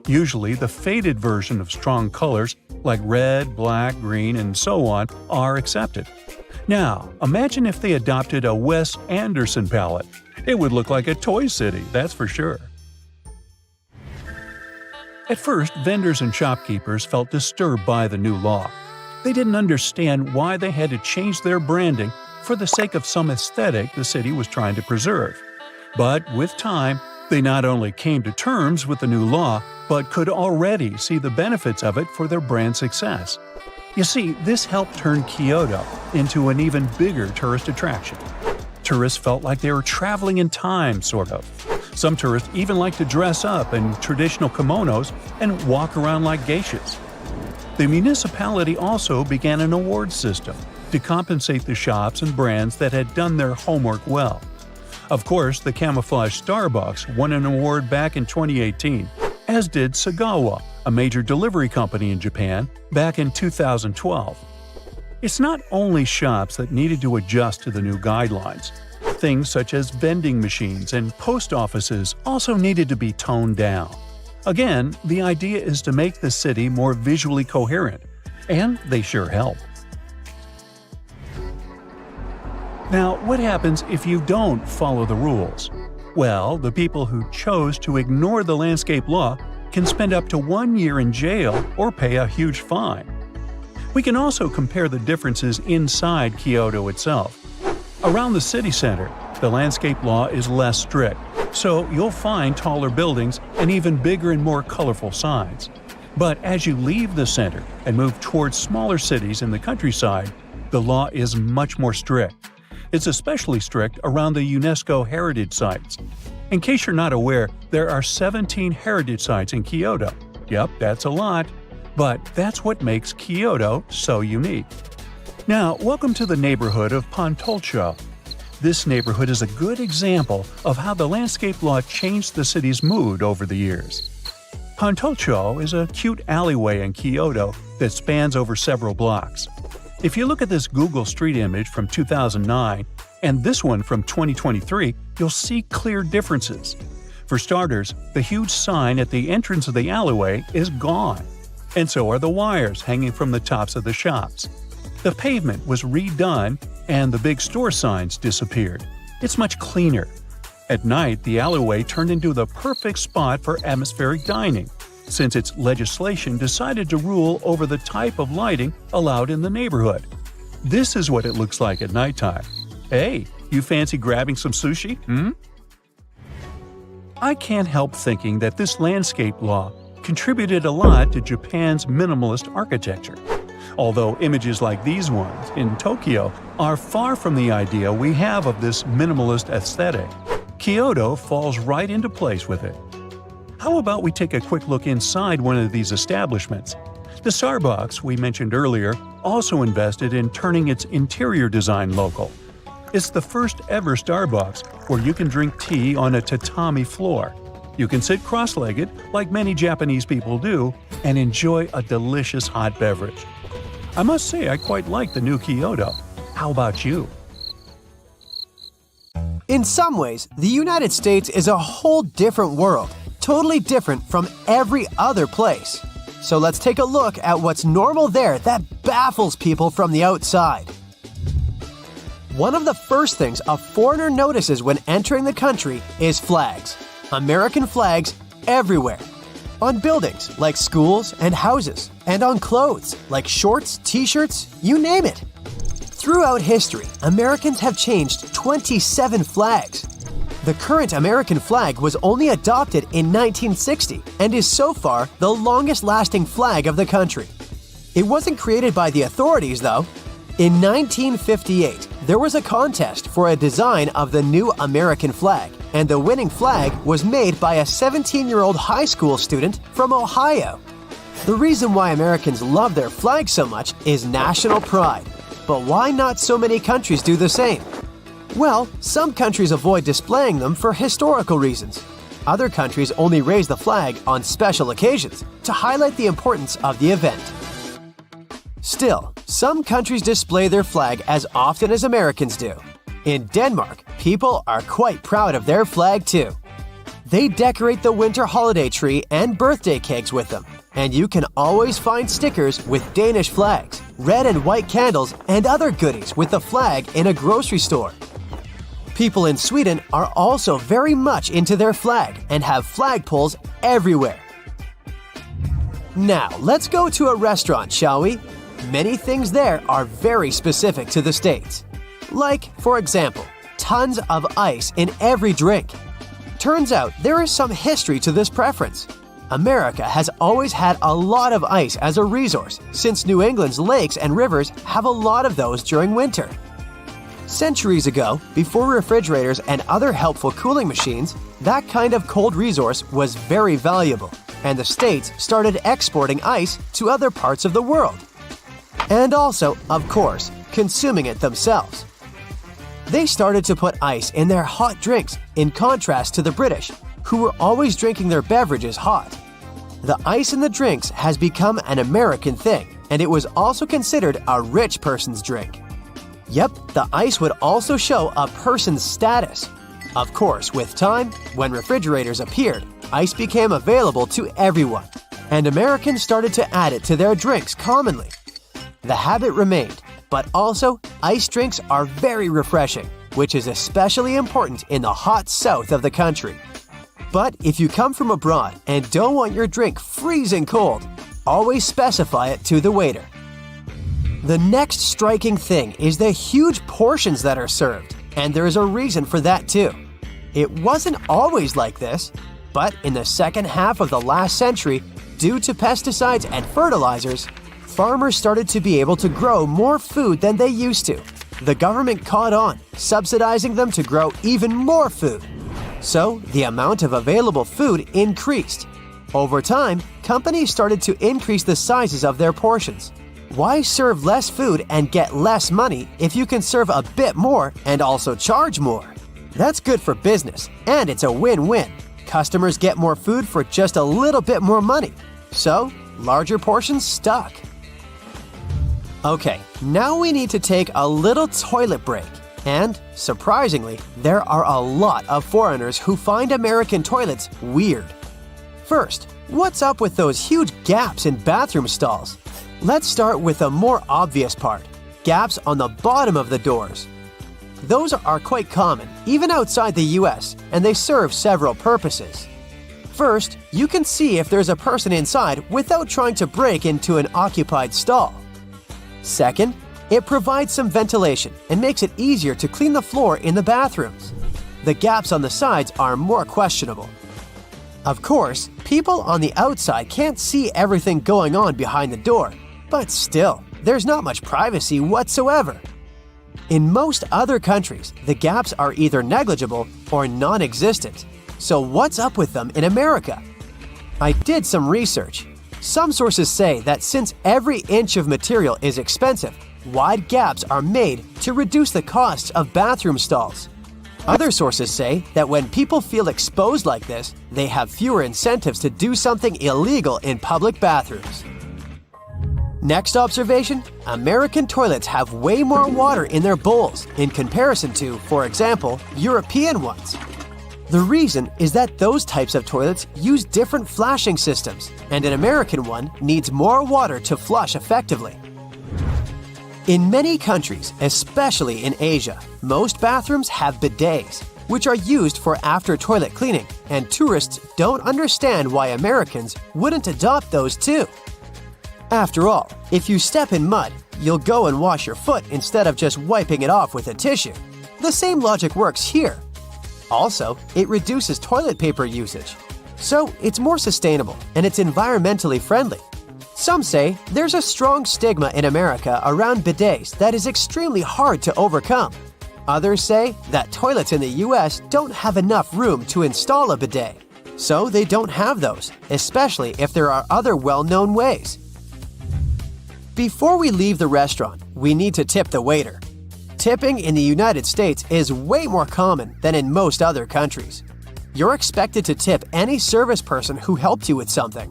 Usually, the faded version of strong colors like red, black, green, and so on are accepted. Now, imagine if they adopted a Wes Anderson palette. It would look like a Toy City, that's for sure. At first, vendors and shopkeepers felt disturbed by the new law. They didn't understand why they had to change their branding for the sake of some aesthetic the city was trying to preserve. But with time, they not only came to terms with the new law, but could already see the benefits of it for their brand success. You see, this helped turn Kyoto into an even bigger tourist attraction. Tourists felt like they were traveling in time, sort of. Some tourists even like to dress up in traditional kimonos and walk around like geishas. The municipality also began an award system to compensate the shops and brands that had done their homework well. Of course, the camouflage Starbucks won an award back in 2018, as did Sagawa, a major delivery company in Japan, back in 2012. It's not only shops that needed to adjust to the new guidelines. Things such as vending machines and post offices also needed to be toned down. Again, the idea is to make the city more visually coherent, and they sure help. Now, what happens if you don't follow the rules? Well, the people who chose to ignore the landscape law can spend up to 1 year in jail or pay a huge fine. We can also compare the differences inside Kyoto itself. Around the city center, the landscape law is less strict, so you'll find taller buildings and even bigger and more colorful signs. But as you leave the center and move towards smaller cities in the countryside, the law is much more strict. It's especially strict around the UNESCO heritage sites. In case you're not aware, there are 17 heritage sites in Kyoto. Yep, that's a lot. But that's what makes Kyoto so unique. Now, welcome to the neighborhood of Pontulcho. This neighborhood is a good example of how the landscape law changed the city's mood over the years. Pontulcho is a cute alleyway in Kyoto that spans over several blocks. If you look at this Google Street image from 2009 and this one from 2023, you'll see clear differences. For starters, the huge sign at the entrance of the alleyway is gone, and so are the wires hanging from the tops of the shops. The pavement was redone and the big store signs disappeared. It's much cleaner. At night, the alleyway turned into the perfect spot for atmospheric dining, since its legislation decided to rule over the type of lighting allowed in the neighborhood. This is what it looks like at nighttime. Hey, you fancy grabbing some sushi? I can't help thinking that this landscape law contributed a lot to Japan's minimalist architecture. although images like these ones in Tokyo are far from the idea we have of this minimalist aesthetic. Kyoto falls right into place with it. How about we take a quick look inside one of these establishments? The Starbucks we mentioned earlier also invested in turning its interior design local. It's the first ever Starbucks where you can drink tea on a tatami floor. You can sit cross-legged, like many Japanese people do, and enjoy a delicious hot beverage. I must say I quite like the new Kyoto. How about you? In some ways, the United States is a whole different world, totally different from every other place. So let's take a look at what's normal there that baffles people from the outside. One of the first things a foreigner notices when entering the country is flags. American flags everywhere. On buildings like schools and houses, and on clothes like shorts, t-shirts, you name it. Throughout history, Americans have changed 27 flags. The current American flag was only adopted in 1960 and is so far the longest-lasting flag of the country. It wasn't created by the authorities, though. In 1958, there was a contest for a design of the new American flag, and the winning flag was made by a 17-year-old high school student from Ohio. The reason why Americans love their flag so much is national pride. But why not so many countries do the same? Well, some countries avoid displaying them for historical reasons. Other countries only raise the flag on special occasions to highlight the importance of the event. Still, some countries display their flag as often as Americans do. In Denmark, people are quite proud of their flag too. They decorate the winter holiday tree and birthday cakes with them, and you can always find stickers with Danish flags, red and white candles, and other goodies with the flag in a grocery store. People in Sweden are also very much into their flag and have flagpoles everywhere. Now, let's go to a restaurant, shall we? Many things there are very specific to the States. Like, for example, tons of ice in every drink. Turns out there is some history to this preference. America has always had a lot of ice as a resource, since New England's lakes and rivers have a lot of those during winter. Centuries ago, before refrigerators and other helpful cooling machines, that kind of cold resource was very valuable, and the States started exporting ice to other parts of the world. And also, of course, consuming it themselves. They started to put ice in their hot drinks, in contrast to the British, who were always drinking their beverages hot. The ice in the drinks has become an American thing, and it was also considered a rich person's drink. Yep, the ice would also show a person's status. Of course, with time, when refrigerators appeared, ice became available to everyone, and Americans started to add it to their drinks commonly. The habit remained, but also, ice drinks are very refreshing, which is especially important in the hot south of the country. But if you come from abroad and don't want your drink freezing cold, always specify it to the waiter. The next striking thing is the huge portions that are served, and there is a reason for that too. It wasn't always like this, but in the second half of the last century, due to pesticides and fertilizers, farmers started to be able to grow more food than they used to. The government caught on, subsidizing them to grow even more food. So, the amount of available food increased. Over time, companies started to increase the sizes of their portions. Why serve less food and get less money if you can serve a bit more and also charge more? That's good for business, and it's a win-win. Customers get more food for just a little bit more money. So, larger portions stuck. Okay, now we need to take a little toilet break. And, surprisingly, there are a lot of foreigners who find American toilets weird. First, what's up with those huge gaps in bathroom stalls? Let's start with the more obvious part, gaps on the bottom of the doors. Those are quite common, even outside the US, and they serve several purposes. First, you can see if there's a person inside without trying to break into an occupied stall. Second, it provides some ventilation and makes it easier to clean the floor in the bathrooms. The gaps on the sides are more questionable. Of course, people on the outside can't see everything going on behind the door, but still, there's not much privacy whatsoever. In most other countries, the gaps are either negligible or non-existent. So what's up with them in America? I did some research. Some sources say that since every inch of material is expensive, wide gaps are made to reduce the costs of bathroom stalls. Other sources say that when people feel exposed like this, they have fewer incentives to do something illegal in public bathrooms. Next observation, American toilets have way more water in their bowls in comparison to, for example, European ones. The reason is that those types of toilets use different flashing systems, and an American one needs more water to flush effectively. In many countries, especially in Asia, most bathrooms have bidets, which are used for after-toilet cleaning, and tourists don't understand why Americans wouldn't adopt those too. After all, if you step in mud, you'll go and wash your foot instead of just wiping it off with a tissue. The same logic works here. Also, it reduces toilet paper usage. So it's more sustainable and it's environmentally friendly. Some say there's a strong stigma in America around bidets that is extremely hard to overcome. Others say that toilets in the US don't have enough room to install a bidet. So they don't have those, especially if there are other well-known ways. Before we leave the restaurant, we need to tip the waiter. Tipping in the United States is way more common than in most other countries. You're expected to tip any service person who helped you with something.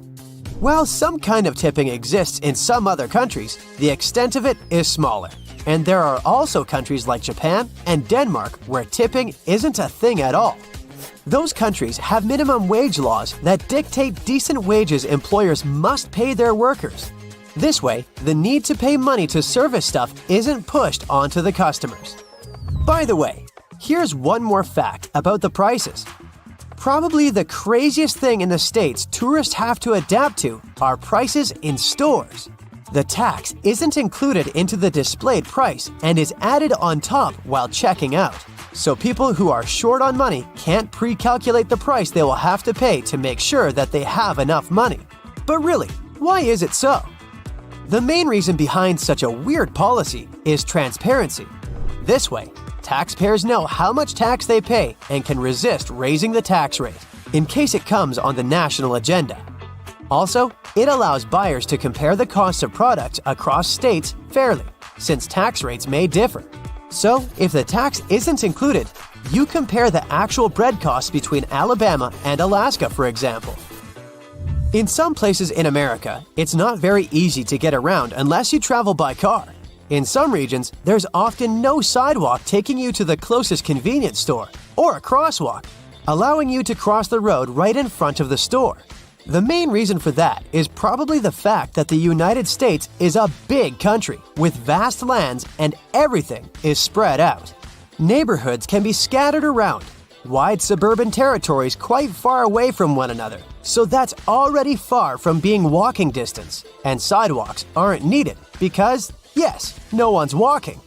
While some kind of tipping exists in some other countries, the extent of it is smaller. And there are also countries like Japan and Denmark where tipping isn't a thing at all. Those countries have minimum wage laws that dictate decent wages employers must pay their workers. This way, the need to pay money to service stuff isn't pushed onto the customers. By the way, here's one more fact about the prices. Probably the craziest thing in the States tourists have to adapt to are prices in stores. The tax isn't included into the displayed price and is added on top while checking out. So people who are short on money can't pre-calculate the price they will have to pay to make sure that they have enough money. But really, why is it so? The main reason behind such a weird policy is transparency. This way, taxpayers know how much tax they pay and can resist raising the tax rate in case it comes on the national agenda. Also, it allows buyers to compare the costs of products across states fairly, since tax rates may differ. So, if the tax isn't included, you compare the actual bread costs between Alabama and Alaska, for example. In some places in America, it's not very easy to get around unless you travel by car. In some regions, there's often no sidewalk taking you to the closest convenience store, or a crosswalk, allowing you to cross the road right in front of the store. The main reason for that is probably the fact that the United States is a big country with vast lands and everything is spread out. Neighborhoods can be scattered around, wide suburban territories quite far away from one another, so that's already far from being walking distance, and sidewalks aren't needed because, yes, no one's walking.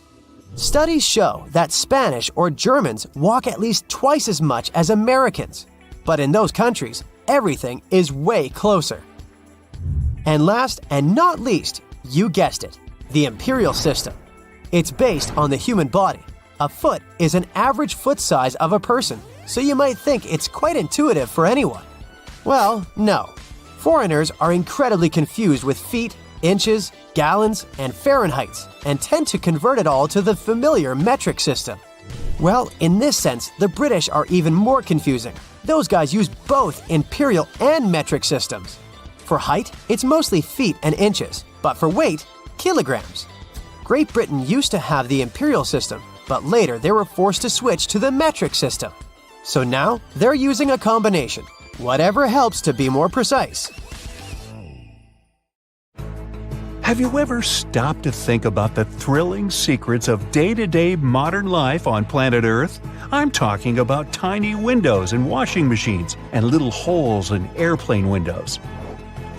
Studies show that Spanish or Germans walk at least twice as much as Americans, but in those countries, everything is way closer. And last and not least, you guessed it, the imperial system. It's based on the human body. A foot is an average foot size of a person, so you might think it's quite intuitive for anyone. Well, no. Foreigners are incredibly confused with feet, inches, gallons, and Fahrenheits, and tend to convert it all to the familiar metric system. Well, in this sense, the British are even more confusing. Those guys use both imperial and metric systems. For height, it's mostly feet and inches, but for weight, kilograms. Great Britain used to have the imperial system, but later they were forced to switch to the metric system. So now they're using a combination, whatever helps to be more precise. Have you ever stopped to think about the thrilling secrets of day-to-day modern life on planet Earth? I'm talking about tiny windows in washing machines and little holes in airplane windows.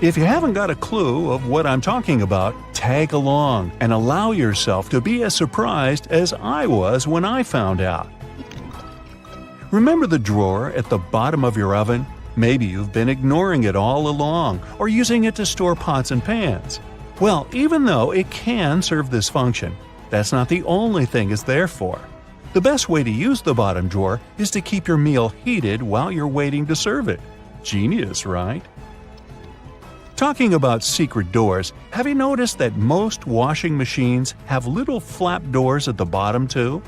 If you haven't got a clue of what I'm talking about, tag along and allow yourself to be as surprised as I was when I found out. Remember the drawer at the bottom of your oven? Maybe you've been ignoring it all along or using it to store pots and pans. Well, even though it can serve this function, that's not the only thing it's there for. The best way to use the bottom drawer is to keep your meal heated while you're waiting to serve it. Genius, right? Talking about secret doors, have you noticed that most washing machines have little flap doors at the bottom too?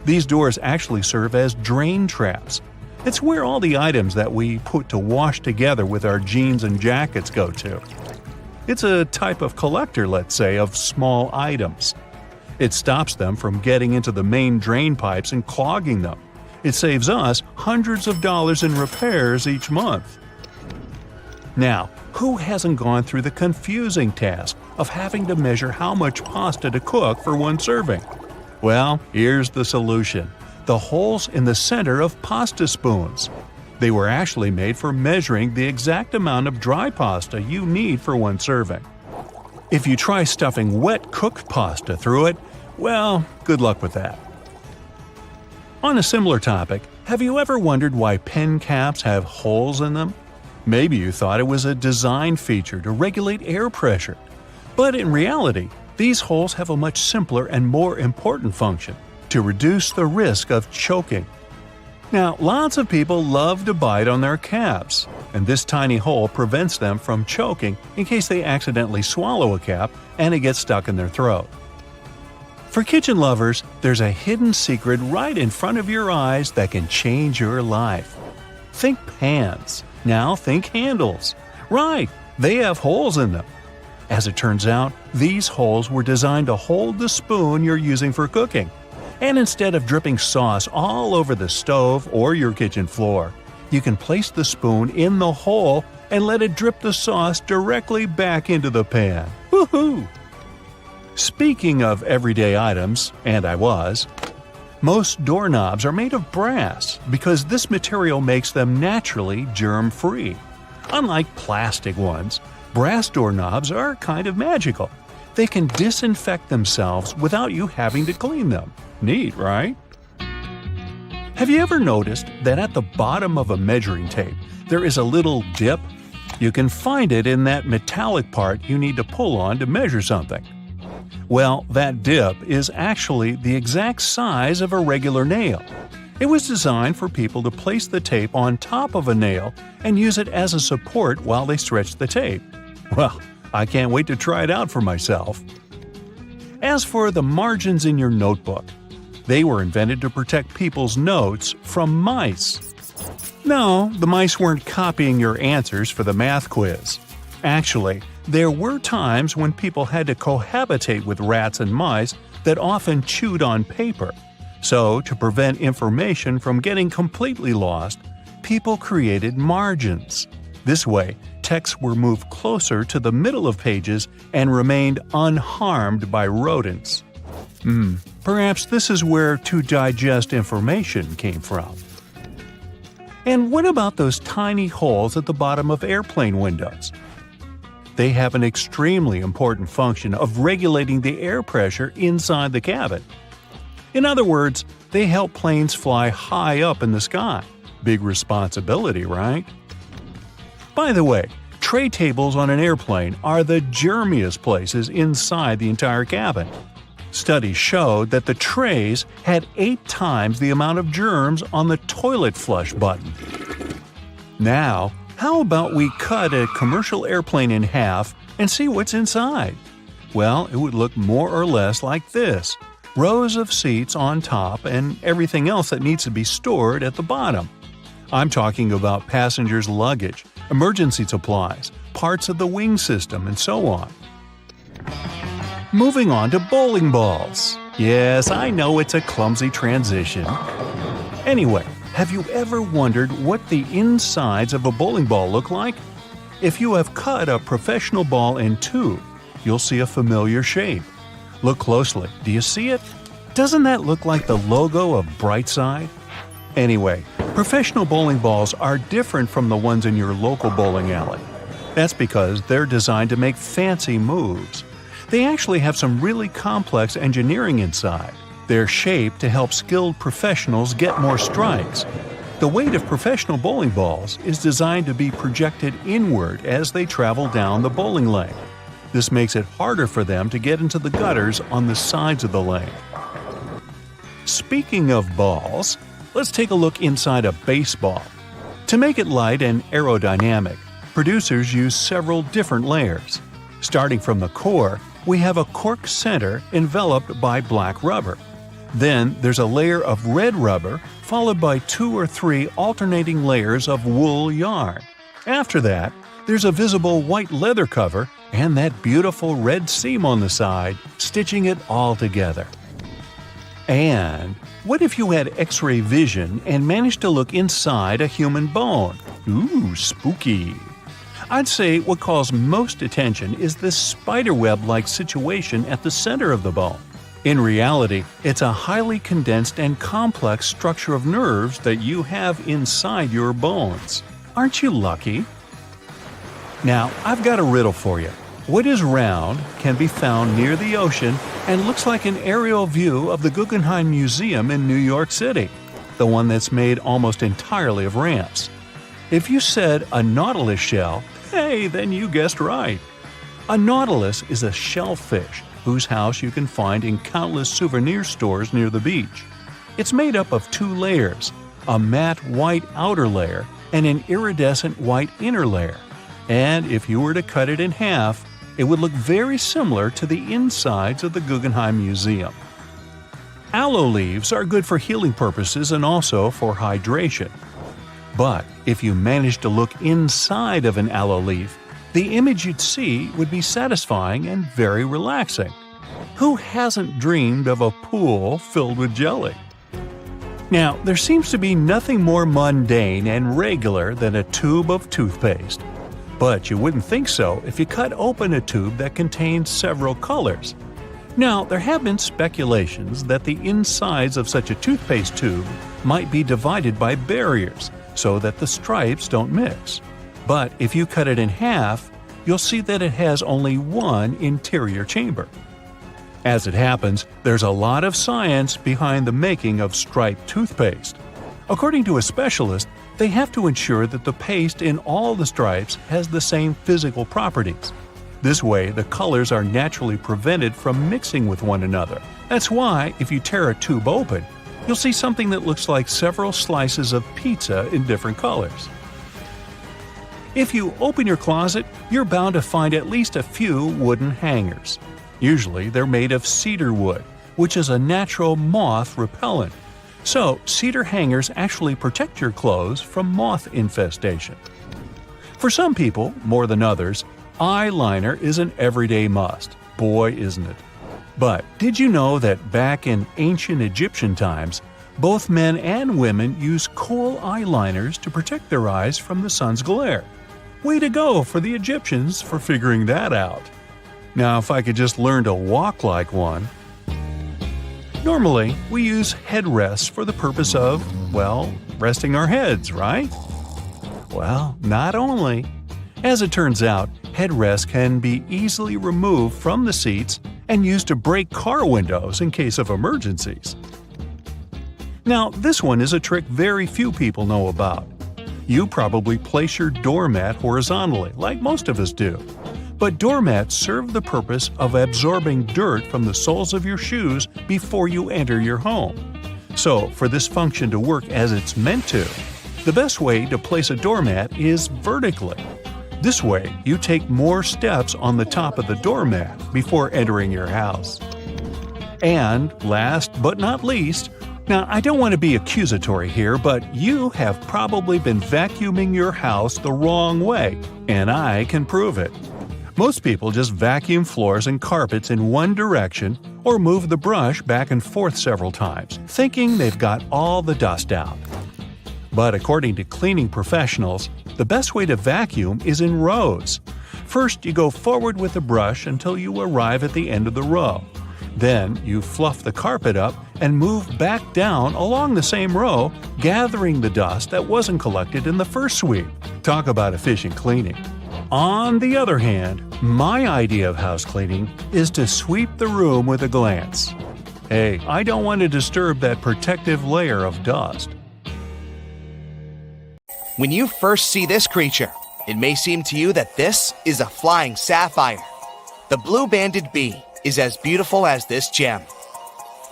These doors actually serve as drain traps. It's where all the items that we put to wash together with our jeans and jackets go to. It's a type of collector, let's say, of small items. It stops them from getting into the main drain pipes and clogging them. It saves us hundreds of dollars in repairs each month. Now, who hasn't gone through the confusing task of having to measure how much pasta to cook for one serving? Well, here's the solution: the holes in the center of pasta spoons. They were actually made for measuring the exact amount of dry pasta you need for one serving. If you try stuffing wet cooked pasta through it, well, good luck with that. On a similar topic, have you ever wondered why pen caps have holes in them? Maybe you thought it was a design feature to regulate air pressure. But in reality, these holes have a much simpler and more important function: to reduce the risk of choking. Now, lots of people love to bite on their caps, and this tiny hole prevents them from choking in case they accidentally swallow a cap and it gets stuck in their throat. For kitchen lovers, there's a hidden secret right in front of your eyes that can change your life. Think pans. Now think handles. Right, they have holes in them. As it turns out, these holes were designed to hold the spoon you're using for cooking. And instead of dripping sauce all over the stove or your kitchen floor, you can place the spoon in the hole and let it drip the sauce directly back into the pan. Woohoo! Speaking of everyday items, and most doorknobs are made of brass because this material makes them naturally germ-free. Unlike plastic ones, brass doorknobs are kind of magical. They can disinfect themselves without you having to clean them. Neat, right? Have you ever noticed that at the bottom of a measuring tape there is a little dip? You can find it in that metallic part you need to pull on to measure something. Well, that dip is actually the exact size of a regular nail. It was designed for people to place the tape on top of a nail and use it as a support while they stretch the tape. Well, I can't wait to try it out for myself. As for the margins in your notebook, they were invented to protect people's notes from mice. No, the mice weren't copying your answers for the math quiz. Actually, there were times when people had to cohabitate with rats and mice that often chewed on paper. So, to prevent information from getting completely lost, people created margins. This way, texts were moved closer to the middle of pages and remained unharmed by rodents. Perhaps this is where to digest information came from. And what about those tiny holes at the bottom of airplane windows? They have an extremely important function of regulating the air pressure inside the cabin. In other words, they help planes fly high up in the sky. Big responsibility, right? By the way, tray tables on an airplane are the germiest places inside the entire cabin. Studies showed that the trays had 8 times the amount of germs on the toilet flush button. Now, how about we cut a commercial airplane in half and see what's inside? Well, it would look more or less like this: rows of seats on top and everything else that needs to be stored at the bottom. I'm talking about passengers' luggage, emergency supplies, parts of the wing system, and so on. Moving on to bowling balls. Yes, I know it's a clumsy transition. Anyway, have you ever wondered what the insides of a bowling ball look like? If you have cut a professional ball in two, you'll see a familiar shape. Look closely. Do you see it? Doesn't that look like the logo of Brightside? Anyway, professional bowling balls are different from the ones in your local bowling alley. That's because they're designed to make fancy moves. They actually have some really complex engineering inside. They're shaped to help skilled professionals get more strikes. The weight of professional bowling balls is designed to be projected inward as they travel down the bowling lane. This makes it harder for them to get into the gutters on the sides of the lane. Speaking of balls, let's take a look inside a baseball. To make it light and aerodynamic, producers use several different layers. Starting from the core, we have a cork center enveloped by black rubber. Then there's a layer of red rubber, followed by 2 or 3 alternating layers of wool yarn. After that, there's a visible white leather cover and that beautiful red seam on the side, stitching it all together. And what if you had X-ray vision and managed to look inside a human bone? Ooh, spooky! I'd say what calls most attention is this spiderweb-like situation at the center of the bone. In reality, it's a highly condensed and complex structure of nerves that you have inside your bones. Aren't you lucky? Now, I've got a riddle for you. What is round, can be found near the ocean, and looks like an aerial view of the Guggenheim Museum in New York City, the one that's made almost entirely of ramps? If you said a nautilus shell, hey, then you guessed right. A nautilus is a shellfish whose house you can find in countless souvenir stores near the beach. It's made up of 2 layers, a matte white outer layer and an iridescent white inner layer. And if you were to cut it in half, it would look very similar to the insides of the Guggenheim Museum. Aloe leaves are good for healing purposes and also for hydration. But if you managed to look inside of an aloe leaf, the image you'd see would be satisfying and very relaxing. Who hasn't dreamed of a pool filled with jelly? Now, there seems to be nothing more mundane and regular than a tube of toothpaste. But you wouldn't think so if you cut open a tube that contains several colors. Now, there have been speculations that the insides of such a toothpaste tube might be divided by barriers so that the stripes don't mix. But if you cut it in half, you'll see that it has only one interior chamber. As it happens, there's a lot of science behind the making of striped toothpaste. According to a specialist, they have to ensure that the paste in all the stripes has the same physical properties. This way, the colors are naturally prevented from mixing with one another. That's why, if you tear a tube open, you'll see something that looks like several slices of pizza in different colors. If you open your closet, you're bound to find at least a few wooden hangers. Usually, they're made of cedar wood, which is a natural moth repellent. So, cedar hangers actually protect your clothes from moth infestation. For some people, more than others, eyeliner is an everyday must. Boy, isn't it. But did you know that back in ancient Egyptian times, both men and women used kohl eyeliners to protect their eyes from the sun's glare? Way to go for the Egyptians for figuring that out. Now, if I could just learn to walk like one. Normally, we use headrests for the purpose of, well, resting our heads, right? Well, not only. As it turns out, headrests can be easily removed from the seats and used to break car windows in case of emergencies. Now, this one is a trick very few people know about. You probably place your doormat horizontally, like most of us do. But doormats serve the purpose of absorbing dirt from the soles of your shoes before you enter your home. So, for this function to work as it's meant to, the best way to place a doormat is vertically. This way, you take more steps on the top of the doormat before entering your house. And last but not least, now I don't want to be accusatory here, but you have probably been vacuuming your house the wrong way, and I can prove it. Most people just vacuum floors and carpets in one direction or move the brush back and forth several times, thinking they've got all the dust out. But according to cleaning professionals, the best way to vacuum is in rows. First, you go forward with the brush until you arrive at the end of the row. Then, you fluff the carpet up and move back down along the same row, gathering the dust that wasn't collected in the first sweep. Talk about efficient cleaning. On the other hand, my idea of house cleaning is to sweep the room with a glance. Hey, I don't want to disturb that protective layer of dust. When you first see this creature, it may seem to you that this is a flying sapphire. The blue-banded bee is as beautiful as this gem.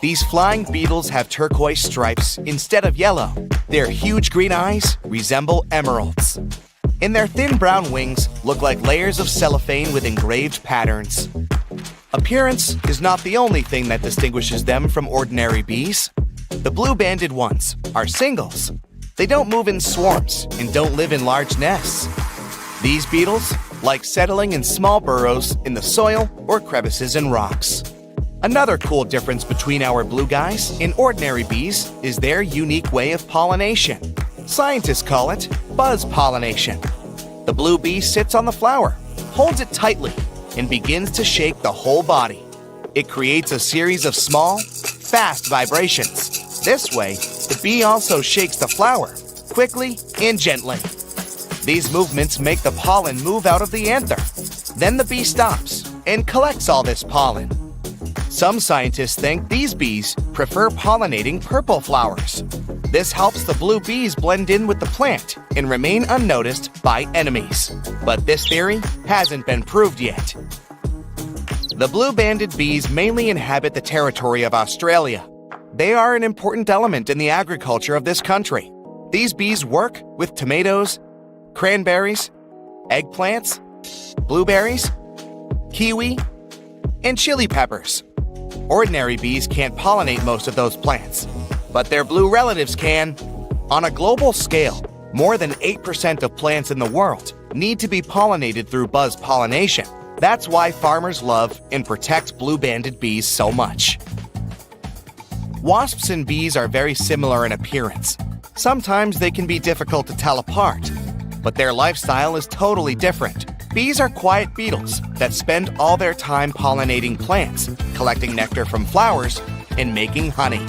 These flying beetles have turquoise stripes instead of yellow. Their huge green eyes resemble emeralds. And their thin brown wings look like layers of cellophane with engraved patterns. Appearance is not the only thing that distinguishes them from ordinary bees. The blue-banded ones are singles. They don't move in swarms and don't live in large nests. These beetles like settling in small burrows in the soil or crevices in rocks. Another cool difference between our blue guys and ordinary bees is their unique way of pollination. Scientists call it buzz pollination. The blue bee sits on the flower, holds it tightly, and begins to shake the whole body. It creates a series of small, fast vibrations. This way, the bee also shakes the flower, quickly and gently. These movements make the pollen move out of the anther. Then the bee stops and collects all this pollen. Some scientists think these bees prefer pollinating purple flowers. This helps the blue bees blend in with the plant and remain unnoticed by enemies. But this theory hasn't been proved yet. The blue-banded bees mainly inhabit the territory of Australia. They are an important element in the agriculture of this country. These bees work with tomatoes, cranberries, eggplants, blueberries, kiwi, and chili peppers. Ordinary bees can't pollinate most of those plants, but their blue relatives can. On a global scale, more than 8% of plants in the world need to be pollinated through buzz pollination. That's why farmers love and protect blue-banded bees so much. Wasps and bees are very similar in appearance. Sometimes they can be difficult to tell apart, but their lifestyle is totally different. Bees are quiet beetles that spend all their time pollinating plants, collecting nectar from flowers, and making honey.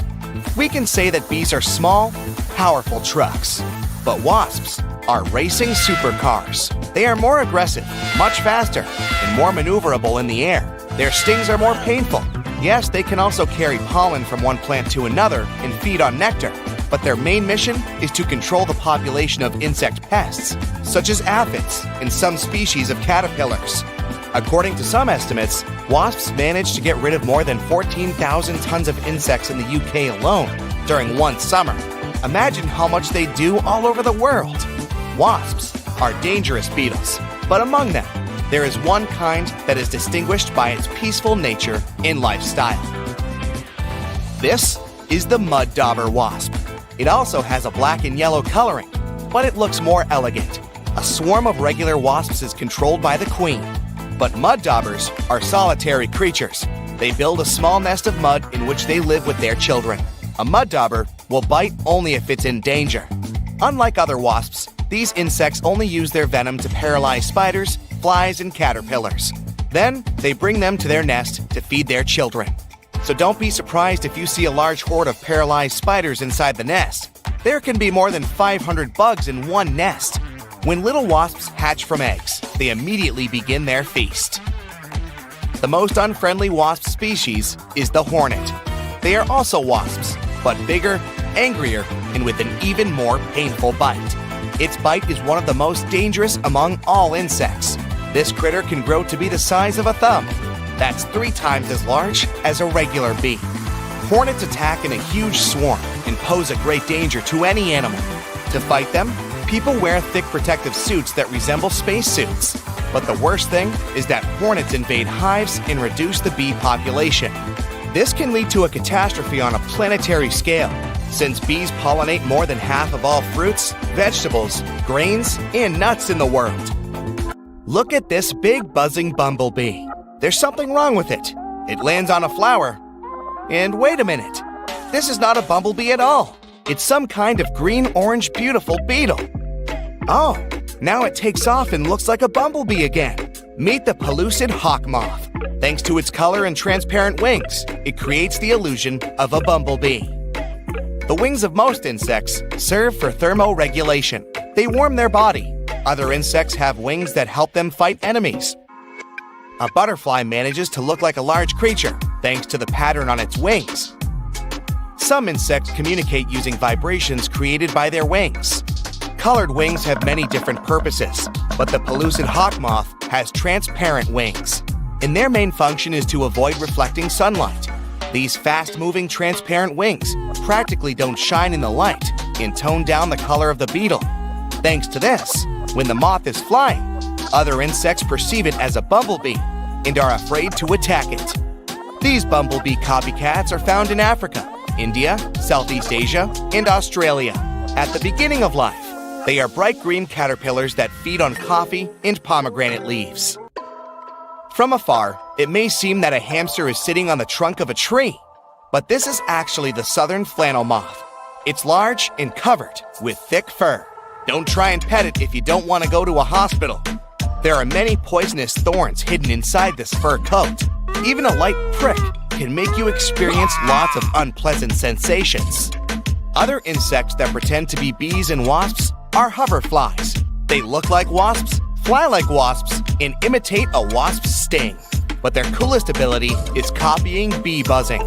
We can say that bees are small, powerful trucks, but wasps are racing supercars. They are more aggressive, much faster, and more maneuverable in the air. Their stings are more painful. Yes, they can also carry pollen from one plant to another and feed on nectar, but their main mission is to control the population of insect pests, such as aphids and some species of caterpillars. According to some estimates, wasps manage to get rid of more than 14,000 tons of insects in the UK alone during one summer. Imagine how much they do all over the world. Wasps are dangerous beetles, but among them, there is one kind that is distinguished by its peaceful nature and lifestyle. This is the mud dauber wasp. It also has a black and yellow coloring, but it looks more elegant. A swarm of regular wasps is controlled by the queen, but mud daubers are solitary creatures. They build a small nest of mud in which they live with their children. A mud dauber will bite only if it's in danger. Unlike other wasps, these insects only use their venom to paralyze spiders, flies, and caterpillars. Then, they bring them to their nest to feed their children. So don't be surprised if you see a large horde of paralyzed spiders inside the nest. There can be more than 500 bugs in one nest. When little wasps hatch from eggs, they immediately begin their feast. The most unfriendly wasp species is the hornet. They are also wasps, but bigger, angrier, and with an even more painful bite. Its bite is one of the most dangerous among all insects. This critter can grow to be the size of a thumb. That's 3 times as large as a regular bee. Hornets attack in a huge swarm and pose a great danger to any animal. To fight them, people wear thick protective suits that resemble spacesuits. But the worst thing is that hornets invade hives and reduce the bee population. This can lead to a catastrophe on a planetary scale, since bees pollinate more than half of all fruits, vegetables, grains, and nuts in the world. Look at this big buzzing bumblebee. There's something wrong with it. It lands on a flower. And wait a minute. This is not a bumblebee at all. It's some kind of green-orange beautiful beetle. Oh, now it takes off and looks like a bumblebee again. Meet the pellucid hawk moth. Thanks to its color and transparent wings, it creates the illusion of a bumblebee. The wings of most insects serve for thermoregulation. They warm their body. Other insects have wings that help them fight enemies. A butterfly manages to look like a large creature, thanks to the pattern on its wings. Some insects communicate using vibrations created by their wings. Colored wings have many different purposes, but the pellucid hawk moth has transparent wings. and their main function is to avoid reflecting sunlight. These fast-moving transparent wings practically don't shine in the light and tone down the color of the beetle. Thanks to this, when the moth is flying, other insects perceive it as a bumblebee and are afraid to attack it. These bumblebee copycats are found in Africa, India, Southeast Asia, and Australia. At the beginning of life, they are bright green caterpillars that feed on coffee and pomegranate leaves. From afar, it may seem that a hamster is sitting on the trunk of a tree, but this is actually the southern flannel moth. It's large and covered with thick fur. Don't try and pet it if you don't want to go to a hospital. There are many poisonous thorns hidden inside this fur coat. Even a light prick can make you experience lots of unpleasant sensations. Other insects that pretend to be bees and wasps are hoverflies. They look like wasps, fly like wasps, and imitate a wasp's sting. But their coolest ability is copying bee buzzing.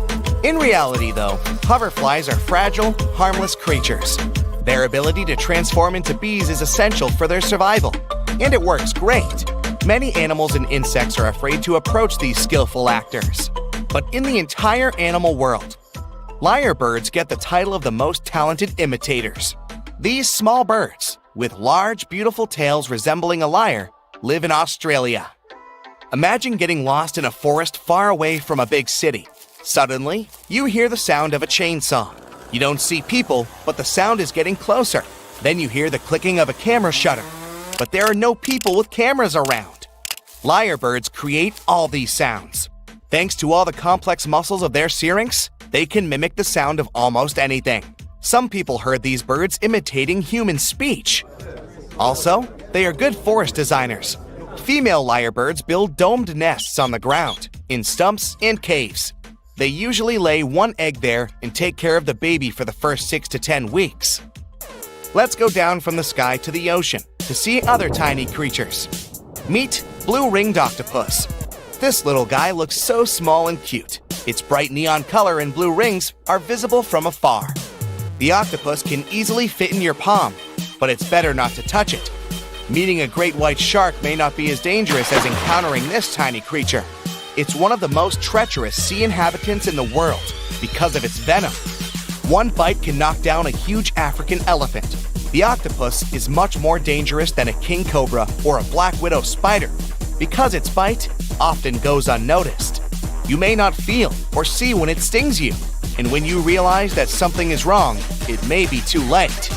In reality, though, hoverflies are fragile, harmless creatures. Their ability to transform into bees is essential for their survival, and it works great. Many animals and insects are afraid to approach these skillful actors. But in the entire animal world, lyrebirds get the title of the most talented imitators. These small birds, with large, beautiful tails resembling a lyre, live in Australia. Imagine getting lost in a forest far away from a big city. Suddenly, you hear the sound of a chainsaw. You don't see people, but the sound is getting closer. Then you hear the clicking of a camera shutter, but there are no people with cameras around. Lyrebirds create all these sounds. Thanks to all the complex muscles of their syrinx, they can mimic the sound of almost anything. Some people heard these birds imitating human speech. Also, they are good forest designers. Female lyrebirds build domed nests on the ground, in stumps and caves. They usually lay one egg there and take care of the baby for the first 6 to 10 weeks. Let's go down from the sky to the ocean to see other tiny creatures. Meet blue-ringed octopus. This little guy looks so small and cute. Its bright neon color and blue rings are visible from afar. The octopus can easily fit in your palm, but it's better not to touch it. Meeting a great white shark may not be as dangerous as encountering this tiny creature. It's one of the most treacherous sea inhabitants in the world because of its venom. One bite can knock down a huge African elephant. The octopus is much more dangerous than a king cobra or a black widow spider because its bite often goes unnoticed. You may not feel or see when it stings you, and when you realize that something is wrong, it may be too late.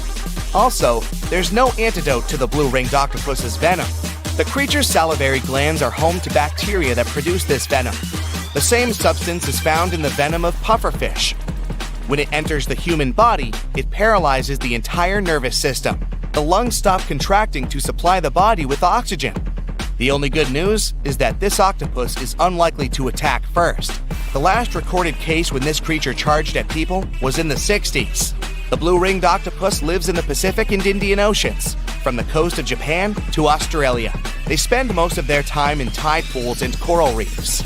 Also, there's no antidote to the blue-ringed octopus's venom. The creature's salivary glands are home to bacteria that produce this venom. The same substance is found in the venom of pufferfish. When it enters the human body, it paralyzes the entire nervous system. The lungs stop contracting to supply the body with oxygen. The only good news is that this octopus is unlikely to attack first. The last recorded case when this creature charged at people was in the 60s. The blue-ringed octopus lives in the Pacific and Indian Oceans, from the coast of Japan to Australia. They spend most of their time in tide pools and coral reefs.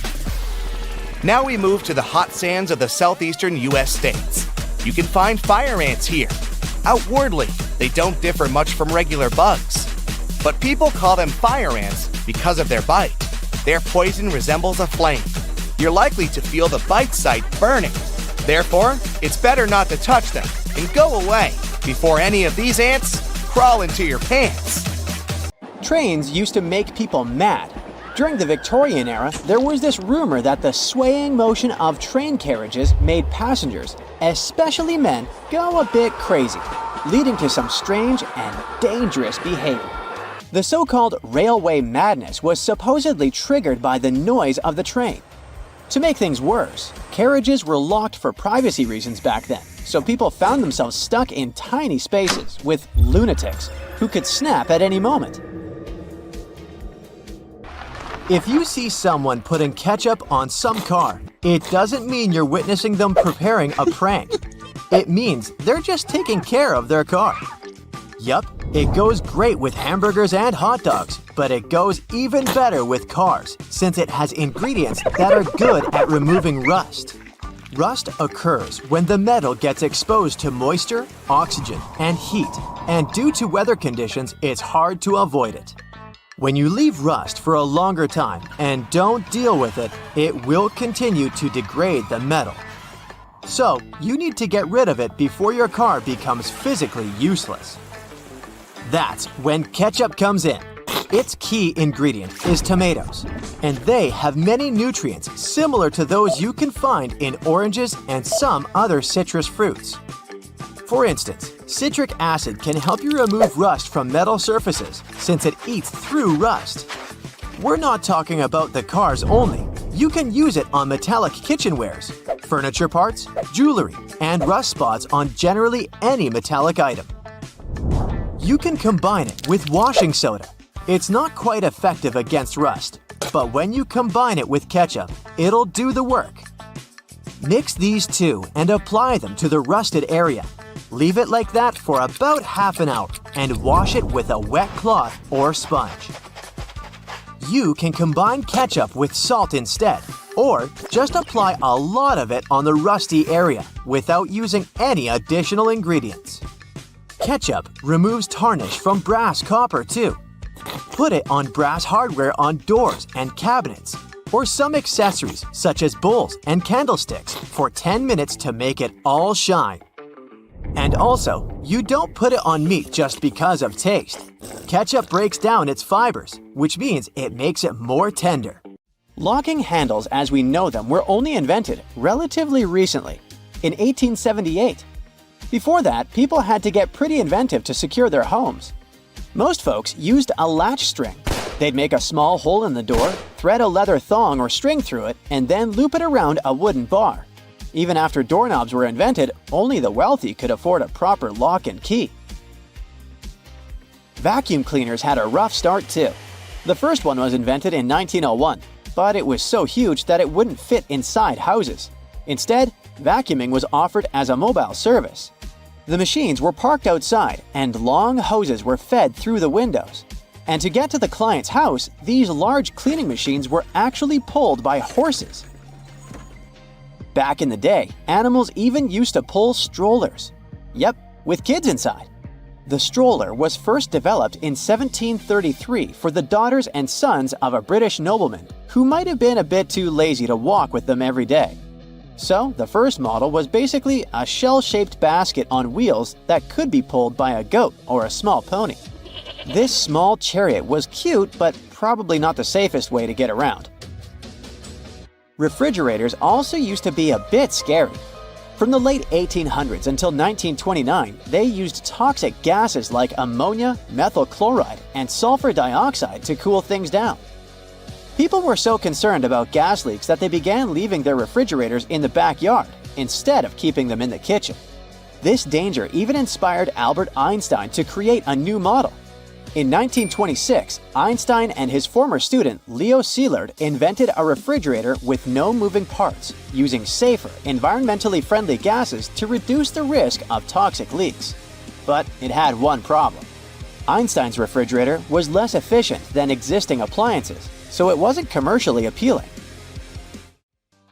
Now we move to the hot sands of the southeastern U.S. states. You can find fire ants here. Outwardly, they don't differ much from regular bugs. But people call them fire ants because of their bite. Their poison resembles a flame. You're likely to feel the bite site burning. Therefore, it's better not to touch them and go away before any of these ants crawl into your pants. Trains used to make people mad. During the Victorian era, there was this rumor that the swaying motion of train carriages made passengers, especially men, go a bit crazy, leading to some strange and dangerous behavior. The so-called railway madness was supposedly triggered by the noise of the train. To make things worse, carriages were locked for privacy reasons back then, so people found themselves stuck in tiny spaces with lunatics who could snap at any moment. If you see someone putting ketchup on some car, it doesn't mean you're witnessing them preparing a prank. It means they're just taking care of their car. Yup, it goes great with hamburgers and hot dogs, but it goes even better with cars since it has ingredients that are good at removing rust. Rust occurs when the metal gets exposed to moisture, oxygen, and heat, and due to weather conditions, it's hard to avoid it. When you leave rust for a longer time and don't deal with it, it will continue to degrade the metal. So, you need to get rid of it before your car becomes physically useless. That's when ketchup comes in. Its key ingredient is tomatoes, and they have many nutrients similar to those you can find in oranges and some other citrus fruits. For instance, citric acid can help you remove rust from metal surfaces since it eats through rust. We're not talking about the cars only. You can use it on metallic kitchenwares, furniture parts, jewelry, and rust spots on generally any metallic item. You can combine it with washing soda. It's not quite effective against rust, but when you combine it with ketchup, it'll do the work. Mix these two and apply them to the rusted area. Leave it like that for about half an hour and wash it with a wet cloth or sponge. You can combine ketchup with salt instead, or just apply a lot of it on the rusty area without using any additional ingredients. Ketchup removes tarnish from brass copper too. Put it on brass hardware on doors and cabinets, or some accessories such as bowls and candlesticks for 10 minutes to make it all shine. And also, you don't put it on meat just because of taste. Ketchup breaks down its fibers, which means it makes it more tender. Locking handles as we know them were only invented relatively recently, in 1878. Before that, people had to get pretty inventive to secure their homes. Most folks used a latch string. They'd make a small hole in the door, thread a leather thong or string through it, and then loop it around a wooden bar. Even after doorknobs were invented, only the wealthy could afford a proper lock and key. Vacuum cleaners had a rough start too. The first one was invented in 1901, but it was so huge that it wouldn't fit inside houses. Instead, vacuuming was offered as a mobile service. The machines were parked outside, and long hoses were fed through the windows. And to get to the client's house, these large cleaning machines were actually pulled by horses. Back in the day, animals even used to pull strollers. Yep, with kids inside. The stroller was first developed in 1733 for the daughters and sons of a British nobleman who might have been a bit too lazy to walk with them every day. So, the first model was basically a shell-shaped basket on wheels that could be pulled by a goat or a small pony. This small chariot was cute, but probably not the safest way to get around. Refrigerators also used to be a bit scary. From the late 1800s until 1929, they used toxic gases like ammonia, methyl chloride, and sulfur dioxide to cool things down. People were so concerned about gas leaks that they began leaving their refrigerators in the backyard instead of keeping them in the kitchen. This danger even inspired Albert Einstein to create a new model. In 1926, Einstein and his former student Leo Szilard invented a refrigerator with no moving parts, using safer, environmentally friendly gases to reduce the risk of toxic leaks. But it had one problem. Einstein's refrigerator was less efficient than existing appliances, so it wasn't commercially appealing.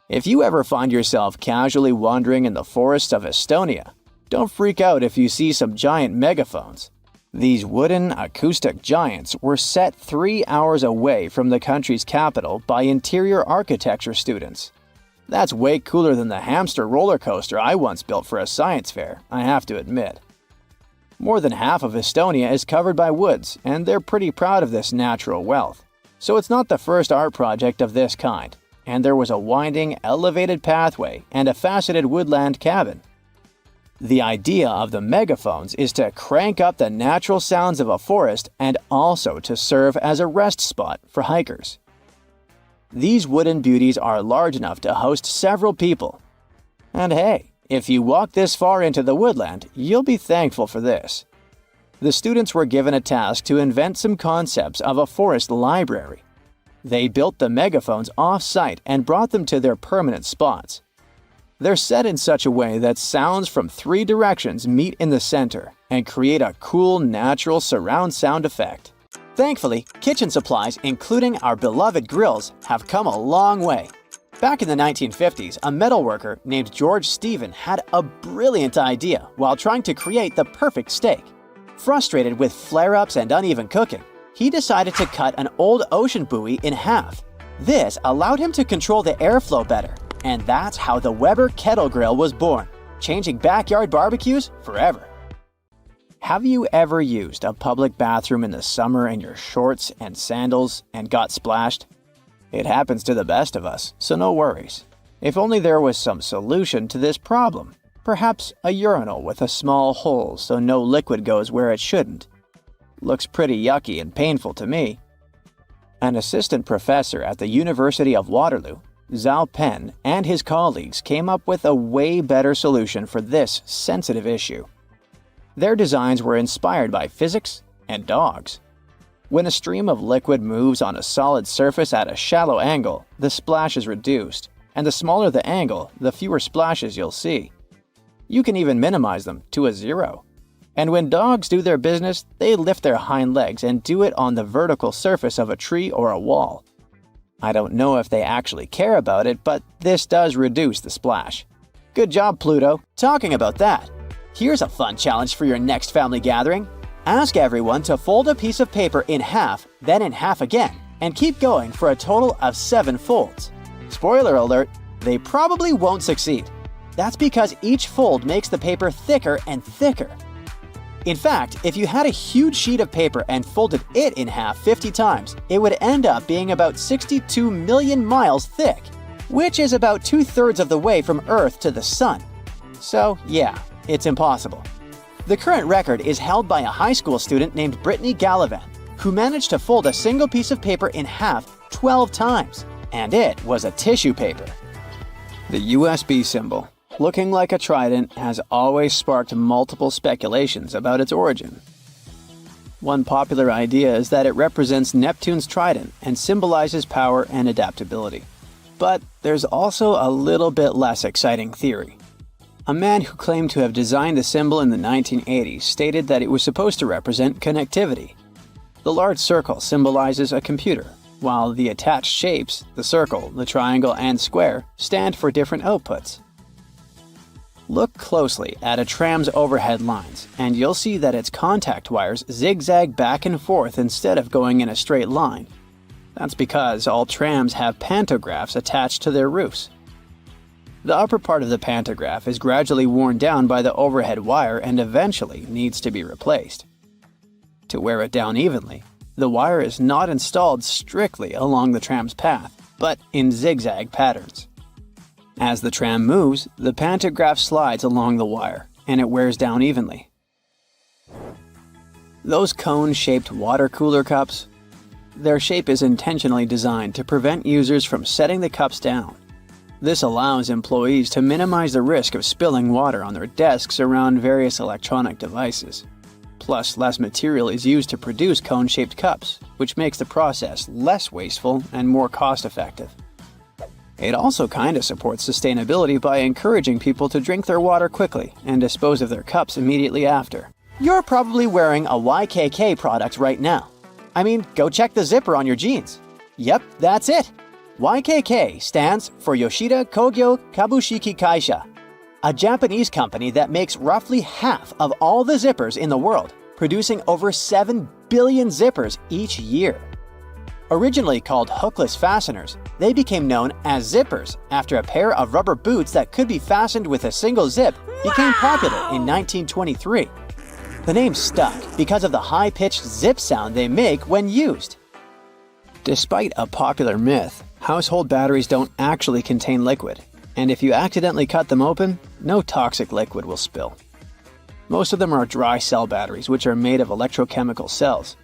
If you ever find yourself casually wandering in the forests of Estonia, don't freak out if you see some giant megaphones. These wooden acoustic giants were set 3 hours away from the country's capital by interior architecture students. That's way cooler than the hamster roller coaster I once built for a science fair, I have to admit. More than half of Estonia is covered by woods, and they're pretty proud of this natural wealth. So it's not the first art project of this kind, and there was a winding, elevated pathway and a faceted woodland cabin. The idea of the megaphones is to crank up the natural sounds of a forest and also to serve as a rest spot for hikers. These wooden beauties are large enough to host several people. And hey, if you walk this far into the woodland, you'll be thankful for this. The students were given a task to invent some concepts of a forest library. They built the megaphones off-site and brought them to their permanent spots. They're set in such a way that sounds from 3 directions meet in the center and create a cool, natural surround sound effect. Thankfully, kitchen supplies, including our beloved grills, have come a long way. Back in the 1950s, a metalworker named George Stephen had a brilliant idea while trying to create the perfect steak. Frustrated with flare-ups and uneven cooking, he decided to cut an old ocean buoy in half. This allowed him to control the airflow better, and that's how the Weber Kettle Grill was born, changing backyard barbecues forever. Have you ever used a public bathroom in the summer in your shorts and sandals and got splashed? It happens to the best of us, so no worries. If only there was some solution to this problem. Perhaps a urinal with a small hole so no liquid goes where it shouldn't. Looks pretty yucky and painful to me. An assistant professor at the University of Waterloo, Zhao Pen, and his colleagues came up with a way better solution for this sensitive issue. Their designs were inspired by physics and dogs. When a stream of liquid moves on a solid surface at a shallow angle, the splash is reduced, and the smaller the angle, the fewer splashes you'll see. You can even minimize them to a zero. And when dogs do their business, they lift their hind legs and do it on the vertical surface of a tree or a wall. I don't know if they actually care about it, but this does reduce the splash. Good job, Pluto. Talking about that, here's a fun challenge for your next family gathering. Ask everyone to fold a piece of paper in half, then in half again, and keep going for a total of 7 folds. Spoiler alert, they probably won't succeed. That's because each fold makes the paper thicker and thicker. In fact, if you had a huge sheet of paper and folded it in half 50 times, it would end up being about 62 million miles thick, which is about 2/3 of the way from Earth to the Sun. So yeah, it's impossible. The current record is held by a high school student named Brittany Gallivan, who managed to fold a single piece of paper in half 12 times, and it was a tissue paper. The USB symbol, looking like a trident, has always sparked multiple speculations about its origin. One popular idea is that it represents Neptune's trident and symbolizes power and adaptability. But there's also a little bit less exciting theory. A man who claimed to have designed the symbol in the 1980s stated that it was supposed to represent connectivity. The large circle symbolizes a computer, while the attached shapes, the circle, the triangle, and square, stand for different outputs. Look closely at a tram's overhead lines, and you'll see that its contact wires zigzag back and forth instead of going in a straight line. That's because all trams have pantographs attached to their roofs. The upper part of the pantograph is gradually worn down by the overhead wire and eventually needs to be replaced. To wear it down evenly, the wire is not installed strictly along the tram's path, but in zigzag patterns. As the tram moves, the pantograph slides along the wire, and it wears down evenly. Those cone-shaped water cooler cups? Their shape is intentionally designed to prevent users from setting the cups down. This allows employees to minimize the risk of spilling water on their desks around various electronic devices. Plus, less material is used to produce cone-shaped cups, which makes the process less wasteful and more cost-effective. It also kinda supports sustainability by encouraging people to drink their water quickly and dispose of their cups immediately after. You're probably wearing a YKK product right now. I mean, go check the zipper on your jeans. Yep, that's it. YKK stands for Yoshida Kogyo Kabushiki Kaisha, a Japanese company that makes roughly half of all the zippers in the world, producing over 7 billion zippers each year. Originally called hookless fasteners, they became known as zippers after a pair of rubber boots that could be fastened with a single zip became popular in 1923. The name stuck because of the high-pitched zip sound they make when used. Despite a popular myth, household batteries don't actually contain liquid, and if you accidentally cut them open, no toxic liquid will spill. Most of them are dry cell batteries, which are made of electrochemical cells.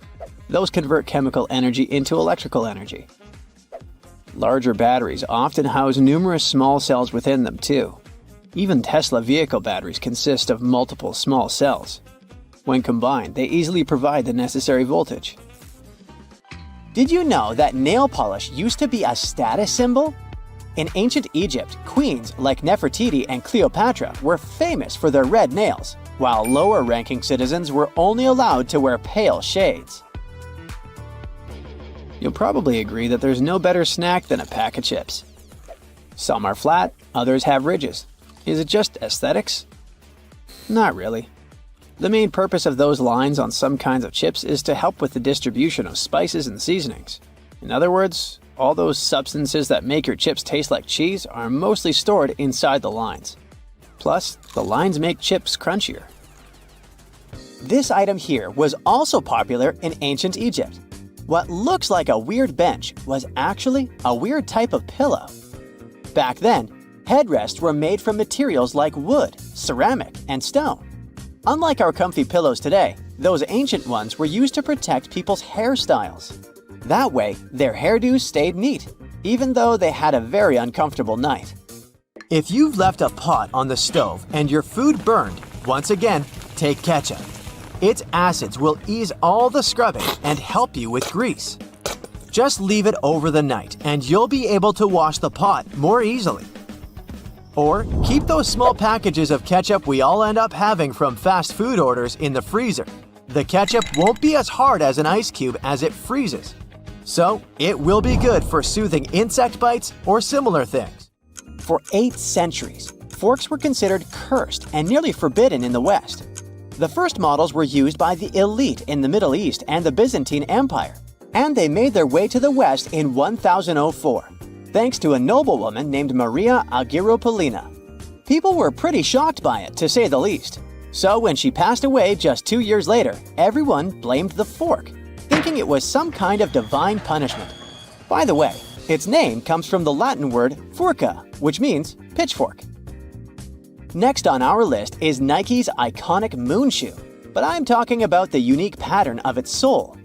Those convert chemical energy into electrical energy. Larger batteries often house numerous small cells within them too. Even Tesla vehicle batteries consist of multiple small cells. When combined, they easily provide the necessary voltage. Did you know that nail polish used to be a status symbol? In ancient Egypt, queens like Nefertiti and Cleopatra were famous for their red nails, while lower-ranking citizens were only allowed to wear pale shades. You'll probably agree that there's no better snack than a pack of chips. Some are flat, others have ridges. Is it just aesthetics? Not really. The main purpose of those lines on some kinds of chips is to help with the distribution of spices and seasonings. In other words, all those substances that make your chips taste like cheese are mostly stored inside the lines. Plus, the lines make chips crunchier. This item here was also popular in ancient Egypt. What looks like a weird bench was actually a weird type of pillow. Back then, headrests were made from materials like wood, ceramic, and stone. Unlike our comfy pillows today, those ancient ones were used to protect people's hairstyles. That way, their hairdos stayed neat, even though they had a very uncomfortable night. If you've left a pot on the stove and your food burned, once again, take ketchup. Its acids will ease all the scrubbing and help you with grease. Just leave it over the night and you'll be able to wash the pot more easily. Or keep those small packages of ketchup we all end up having from fast food orders in the freezer. The ketchup won't be as hard as an ice cube as it freezes. So it will be good for soothing insect bites or similar things. For 8 centuries, forks were considered cursed and nearly forbidden in the West. The first models were used by the elite in the Middle East and the Byzantine Empire, and they made their way to the West in 1004, thanks to a noblewoman named Maria Agrippina. People were pretty shocked by it, to say the least. So when she passed away just 2 years later, everyone blamed the fork, thinking it was some kind of divine punishment. By the way, its name comes from the Latin word furca, which means pitchfork. Next on our list is Nike's iconic moon shoe, but I'm talking about the unique pattern of its sole.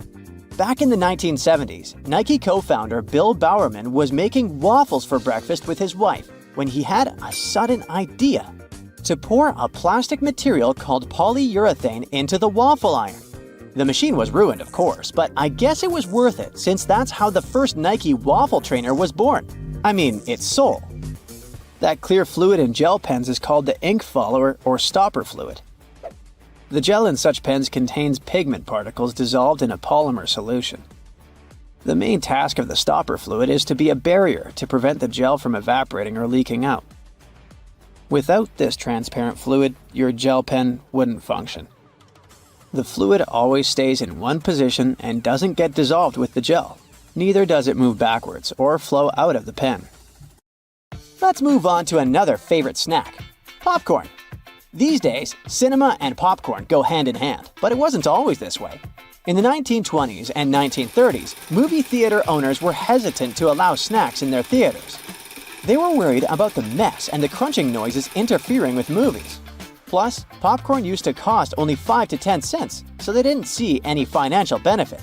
Back in the 1970s, Nike co-founder Bill Bowerman was making waffles for breakfast with his wife when he had a sudden idea to pour a plastic material called polyurethane into the waffle iron. The machine was ruined, of course, but I guess it was worth it since that's how the first Nike waffle trainer was born. I mean, its sole. That clear fluid in gel pens is called the ink follower or stopper fluid. The gel in such pens contains pigment particles dissolved in a polymer solution. The main task of the stopper fluid is to be a barrier to prevent the gel from evaporating or leaking out. Without this transparent fluid, your gel pen wouldn't function. The fluid always stays in one position and doesn't get dissolved with the gel. Neither does it move backwards or flow out of the pen. Let's move on to another favorite snack, popcorn. These days, cinema and popcorn go hand in hand, but it wasn't always this way. In the 1920s and 1930s, movie theater owners were hesitant to allow snacks in their theaters. They were worried about the mess and the crunching noises interfering with movies. Plus, popcorn used to cost only 5 to 10 cents, so they didn't see any financial benefit.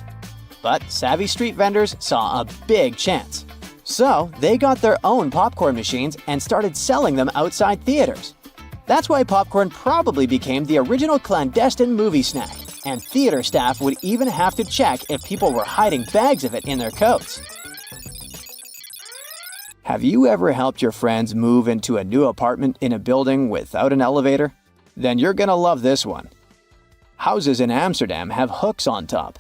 But savvy street vendors saw a big chance. So, they got their own popcorn machines and started selling them outside theaters. That's why popcorn probably became the original clandestine movie snack, and theater staff would even have to check if people were hiding bags of it in their coats. Have you ever helped your friends move into a new apartment in a building without an elevator? Then you're gonna love this one. Houses in Amsterdam have hooks on top.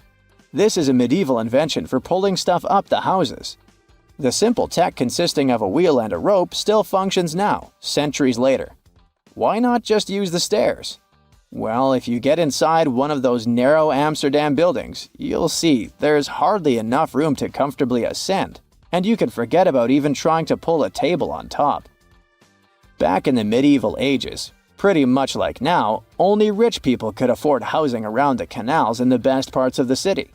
This is a medieval invention for pulling stuff up the houses. The simple tech consisting of a wheel and a rope still functions now, centuries later. Why not just use the stairs? Well, if you get inside one of those narrow Amsterdam buildings, you'll see there's hardly enough room to comfortably ascend, and you can forget about even trying to pull a table on top. Back in the medieval ages, pretty much like now, only rich people could afford housing around the canals in the best parts of the city.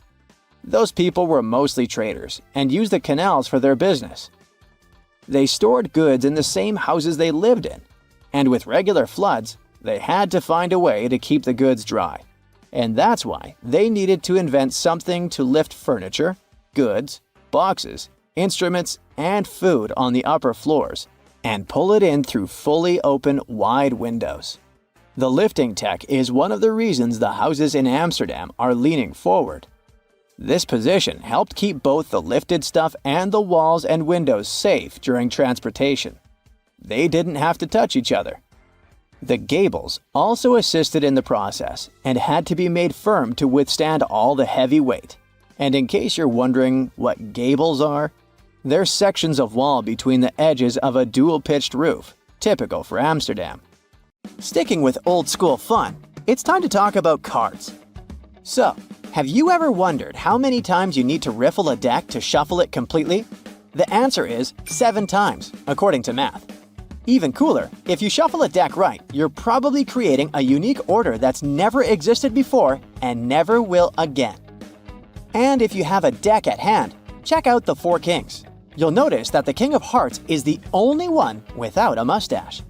Those people were mostly traders and used the canals for their business. They stored goods in the same houses they lived in, and with regular floods, they had to find a way to keep the goods dry. And that's why they needed to invent something to lift furniture, goods, boxes, instruments, and food on the upper floors, and pull it in through fully open, wide windows. The lifting tech is one of the reasons the houses in Amsterdam are leaning forward. This position helped keep both the lifted stuff and the walls and windows safe during transportation. They didn't have to touch each other. The gables also assisted in the process and had to be made firm to withstand all the heavy weight. And in case you're wondering what gables are, they're sections of wall between the edges of a dual-pitched roof, typical for Amsterdam. Sticking with old-school fun, It's time to talk about cards. So, have you ever wondered how many times you need to riffle a deck to shuffle it completely? The answer is 7 times, according to math. Even cooler, if you shuffle a deck right, you're probably creating a unique order that's never existed before and never will again. And if you have a deck at hand, check out the 4 Kings. You'll notice that the King of Hearts is the only one without a mustache.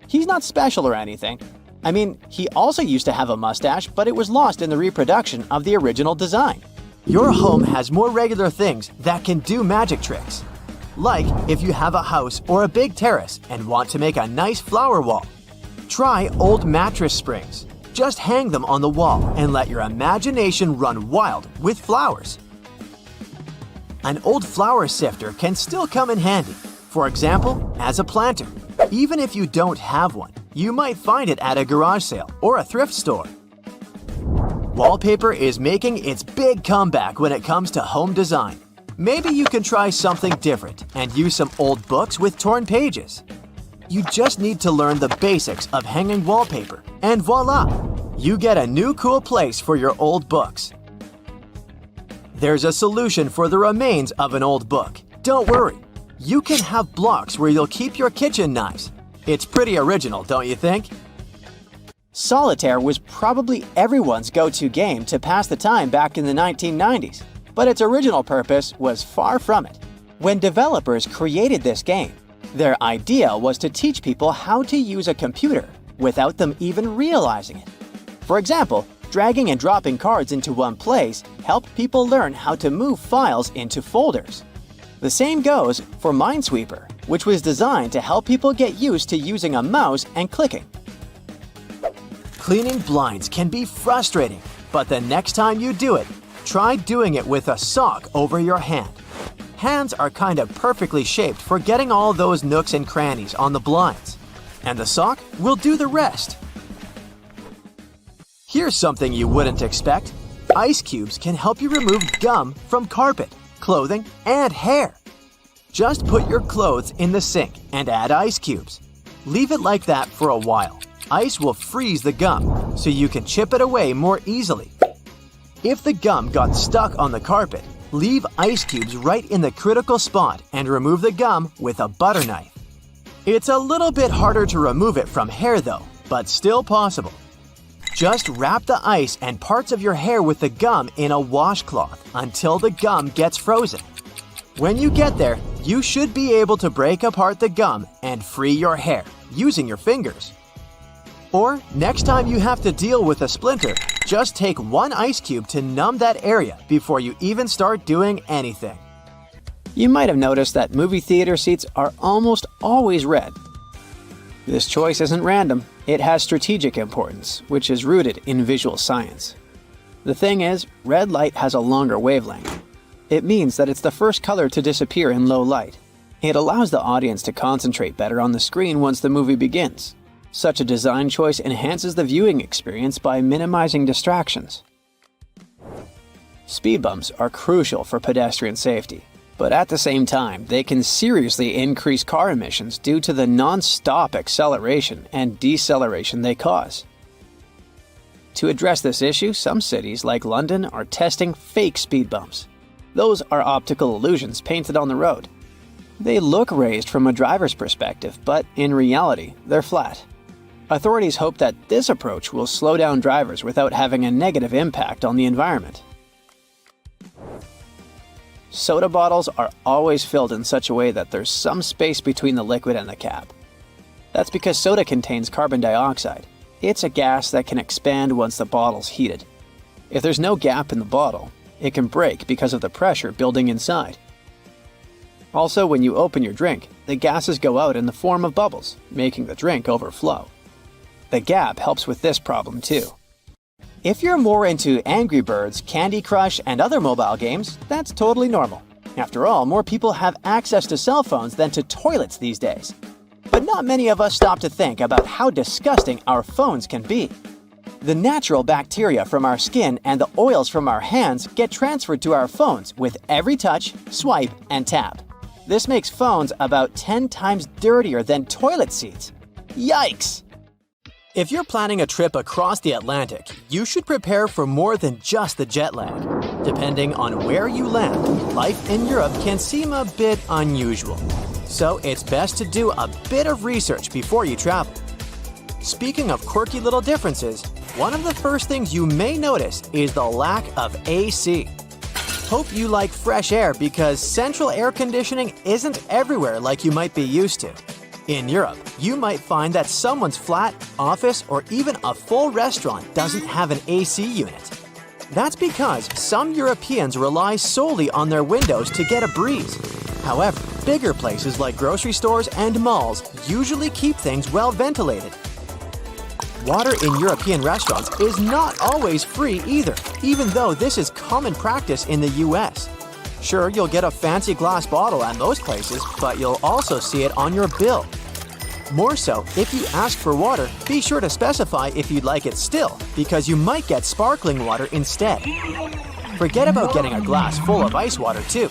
He's not special or anything. I mean, he also used to have a mustache, but it was lost in the reproduction of the original design. Your home has more regular things that can do magic tricks. Like if you have a house or a big terrace and want to make a nice flower wall. Try old mattress springs. Just hang them on the wall and let your imagination run wild with flowers. An old flower sifter can still come in handy, for example, as a planter. Even if you don't have one, you might find it at a garage sale or a thrift store. Wallpaper is making its big comeback when it comes to home design. Maybe you can try something different and use some old books with torn pages. You just need to learn the basics of hanging wallpaper, and voila! You get a new cool place for your old books. There's a solution for the remains of an old book. Don't worry. You can have blocks where you'll keep your kitchen knives. It's pretty original, don't you think? Solitaire was probably everyone's go-to game to pass the time back in the 1990s, but its original purpose was far from it. When developers created this game, their idea was to teach people how to use a computer without them even realizing it. For example, dragging and dropping cards into one place helped people learn how to move files into folders. The same goes for Minesweeper, which was designed to help people get used to using a mouse and clicking. Cleaning blinds can be frustrating, but the next time you do it, try doing it with a sock over your hand. Hands are kind of perfectly shaped for getting all those nooks and crannies on the blinds, and the sock will do the rest. Here's something you wouldn't expect. Ice cubes can help you remove gum from carpet, clothing, and hair. Just put your clothes in the sink and add ice cubes. Leave it like that for a while. Ice will freeze the gum, so you can chip it away more easily. If the gum got stuck on the carpet, leave ice cubes right in the critical spot and remove the gum with a butter knife. It's a little bit harder to remove it from hair though, but still possible. Just wrap the ice and parts of your hair with the gum in a washcloth until the gum gets frozen. When you get there, you should be able to break apart the gum and free your hair using your fingers. Or next time you have to deal with a splinter, just take 1 ice cube to numb that area before you even start doing anything. You might have noticed that movie theater seats are almost always red. This choice isn't random. It has strategic importance, which is rooted in visual science. The thing is, red light has a longer wavelength. It means that it's the first color to disappear in low light. It allows the audience to concentrate better on the screen once the movie begins. Such a design choice enhances the viewing experience by minimizing distractions. Speed bumps are crucial for pedestrian safety, but at the same time, they can seriously increase car emissions due to the non-stop acceleration and deceleration they cause. To address this issue, some cities like London are testing fake speed bumps. Those are optical illusions painted on the road. They look raised from a driver's perspective, but in reality, they're flat. Authorities hope that this approach will slow down drivers without having a negative impact on the environment. Soda bottles are always filled in such a way that there's some space between the liquid and the cap. That's because soda contains carbon dioxide. It's a gas that can expand once the bottle's heated. If there's no gap in the bottle, it can break because of the pressure building inside. Also, when you open your drink, the gases go out in the form of bubbles, making the drink overflow. The gap helps with this problem too. If you're more into Angry Birds, Candy Crush, and other mobile games, that's totally normal. After all, more people have access to cell phones than to toilets these days. But not many of us stop to think about how disgusting our phones can be. The natural bacteria from our skin and the oils from our hands get transferred to our phones with every touch, swipe, and tap. This makes phones about 10 times dirtier than toilet seats. Yikes! If you're planning a trip across the Atlantic, you should prepare for more than just the jet lag. Depending on where you land, life in Europe can seem a bit unusual. So it's best to do a bit of research before you travel. Speaking of quirky little differences, one of the first things you may notice is the lack of AC. Hope you like fresh air because central air conditioning isn't everywhere like you might be used to. In Europe, you might find that someone's flat, office, or even a full restaurant doesn't have an AC unit. That's because some Europeans rely solely on their windows to get a breeze. However, bigger places like grocery stores and malls usually keep things well ventilated. Water in European restaurants is not always free either, even though this is common practice in the US. Sure, you'll get a fancy glass bottle at most places, but you'll also see it on your bill. More so, if you ask for water, be sure to specify if you'd like it still, because you might get sparkling water instead. Forget about getting a glass full of ice water too.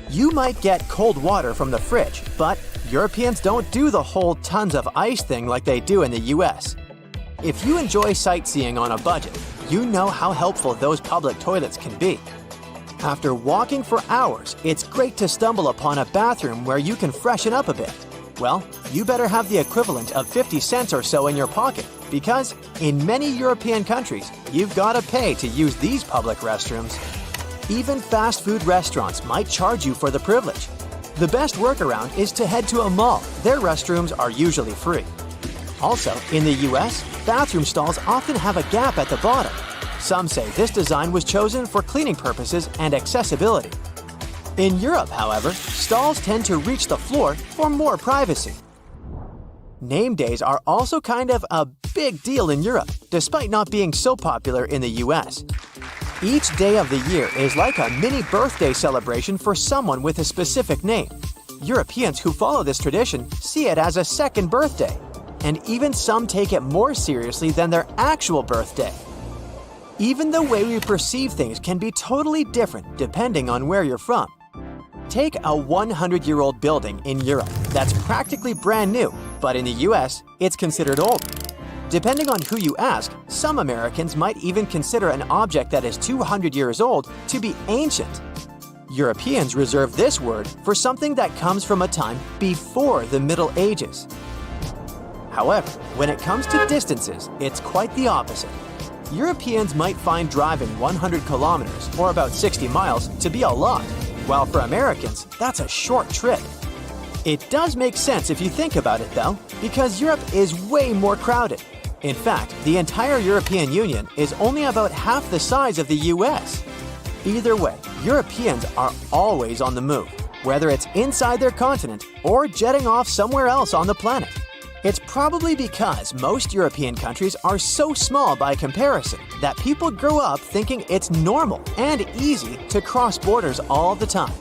You might get cold water from the fridge, but Europeans don't do the whole tons of ice thing like they do in the US. If you enjoy sightseeing on a budget, you know how helpful those public toilets can be. After walking for hours, it's great to stumble upon a bathroom where you can freshen up a bit. Well, you better have the equivalent of 50 cents or so in your pocket, because in many European countries, you've got to pay to use these public restrooms. Even fast food restaurants might charge you for the privilege. The best workaround is to head to a mall. Their restrooms are usually free. Also, in the US, bathroom stalls often have a gap at the bottom. Some say this design was chosen for cleaning purposes and accessibility. In Europe, however, stalls tend to reach the floor for more privacy. Name days are also kind of a big deal in Europe, despite not being so popular in the US. Each day of the year is like a mini birthday celebration for someone with a specific name. Europeans who follow this tradition see it as a second birthday, and even some take it more seriously than their actual birthday. Even the way we perceive things can be totally different depending on where you're from. Take a 100-year-old building in Europe that's practically brand new, but in the US, it's considered old. Depending on who you ask, some Americans might even consider an object that is 200 years old to be ancient. Europeans reserve this word for something that comes from a time before the Middle Ages. However, when it comes to distances, it's quite the opposite. Europeans might find driving 100 kilometers, or about 60 miles, to be a lot, while for Americans, that's a short trip. It does make sense if you think about it though, because Europe is way more crowded. In fact, the entire European Union is only about half the size of the US. Either way, Europeans are always on the move, whether it's inside their continent or jetting off somewhere else on the planet. It's probably because most European countries are so small by comparison that people grow up thinking it's normal and easy to cross borders all the time.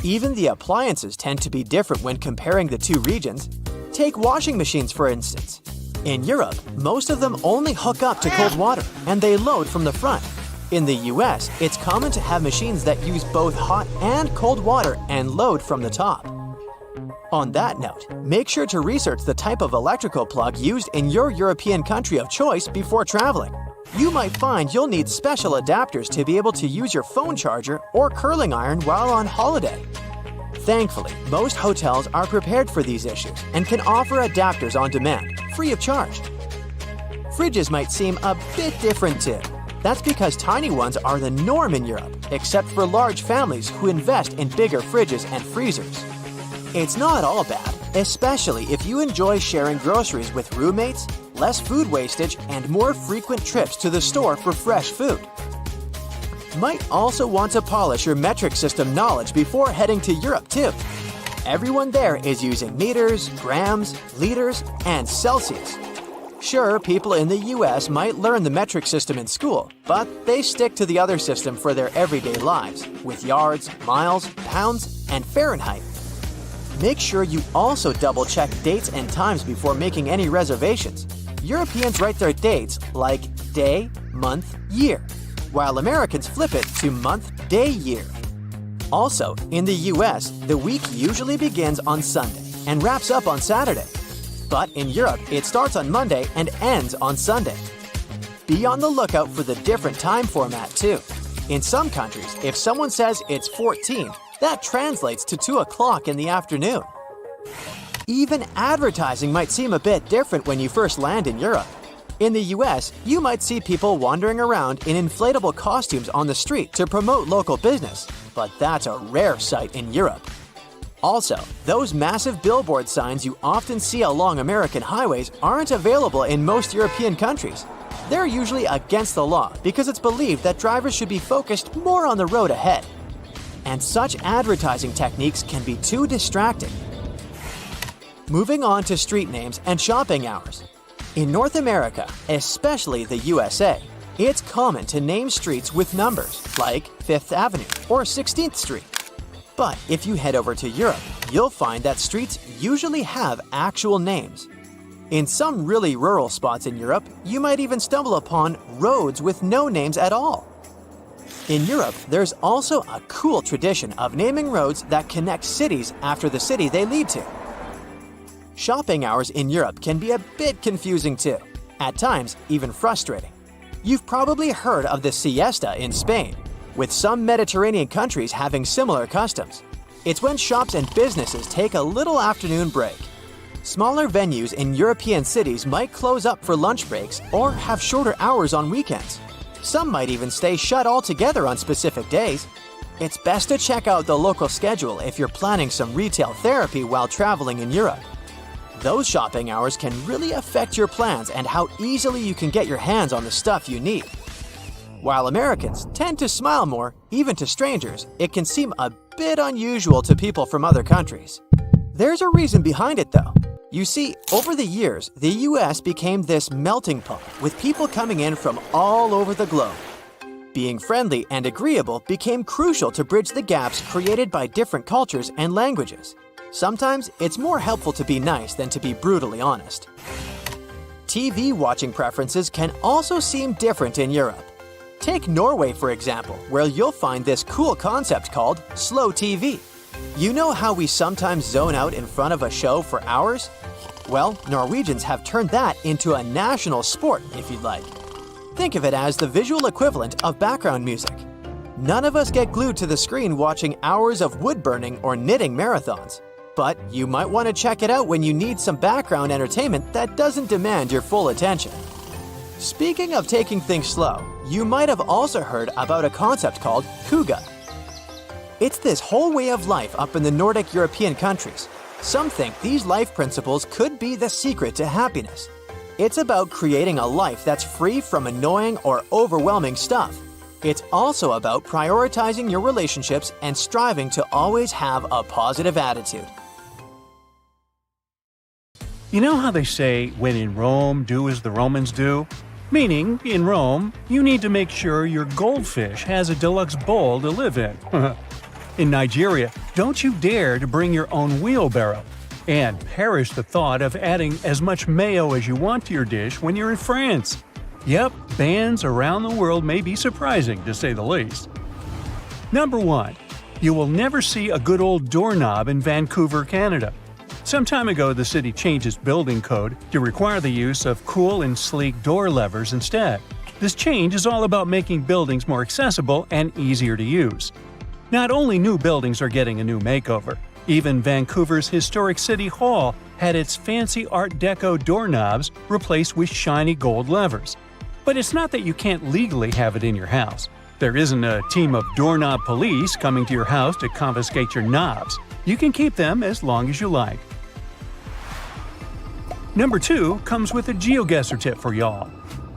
Even the appliances tend to be different when comparing the two regions. Take washing machines, for instance. In Europe, most of them only hook up to cold water, and they load from the front. In the US, it's common to have machines that use both hot and cold water and load from the top. On that note, make sure to research the type of electrical plug used in your European country of choice before traveling. You might find you'll need special adapters to be able to use your phone charger or curling iron while on holiday. Thankfully, most hotels are prepared for these issues and can offer adapters on demand, free of charge. Fridges might seem a bit different too. That's because tiny ones are the norm in Europe, except for large families who invest in bigger fridges and freezers. It's not all bad, especially if you enjoy sharing groceries with roommates, less food wastage, and more frequent trips to the store for fresh food. Might also want to polish your metric system knowledge before heading to Europe too. Everyone there is using meters, grams, liters, and Celsius. Sure, people in the US might learn the metric system in school, but they stick to the other system for their everyday lives, with yards, miles, pounds, and Fahrenheit. Make sure you also double-check dates and times before making any reservations. Europeans write their dates like day, month, year, while Americans flip it to month, day, year. Also, in the US, the week usually begins on Sunday and wraps up on Saturday. But in Europe, it starts on Monday and ends on Sunday. Be on the lookout for the different time format too. In some countries, if someone says it's 14, that translates to 2 o'clock in the afternoon. Even advertising might seem a bit different when you first land in Europe. In the US, you might see people wandering around in inflatable costumes on the street to promote local business, but that's a rare sight in Europe. Also, those massive billboard signs you often see along American highways aren't available in most European countries. They're usually against the law because it's believed that drivers should be focused more on the road ahead. And such advertising techniques can be too distracting. Moving on to street names and shopping hours. In North America, especially the USA, it's common to name streets with numbers, like 5th Avenue or 16th Street. But if you head over to Europe, you'll find that streets usually have actual names. In some really rural spots in Europe, you might even stumble upon roads with no names at all. In Europe, there's also a cool tradition of naming roads that connect cities after the city they lead to. Shopping hours in Europe can be a bit confusing too, at times even frustrating. You've probably heard of the siesta in Spain, with some Mediterranean countries having similar customs. It's when shops and businesses take a little afternoon break. Smaller venues in European cities might close up for lunch breaks or have shorter hours on weekends. Some might even stay shut altogether on specific days. It's best to check out the local schedule if you're planning some retail therapy while traveling in Europe. Those shopping hours can really affect your plans and how easily you can get your hands on the stuff you need. While Americans tend to smile more, even to strangers, it can seem a bit unusual to people from other countries. There's a reason behind it though. You see, over the years, the US became this melting pot with people coming in from all over the globe. Being friendly and agreeable became crucial to bridge the gaps created by different cultures and languages. Sometimes it's more helpful to be nice than to be brutally honest. TV watching preferences can also seem different in Europe. Take Norway, for example, where you'll find this cool concept called slow TV. You know how we sometimes zone out in front of a show for hours? Well, Norwegians have turned that into a national sport, if you'd like. Think of it as the visual equivalent of background music. None of us get glued to the screen watching hours of wood burning or knitting marathons. But you might want to check it out when you need some background entertainment that doesn't demand your full attention. Speaking of taking things slow, you might have also heard about a concept called hygge. It's this whole way of life up in the Nordic European countries. Some think these life principles could be the secret to happiness. It's about creating a life that's free from annoying or overwhelming stuff. It's also about prioritizing your relationships and striving to always have a positive attitude. You know how they say, when in Rome, do as the Romans do? Meaning, in Rome, you need to make sure your goldfish has a deluxe bowl to live in. In Nigeria, don't you dare to bring your own wheelbarrow. And perish the thought of adding as much mayo as you want to your dish when you're in France. Yep, bans around the world may be surprising, to say the least. Number 1. You will never see a good old doorknob in Vancouver, Canada. Some time ago, the city changed its building code to require the use of cool and sleek door levers instead. This change is all about making buildings more accessible and easier to use. Not only new buildings are getting a new makeover, even Vancouver's historic City Hall had its fancy Art Deco doorknobs replaced with shiny gold levers. But it's not that you can't legally have it in your house. There isn't a team of doorknob police coming to your house to confiscate your knobs. You can keep them as long as you like. Number 2 comes with a GeoGuessr tip for y'all.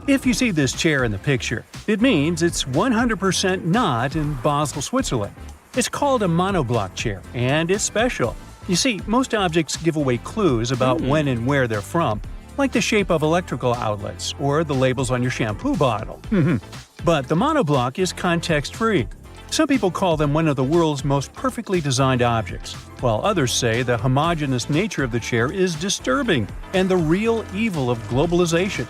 If you see this chair in the picture, it means it's 100% not in Basel, Switzerland. It's called a monoblock chair, and it's special. You see, most objects give away clues about when and where they're from, like the shape of electrical outlets or the labels on your shampoo bottle. But the monoblock is context-free. Some people call them one of the world's most perfectly designed objects, while others say the homogeneous nature of the chair is disturbing and the real evil of globalization.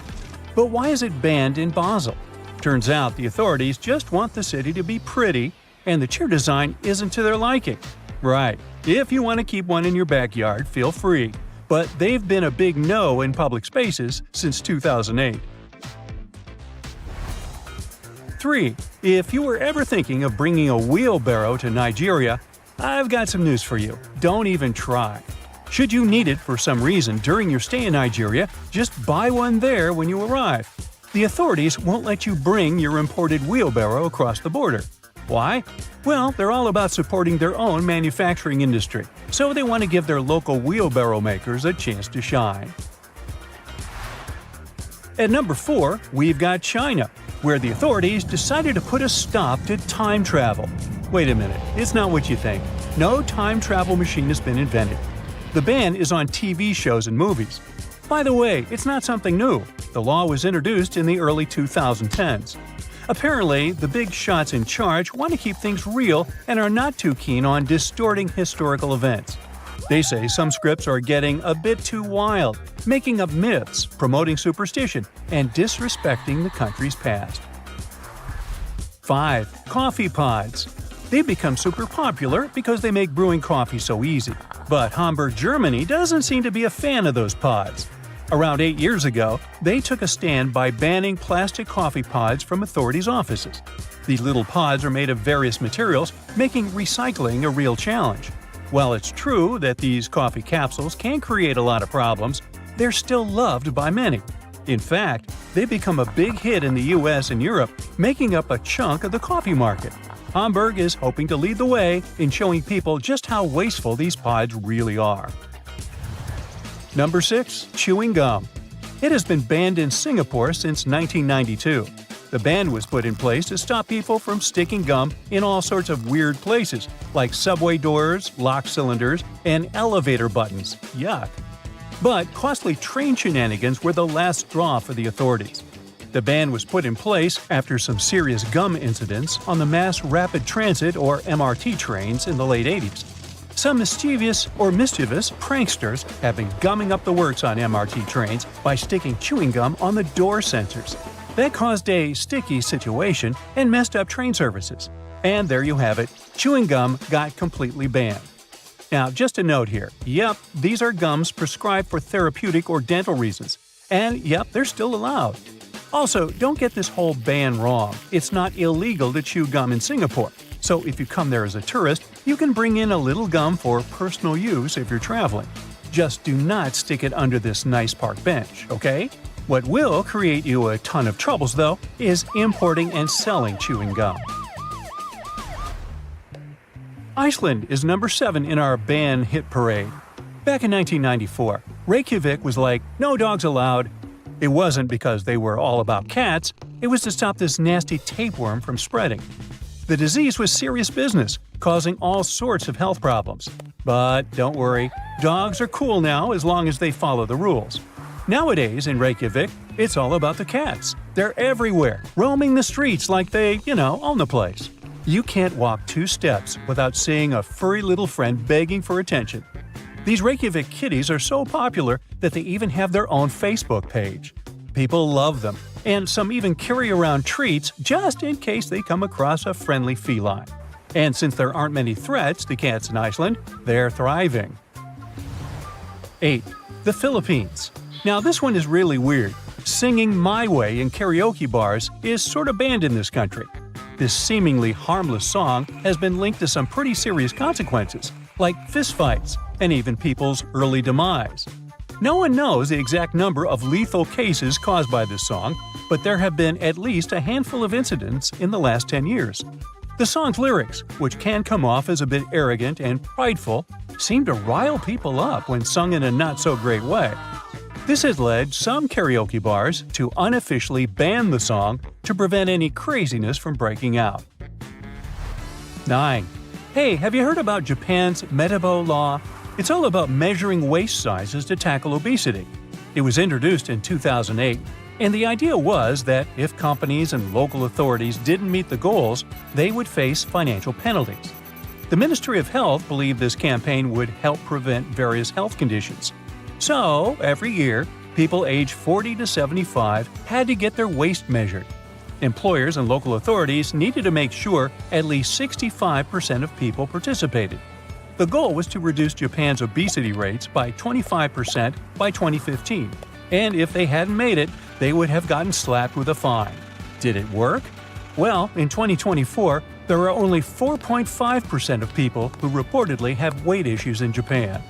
But why is it banned in Basel? Turns out the authorities just want the city to be pretty, and the chair design isn't to their liking. Right, if you want to keep one in your backyard, feel free. but they've been a big no in public spaces since 2008. 3. If you were ever thinking of bringing a wheelbarrow to Nigeria, I've got some news for you. Don't even try. Should you need it for some reason during your stay in Nigeria, just buy one there when you arrive. The authorities won't let you bring your imported wheelbarrow across the border. Why? Well, they're all about supporting their own manufacturing industry, so they want to give their local wheelbarrow makers a chance to shine. At number 4, we've got China, where the authorities decided to put a stop to time travel. Wait a minute, it's not what you think. No time travel machine has been invented. The ban is on TV shows and movies. By the way, it's not something new. The law was introduced in the early 2010s. Apparently, the big shots in charge want to keep things real and are not too keen on distorting historical events. They say some scripts are getting a bit too wild, making up myths, promoting superstition, and disrespecting the country's past. 5. Coffee pods. They've become super popular because they make brewing coffee so easy. But Hamburg, Germany doesn't seem to be a fan of those pods. Around 8 years ago, they took a stand by banning plastic coffee pods from authorities' offices. These little pods are made of various materials, making recycling a real challenge. While it's true that these coffee capsules can create a lot of problems, they're still loved by many. In fact, they've become a big hit in the US and Europe, making up a chunk of the coffee market. Hamburg is hoping to lead the way in showing people just how wasteful these pods really are. Number 6. Chewing gum. It has been banned in Singapore since 1992. The ban was put in place to stop people from sticking gum in all sorts of weird places, like subway doors, lock cylinders, and elevator buttons. Yuck. But costly train shenanigans were the last straw for the authorities. The ban was put in place after some serious gum incidents on the Mass Rapid Transit or MRT trains in the late 80s. Some mischievous pranksters have been gumming up the works on MRT trains by sticking chewing gum on the door sensors. That caused a sticky situation and messed up train services. And there you have it, chewing gum got completely banned. Now, just a note here. Yep, these are gums prescribed for therapeutic or dental reasons. And yep, they're still allowed. Also, don't get this whole ban wrong. It's not illegal to chew gum in Singapore. So if you come there as a tourist, you can bring in a little gum for personal use if you're traveling. Just do not stick it under this nice park bench, okay? What will create you a ton of troubles, though, is importing and selling chewing gum. Iceland is number 7 in our ban hit parade. Back in 1994, Reykjavik was like, no dogs allowed. It wasn't because they were all about cats, it was to stop this nasty tapeworm from spreading. The disease was serious business, causing all sorts of health problems. But don't worry, dogs are cool now as long as they follow the rules. Nowadays in Reykjavik, it's all about the cats. They're everywhere, roaming the streets like they, own the place. You can't walk 2 steps without seeing a furry little friend begging for attention. These Reykjavik kitties are so popular that they even have their own Facebook page. People love them, and some even carry around treats just in case they come across a friendly feline. And since there aren't many threats to cats in Iceland, they're thriving. 8. The Philippines. Now this one is really weird. Singing My Way in karaoke bars is sort of banned in this country. This seemingly harmless song has been linked to some pretty serious consequences, like fistfights and even people's early demise. No one knows the exact number of lethal cases caused by this song, but there have been at least a handful of incidents in the last 10 years. The song's lyrics, which can come off as a bit arrogant and prideful, seem to rile people up when sung in a not-so-great way. This has led some karaoke bars to unofficially ban the song to prevent any craziness from breaking out. 9. Hey, have you heard about Japan's Metabo law? It's all about measuring waist sizes to tackle obesity. It was introduced in 2008, and the idea was that if companies and local authorities didn't meet the goals, they would face financial penalties. The Ministry of Health believed this campaign would help prevent various health conditions. So, every year, people aged 40 to 75 had to get their waist measured. Employers and local authorities needed to make sure at least 65% of people participated. The goal was to reduce Japan's obesity rates by 25% by 2015, and if they hadn't made it, they would have gotten slapped with a fine. Did it work? Well, in 2024, there are only 4.5% of people who reportedly have weight issues in Japan.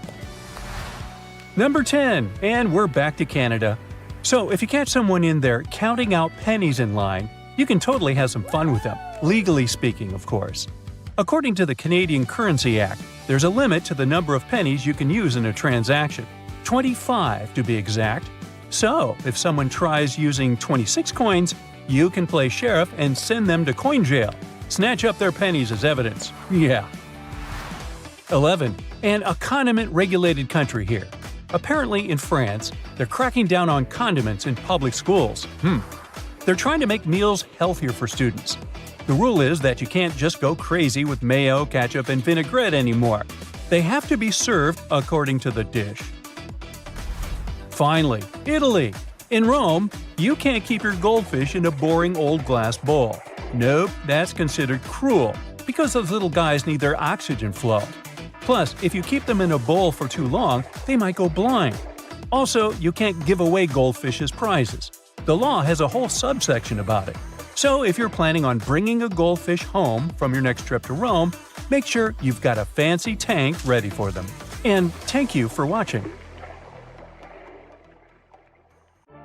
Number 10, and we're back to Canada. So if you catch someone in there counting out pennies in line, you can totally have some fun with them, legally speaking, of course. According to the Canadian Currency Act, there's a limit to the number of pennies you can use in a transaction, 25 to be exact. So if someone tries using 26 coins, you can play sheriff and send them to coin jail. Snatch up their pennies as evidence. Yeah. 11. A condiment-regulated country here. Apparently, in France, they're cracking down on condiments in public schools. They're trying to make meals healthier for students. The rule is that you can't just go crazy with mayo, ketchup, and vinaigrette anymore. They have to be served according to the dish. Finally, Italy. In Rome, you can't keep your goldfish in a boring old glass bowl. Nope, that's considered cruel, because those little guys need their oxygen flow. Plus, if you keep them in a bowl for too long, they might go blind. Also, you can't give away goldfish as prizes. The law has a whole subsection about it. So if you're planning on bringing a goldfish home from your next trip to Rome, make sure you've got a fancy tank ready for them. And thank you for watching.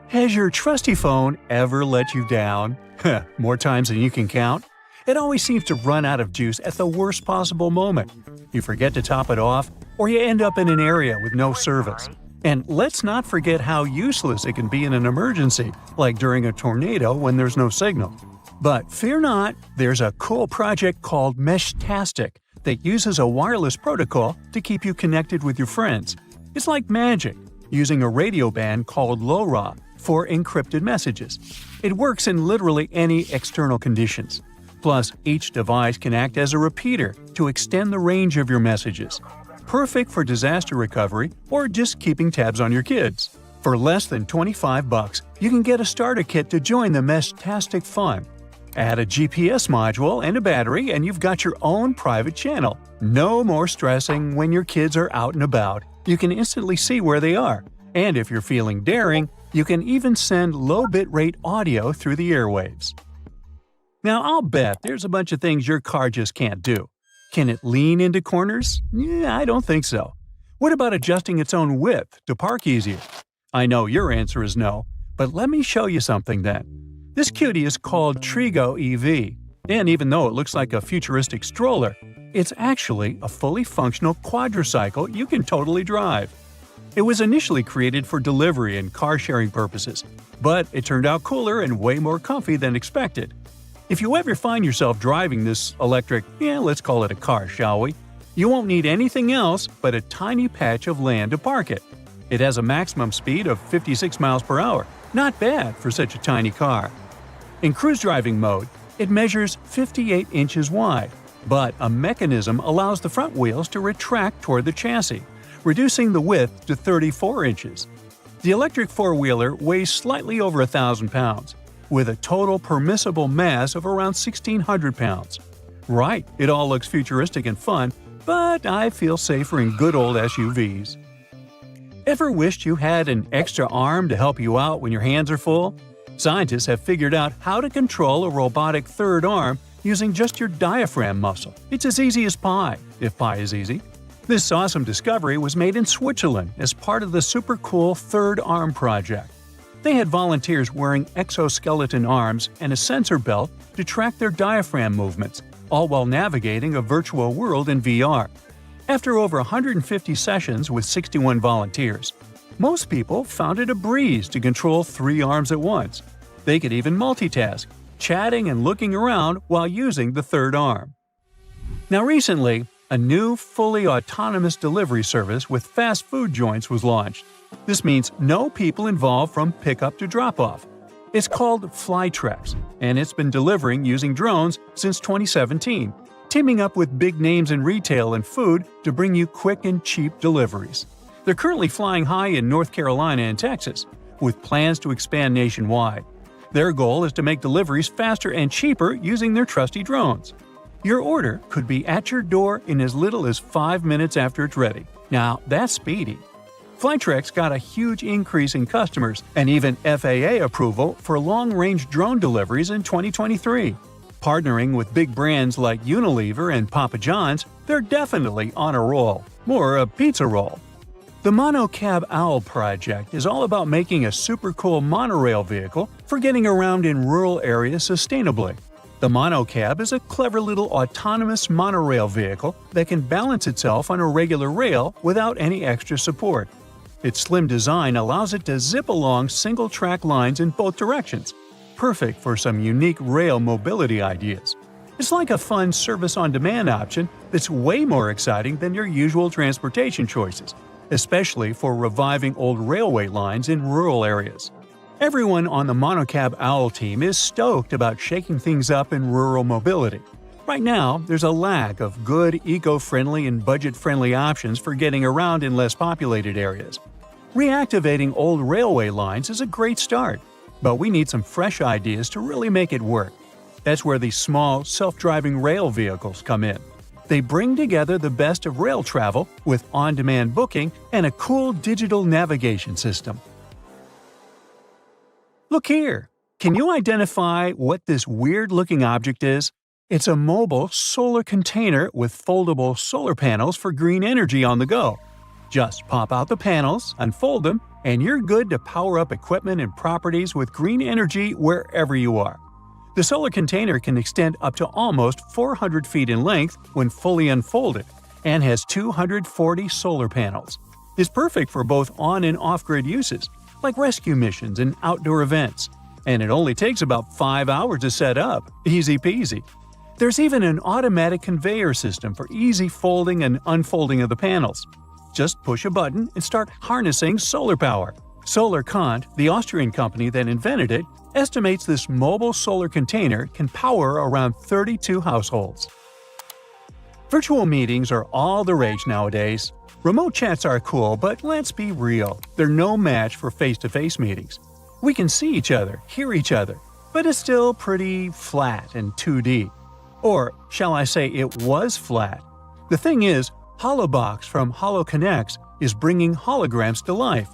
Has your trusty phone ever let you down? More times than you can count? It always seems to run out of juice at the worst possible moment. You forget to top it off, or you end up in an area with no service. And let's not forget how useless it can be in an emergency, like during a tornado when there's no signal. But fear not, there's a cool project called Meshtastic that uses a wireless protocol to keep you connected with your friends. It's like magic, using a radio band called LoRa for encrypted messages. It works in literally any external conditions. Plus, each device can act as a repeater to extend the range of your messages. Perfect for disaster recovery or just keeping tabs on your kids. For less than $25, you can get a starter kit to join the Meshtastic fun. Add a GPS module and a battery and you've got your own private channel. No more stressing when your kids are out and about. You can instantly see where they are. And if you're feeling daring, you can even send low bitrate audio through the airwaves. Now, I'll bet there's a bunch of things your car just can't do. Can it lean into corners? Yeah, I don't think so. What about adjusting its own width to park easier? I know your answer is no, but let me show you something then. This cutie is called Trigo EV, and even though it looks like a futuristic stroller, it's actually a fully functional quadricycle you can totally drive. It was initially created for delivery and car-sharing purposes, but it turned out cooler and way more comfy than expected. If you ever find yourself driving this electric, let's call it a car, shall we? You won't need anything else but a tiny patch of land to park it. It has a maximum speed of 56 miles per hour. Not bad for such a tiny car. In cruise driving mode, it measures 58 inches wide, but a mechanism allows the front wheels to retract toward the chassis, reducing the width to 34 inches. The electric four-wheeler weighs slightly over 1,000 pounds, with a total permissible mass of around 1,600 pounds. Right, it all looks futuristic and fun, but I feel safer in good old SUVs. Ever wished you had an extra arm to help you out when your hands are full? Scientists have figured out how to control a robotic third arm using just your diaphragm muscle. It's as easy as pie, if pie is easy. This awesome discovery was made in Switzerland as part of the super cool Third Arm Project. They had volunteers wearing exoskeleton arms and a sensor belt to track their diaphragm movements, all while navigating a virtual world in VR. After over 150 sessions with 61 volunteers, most people found it a breeze to control 3 arms at once. They could even multitask, chatting and looking around while using the third arm. Now recently, a new fully autonomous delivery service with fast food joints was launched. This means no people involved from pickup to drop-off. It's called Flytrex, and it's been delivering using drones since 2017, teaming up with big names in retail and food to bring you quick and cheap deliveries. They're currently flying high in North Carolina and Texas, with plans to expand nationwide. Their goal is to make deliveries faster and cheaper using their trusty drones. Your order could be at your door in as little as 5 minutes after it's ready. Now, that's speedy. Flytrek's got a huge increase in customers and even FAA approval for long-range drone deliveries in 2023. Partnering with big brands like Unilever and Papa John's, they're definitely on a roll. More a pizza roll. The Monocab Owl project is all about making a super cool monorail vehicle for getting around in rural areas sustainably. The Monocab is a clever little autonomous monorail vehicle that can balance itself on a regular rail without any extra support. Its slim design allows it to zip along single-track lines in both directions, perfect for some unique rail mobility ideas. It's like a fun service-on-demand option that's way more exciting than your usual transportation choices, especially for reviving old railway lines in rural areas. Everyone on the Monocab Owl team is stoked about shaking things up in rural mobility. Right now, there's a lack of good, eco-friendly and budget-friendly options for getting around in less populated areas. Reactivating old railway lines is a great start, but we need some fresh ideas to really make it work. That's where these small, self-driving rail vehicles come in. They bring together the best of rail travel with on-demand booking and a cool digital navigation system. Look here! Can you identify what this weird-looking object is? It's a mobile solar container with foldable solar panels for green energy on the go. Just pop out the panels, unfold them, and you're good to power up equipment and properties with green energy wherever you are. The solar container can extend up to almost 400 feet in length when fully unfolded and has 240 solar panels. It's perfect for both on- and off-grid uses, like rescue missions and outdoor events. And it only takes about 5 hours to set up. Easy peasy. There's even an automatic conveyor system for easy folding and unfolding of the panels. Just push a button and start harnessing solar power. SolarKant, the Austrian company that invented it, estimates this mobile solar container can power around 32 households. Virtual meetings are all the rage nowadays. Remote chats are cool, but let's be real, they're no match for face-to-face meetings. We can see each other, hear each other, but it's still pretty flat and 2D. Or, shall I say it was flat? The thing is, HoloBox from HoloConnects is bringing holograms to life.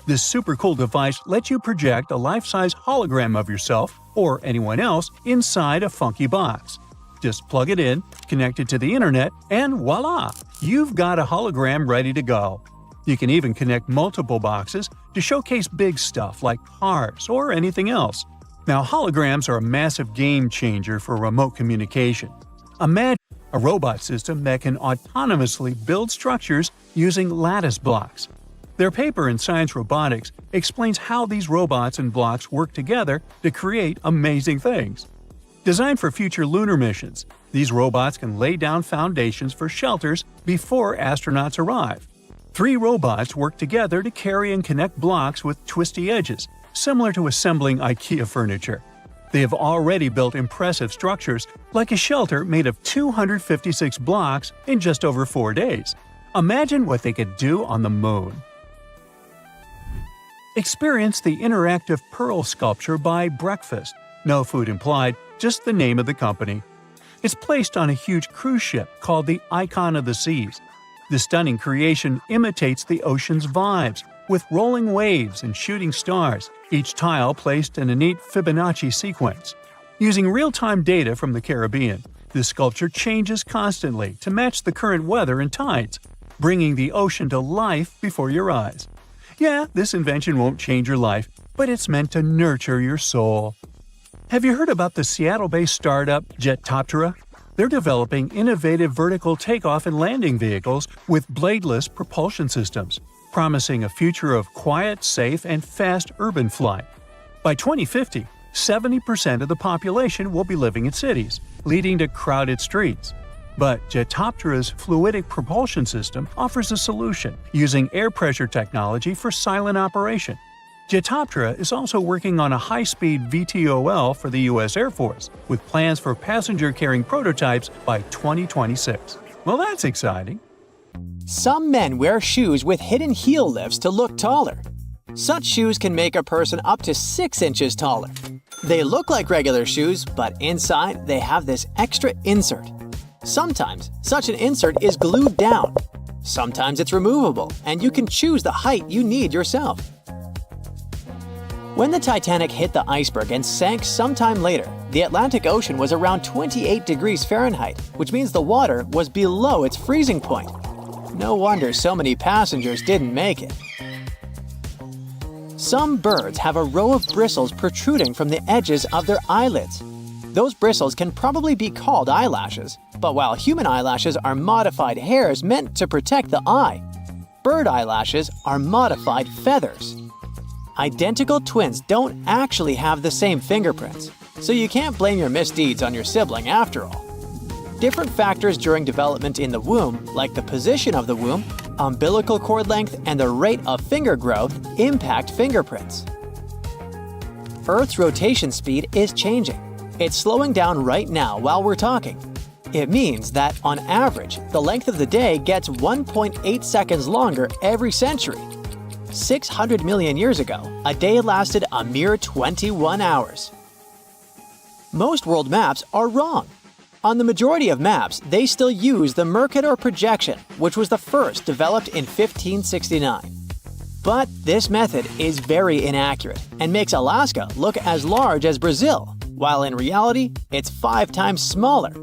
This super cool device lets you project a life-size hologram of yourself or anyone else inside a funky box. Just plug it in, connect it to the internet, and voila! You've got a hologram ready to go. You can even connect multiple boxes to showcase big stuff like cars or anything else. Now, holograms are a massive game changer for remote communication. Imagine a robot system that can autonomously build structures using lattice blocks. Their paper in Science Robotics explains how these robots and blocks work together to create amazing things. Designed for future lunar missions, these robots can lay down foundations for shelters before astronauts arrive. 3 robots work together to carry and connect blocks with twisty edges, similar to assembling IKEA furniture. They have already built impressive structures, like a shelter made of 256 blocks in just over 4 days. Imagine what they could do on the moon. Experience the interactive pearl sculpture by Breakfast. No food implied, just the name of the company. It's placed on a huge cruise ship called the Icon of the Seas. The stunning creation imitates the ocean's vibes, with rolling waves and shooting stars, each tile placed in a neat Fibonacci sequence. Using real-time data from the Caribbean, this sculpture changes constantly to match the current weather and tides, bringing the ocean to life before your eyes. Yeah, this invention won't change your life, but it's meant to nurture your soul. Have you heard about the Seattle-based startup Jetoptera? They're developing innovative vertical takeoff and landing vehicles with bladeless propulsion systems, promising a future of quiet, safe, and fast urban flight. By 2050, 70% of the population will be living in cities, leading to crowded streets. But Jetoptera's fluidic propulsion system offers a solution, using air pressure technology for silent operation. Jetoptera is also working on a high-speed VTOL for the U.S. Air Force, with plans for passenger-carrying prototypes by 2026. Well, that's exciting. Some men wear shoes with hidden heel lifts to look taller. Such shoes can make a person up to 6 inches taller. They look like regular shoes, but inside they have this extra insert. Sometimes such an insert is glued down. Sometimes it's removable, and you can choose the height you need yourself. When the Titanic hit the iceberg and sank sometime later, the Atlantic Ocean was around 28 degrees Fahrenheit, which means the water was below its freezing point. No wonder so many passengers didn't make it. Some birds have a row of bristles protruding from the edges of their eyelids. Those bristles can probably be called eyelashes, but while human eyelashes are modified hairs meant to protect the eye, bird eyelashes are modified feathers. Identical twins don't actually have the same fingerprints, so you can't blame your misdeeds on your sibling after all. Different factors during development in the womb, like the position of the womb, umbilical cord length, and the rate of finger growth, impact fingerprints. Earth's rotation speed is changing. It's slowing down right now while we're talking. It means that, on average, the length of the day gets 1.8 seconds longer every century. 600 million years ago, a day lasted a mere 21 hours. Most world maps are wrong. On the majority of maps, they still use the Mercator projection, which was the first developed in 1569. But this method is very inaccurate and makes Alaska look as large as Brazil, while in reality, it's 5 times smaller.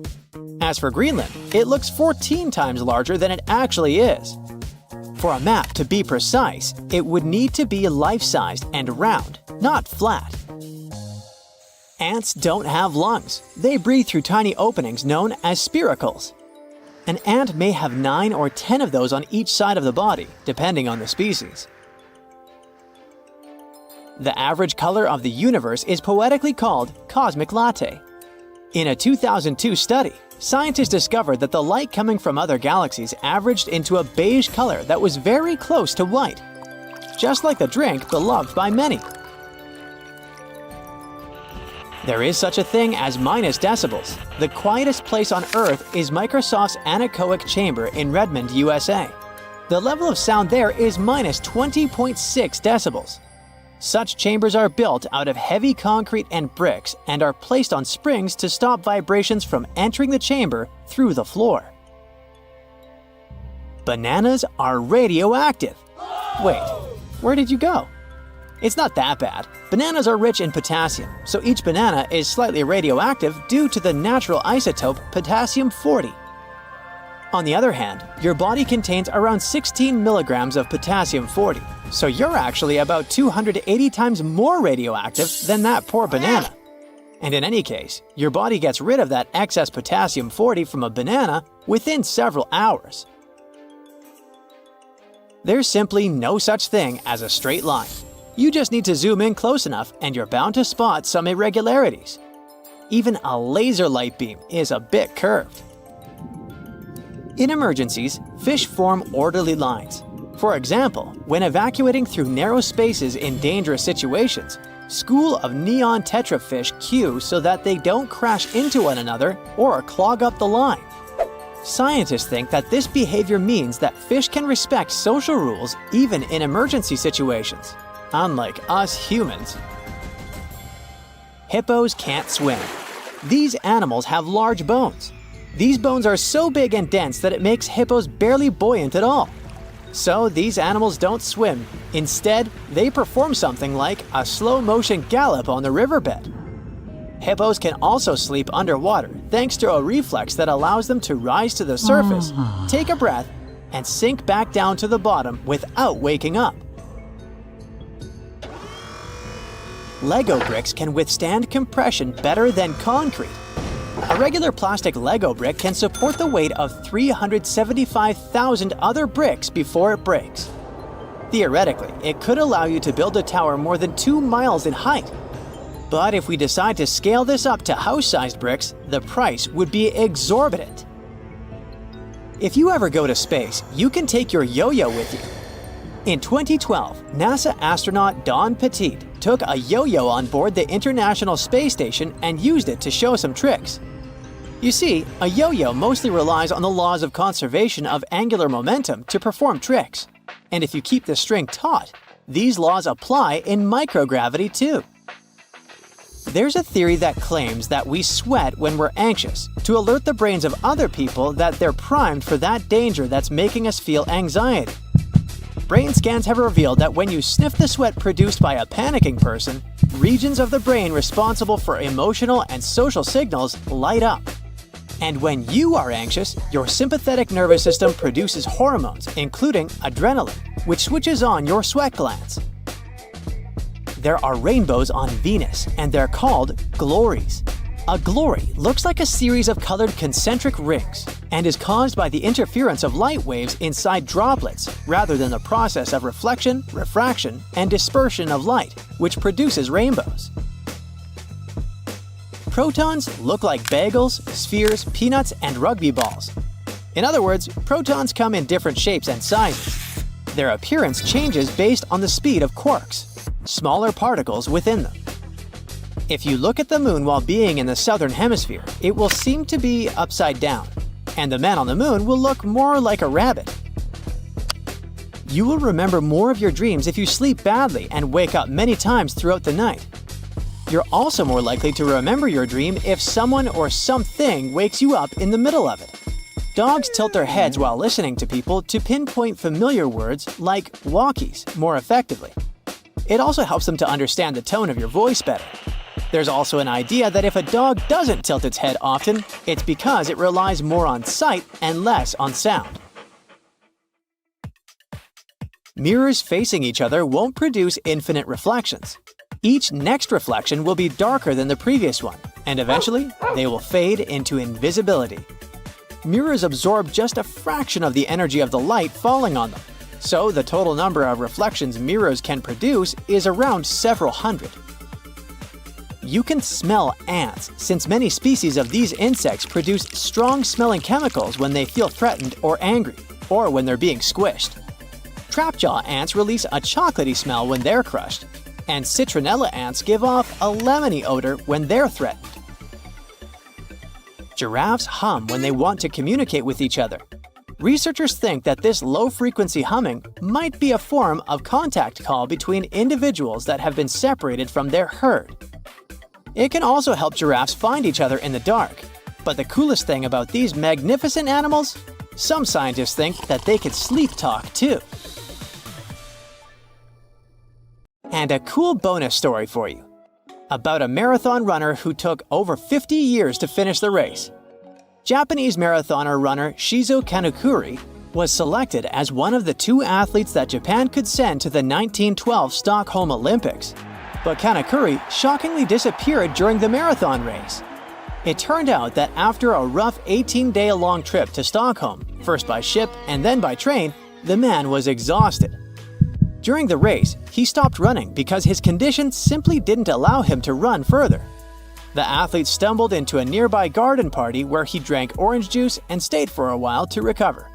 As for Greenland, it looks 14 times larger than it actually is. For a map to be precise, it would need to be life-sized and round, not flat. Ants don't have lungs. They breathe through tiny openings known as spiracles. An ant may have 9 or 10 of those on each side of the body, depending on the species. The average color of the universe is poetically called cosmic latte. In a 2002 study, scientists discovered that the light coming from other galaxies averaged into a beige color that was very close to white, just like the drink beloved by many. There is such a thing as minus decibels. The quietest place on Earth is Microsoft's anechoic chamber in Redmond, USA. The level of sound there is minus 20.6 decibels. Such chambers are built out of heavy concrete and bricks and are placed on springs to stop vibrations from entering the chamber through the floor. Bananas are radioactive. Wait, where did you go? It's not that bad. Bananas are rich in potassium, so each banana is slightly radioactive due to the natural isotope potassium-40. On the other hand, your body contains around 16 milligrams of potassium-40, so you're actually about 280 times more radioactive than that poor banana. And in any case, your body gets rid of that excess potassium-40 from a banana within several hours. There's simply no such thing as a straight line. You just need to zoom in close enough and you're bound to spot some irregularities. Even a laser light beam is a bit curved. In emergencies, fish form orderly lines. For example, when evacuating through narrow spaces in dangerous situations, school of neon tetrafish queue so that they don't crash into one another or clog up the line. Scientists think that this behavior means that fish can respect social rules even in emergency situations, unlike us humans. Hippos can't swim. These animals have large bones. These bones are so big and dense that it makes hippos barely buoyant at all. So these animals don't swim. Instead, they perform something like a slow-motion gallop on the riverbed. Hippos can also sleep underwater thanks to a reflex that allows them to rise to the surface, take a breath, and sink back down to the bottom without waking up. Lego bricks can withstand compression better than concrete. A regular plastic Lego brick can support the weight of 375,000 other bricks before it breaks. Theoretically, it could allow you to build a tower more than 2 miles in height. But if we decide to scale this up to house-sized bricks, the price would be exorbitant. If you ever go to space, you can take your yo-yo with you. In 2012, NASA astronaut Don Petit took a yo-yo on board the International Space Station and used it to show some tricks. You see, a yo-yo mostly relies on the laws of conservation of angular momentum to perform tricks. And if you keep the string taut, these laws apply in microgravity too. There's a theory that claims that we sweat when we're anxious to alert the brains of other people that they're primed for that danger that's making us feel anxiety. Brain scans have revealed that when you sniff the sweat produced by a panicking person, regions of the brain responsible for emotional and social signals light up. And when you are anxious, your sympathetic nervous system produces hormones, including adrenaline, which switches on your sweat glands. There are rainbows on Venus, and they're called glories. A glory looks like a series of colored concentric rings and is caused by the interference of light waves inside droplets rather than the process of reflection, refraction, and dispersion of light, which produces rainbows. Protons look like bagels, spheres, peanuts, and rugby balls. In other words, protons come in different shapes and sizes. Their appearance changes based on the speed of quarks, smaller particles within them. If you look at the moon while being in the southern hemisphere, it will seem to be upside down, and the man on the moon will look more like a rabbit. You will remember more of your dreams if you sleep badly and wake up many times throughout the night. You're also more likely to remember your dream if someone or something wakes you up in the middle of it. Dogs tilt their heads while listening to people to pinpoint familiar words like walkies more effectively. It also helps them to understand the tone of your voice better. There's also an idea that if a dog doesn't tilt its head often, it's because it relies more on sight and less on sound. Mirrors facing each other won't produce infinite reflections. Each next reflection will be darker than the previous one, and eventually, they will fade into invisibility. Mirrors absorb just a fraction of the energy of the light falling on them, so the total number of reflections mirrors can produce is around several hundred. You can smell ants, since many species of these insects produce strong-smelling chemicals when they feel threatened or angry, or when they're being squished. Trapjaw ants release a chocolatey smell when they're crushed, and citronella ants give off a lemony odor when they're threatened. Giraffes hum when they want to communicate with each other. Researchers think that this low-frequency humming might be a form of contact call between individuals that have been separated from their herd. It can also help giraffes find each other in the dark. But the coolest thing about these magnificent animals? Some scientists think that they could sleep talk too. And a cool bonus story for you. About a marathon runner who took over 50 years to finish the race. Japanese marathoner runner Shizo Kanekuri was selected as one of the 2 athletes that Japan could send to the 1912 Stockholm Olympics. But Kanekuri shockingly disappeared during the marathon race. It turned out that after a rough 18-day-long trip to Stockholm, first by ship and then by train, the man was exhausted. During the race, he stopped running because his condition simply didn't allow him to run further. The athlete stumbled into a nearby garden party where he drank orange juice and stayed for a while to recover.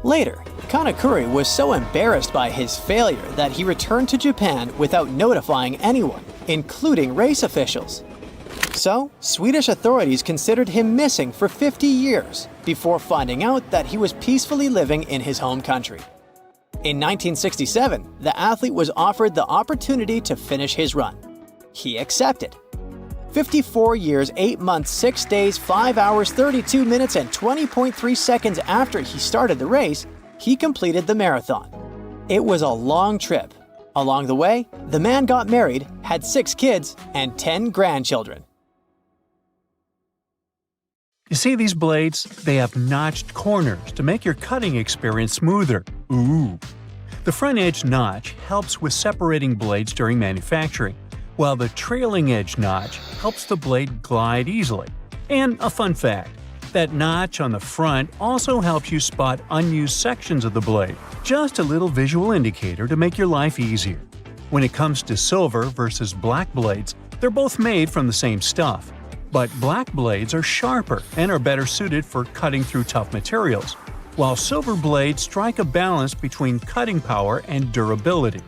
Later, Kanekuri was so embarrassed by his failure that he returned to Japan without notifying anyone, including race officials. So, Swedish authorities considered him missing for 50 years before finding out that he was peacefully living in his home country. In 1967, the athlete was offered the opportunity to finish his run. He accepted. 54 years, 8 months, 6 days, 5 hours, 32 minutes, and 20.3 seconds after he started the race, he completed the marathon. It was a long trip. Along the way, the man got married, had 6 kids, and 10 grandchildren. You see these blades? They have notched corners to make your cutting experience smoother. Ooh! The front edge notch helps with separating blades during manufacturing, while the trailing edge notch helps the blade glide easily. And a fun fact, that notch on the front also helps you spot unused sections of the blade. Just a little visual indicator to make your life easier. When it comes to silver versus black blades, they're both made from the same stuff. But black blades are sharper and are better suited for cutting through tough materials, while silver blades strike a balance between cutting power and durability.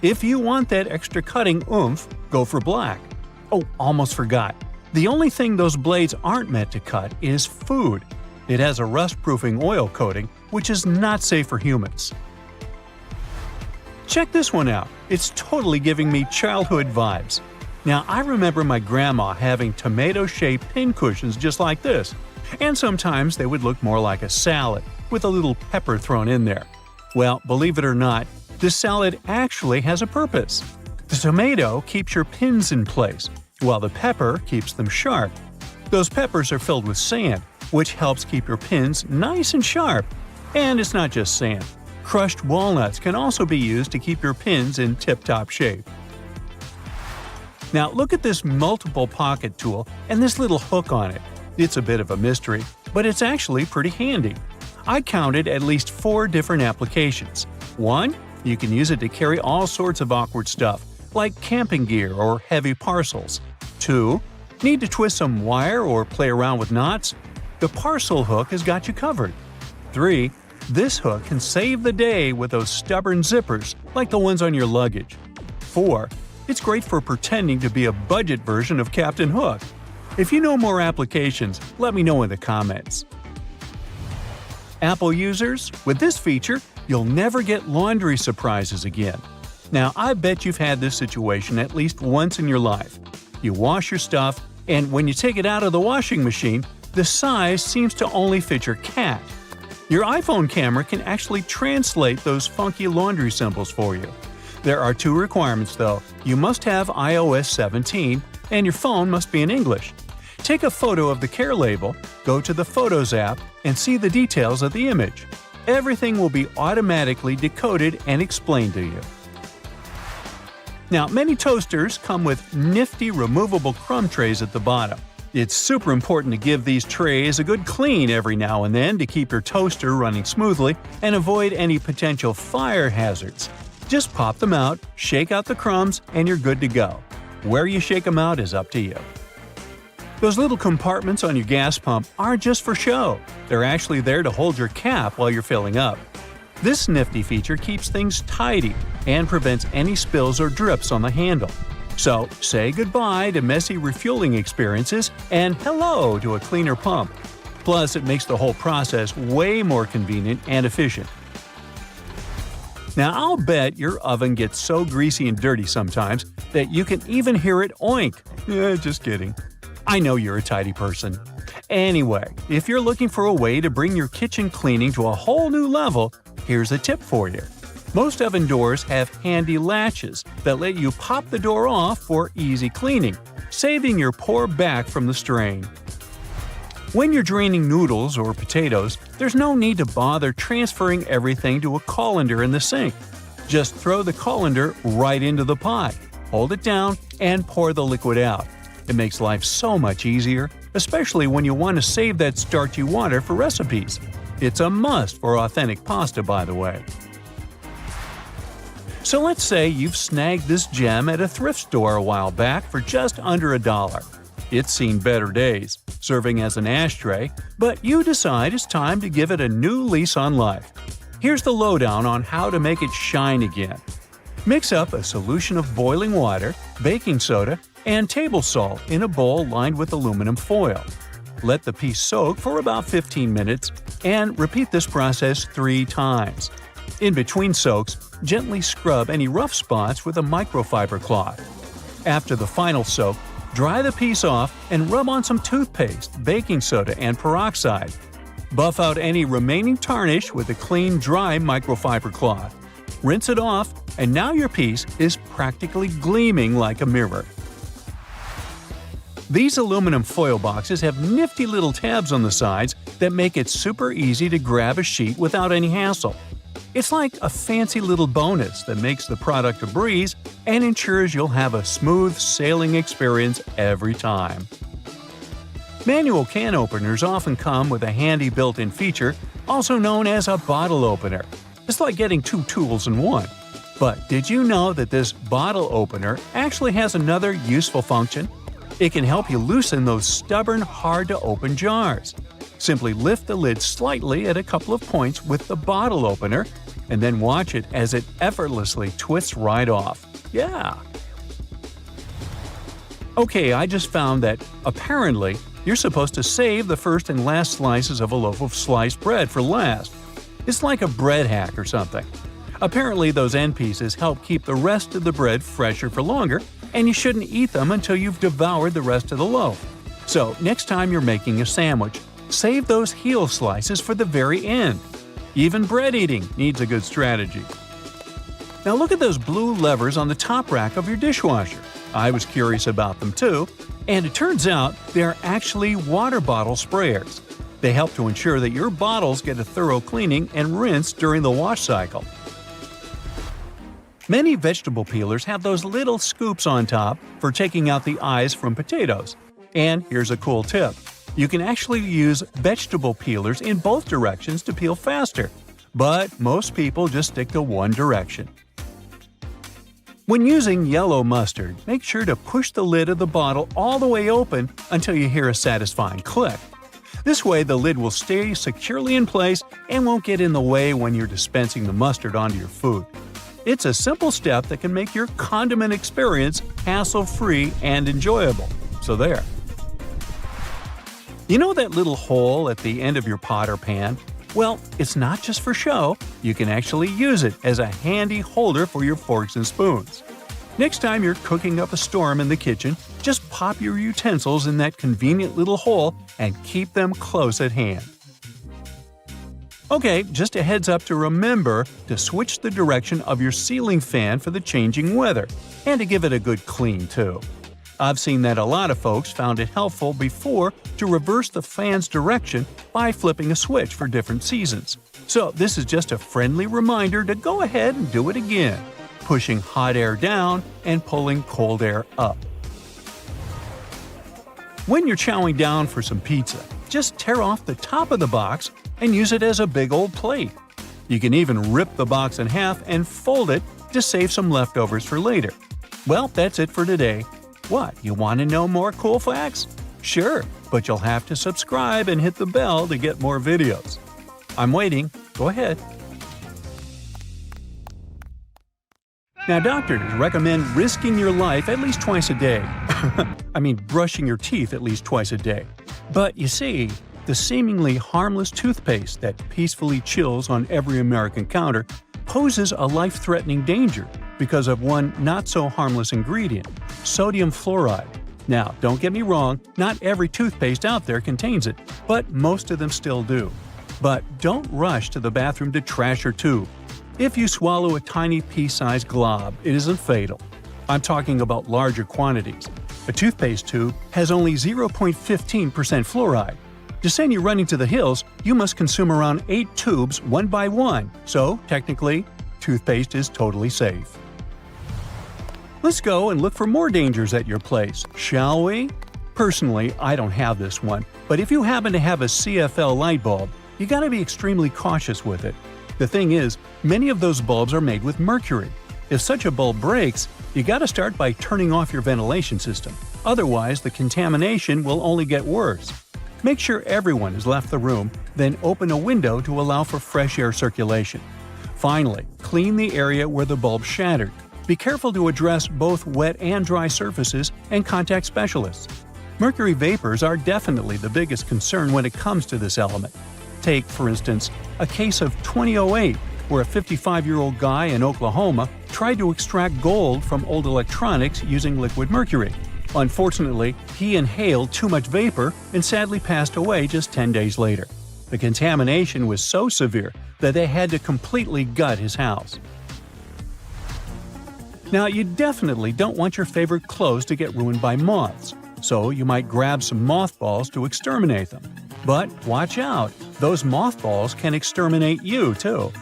If you want that extra cutting oomph, go for black. Oh, almost forgot. The only thing those blades aren't meant to cut is food. It has a rust-proofing oil coating, which is not safe for humans. Check this one out. It's totally giving me childhood vibes. Now, I remember my grandma having tomato-shaped pincushions just like this, and sometimes they would look more like a salad, with a little pepper thrown in there. Well, believe it or not, this salad actually has a purpose. The tomato keeps your pins in place, while the pepper keeps them sharp. Those peppers are filled with sand, which helps keep your pins nice and sharp. And it's not just sand. Crushed walnuts can also be used to keep your pins in tip-top shape. Now look at this multiple pocket tool and this little hook on it. It's a bit of a mystery, but it's actually pretty handy. I counted at least 4 different applications. 1. You can use it to carry all sorts of awkward stuff, like camping gear or heavy parcels. 2. Need to twist some wire or play around with knots? The parcel hook has got you covered. 3. This hook can save the day with those stubborn zippers, like the ones on your luggage. 4. It's great for pretending to be a budget version of Captain Hook. If you know more applications, let me know in the comments. Apple users, with this feature, you'll never get laundry surprises again. Now, I bet you've had this situation at least once in your life. You wash your stuff, and when you take it out of the washing machine, the size seems to only fit your cat. Your iPhone camera can actually translate those funky laundry symbols for you. There are 2 requirements though. You must have iOS 17, and your phone must be in English. Take a photo of the care label, go to the Photos app, and see the details of the image. Everything will be automatically decoded and explained to you. Now, many toasters come with nifty removable crumb trays at the bottom. It's super important to give these trays a good clean every now and then to keep your toaster running smoothly and avoid any potential fire hazards. Just pop them out, shake out the crumbs, and you're good to go. Where you shake them out is up to you. Those little compartments on your gas pump aren't just for show. They're actually there to hold your cap while you're filling up. This nifty feature keeps things tidy and prevents any spills or drips on the handle. So, say goodbye to messy refueling experiences and hello to a cleaner pump. Plus, it makes the whole process way more convenient and efficient. Now, I'll bet your oven gets so greasy and dirty sometimes that you can even hear it oink. Just kidding. I know you're a tidy person. Anyway, if you're looking for a way to bring your kitchen cleaning to a whole new level, here's a tip for you. Most oven doors have handy latches that let you pop the door off for easy cleaning, saving your poor back from the strain. When you're draining noodles or potatoes, there's no need to bother transferring everything to a colander in the sink. Just throw the colander right into the pot, hold it down, and pour the liquid out. It makes life so much easier, especially when you want to save that starchy water for recipes. It's a must for authentic pasta, by the way. So let's say you've snagged this gem at a thrift store a while back for just under $1. It's seen better days, serving as an ashtray, but you decide it's time to give it a new lease on life. Here's the lowdown on how to make it shine again. Mix up a solution of boiling water, baking soda, and table salt in a bowl lined with aluminum foil. Let the piece soak for about 15 minutes and repeat this process 3 times. In between soaks, gently scrub any rough spots with a microfiber cloth. After the final soak, dry the piece off and rub on some toothpaste, baking soda, and peroxide. Buff out any remaining tarnish with a clean, dry microfiber cloth. Rinse it off, and now your piece is practically gleaming like a mirror. These aluminum foil boxes have nifty little tabs on the sides that make it super easy to grab a sheet without any hassle. It's like a fancy little bonus that makes the product a breeze and ensures you'll have a smooth sailing experience every time. Manual can openers often come with a handy built-in feature, also known as a bottle opener. It's like getting 2 tools in one. But did you know that this bottle opener actually has another useful function? It can help you loosen those stubborn, hard-to-open jars. Simply lift the lid slightly at a couple of points with the bottle opener, and then watch it as it effortlessly twists right off. Yeah! Okay, I just found that, apparently, you're supposed to save the first and last slices of a loaf of sliced bread for last. It's like a bread hack or something. Apparently, those end pieces help keep the rest of the bread fresher for longer, and you shouldn't eat them until you've devoured the rest of the loaf. So, next time you're making a sandwich, save those heel slices for the very end. Even bread eating needs a good strategy. Now look at those blue levers on the top rack of your dishwasher. I was curious about them too, and it turns out they're actually water bottle sprayers. They help to ensure that your bottles get a thorough cleaning and rinse during the wash cycle. Many vegetable peelers have those little scoops on top for taking out the eyes from potatoes. And here's a cool tip. You can actually use vegetable peelers in both directions to peel faster. But most people just stick to one direction. When using yellow mustard, make sure to push the lid of the bottle all the way open until you hear a satisfying click. This way, the lid will stay securely in place and won't get in the way when you're dispensing the mustard onto your food. It's a simple step that can make your condiment experience hassle-free and enjoyable. So there. You know that little hole at the end of your pot or pan? Well, it's not just for show. You can actually use it as a handy holder for your forks and spoons. Next time you're cooking up a storm in the kitchen, just pop your utensils in that convenient little hole and keep them close at hand. Okay, just a heads up to remember to switch the direction of your ceiling fan for the changing weather, and to give it a good clean too. I've seen that a lot of folks found it helpful before to reverse the fan's direction by flipping a switch for different seasons. So this is just a friendly reminder to go ahead and do it again, pushing hot air down and pulling cold air up. When you're chowing down for some pizza, just tear off the top of the box and use it as a big old plate. You can even rip the box in half and fold it to save some leftovers for later. Well, that's it for today. What, you want to know more cool facts? Sure, but you'll have to subscribe and hit the bell to get more videos. I'm waiting. Go ahead. Now, doctors recommend risking your life at least twice a day. I mean, brushing your teeth at least twice a day. But you see, the seemingly harmless toothpaste that peacefully chills on every American counter poses a life-threatening danger because of one not-so-harmless ingredient, sodium fluoride. Now, don't get me wrong, not every toothpaste out there contains it, but most of them still do. But don't rush to the bathroom to trash your tube. If you swallow a tiny pea-sized glob, it isn't fatal. I'm talking about larger quantities. A toothpaste tube has only 0.15% fluoride. To send you running to the hills, you must consume around 8 tubes one by one, so technically, toothpaste is totally safe. Let's go and look for more dangers at your place, shall we? Personally, I don't have this one, but if you happen to have a CFL light bulb, you gotta be extremely cautious with it. The thing is, many of those bulbs are made with mercury. If such a bulb breaks, you gotta start by turning off your ventilation system. Otherwise, the contamination will only get worse. Make sure everyone has left the room, then open a window to allow for fresh air circulation. Finally, clean the area where the bulb shattered. Be careful to address both wet and dry surfaces and contact specialists. Mercury vapors are definitely the biggest concern when it comes to this element. Take, for instance, a case of 2008, where a 55-year-old guy in Oklahoma tried to extract gold from old electronics using liquid mercury. Unfortunately, he inhaled too much vapor and sadly passed away just 10 days later. The contamination was so severe that they had to completely gut his house. Now, you definitely don't want your favorite clothes to get ruined by moths, so you might grab some mothballs to exterminate them. But watch out, those mothballs can exterminate you too.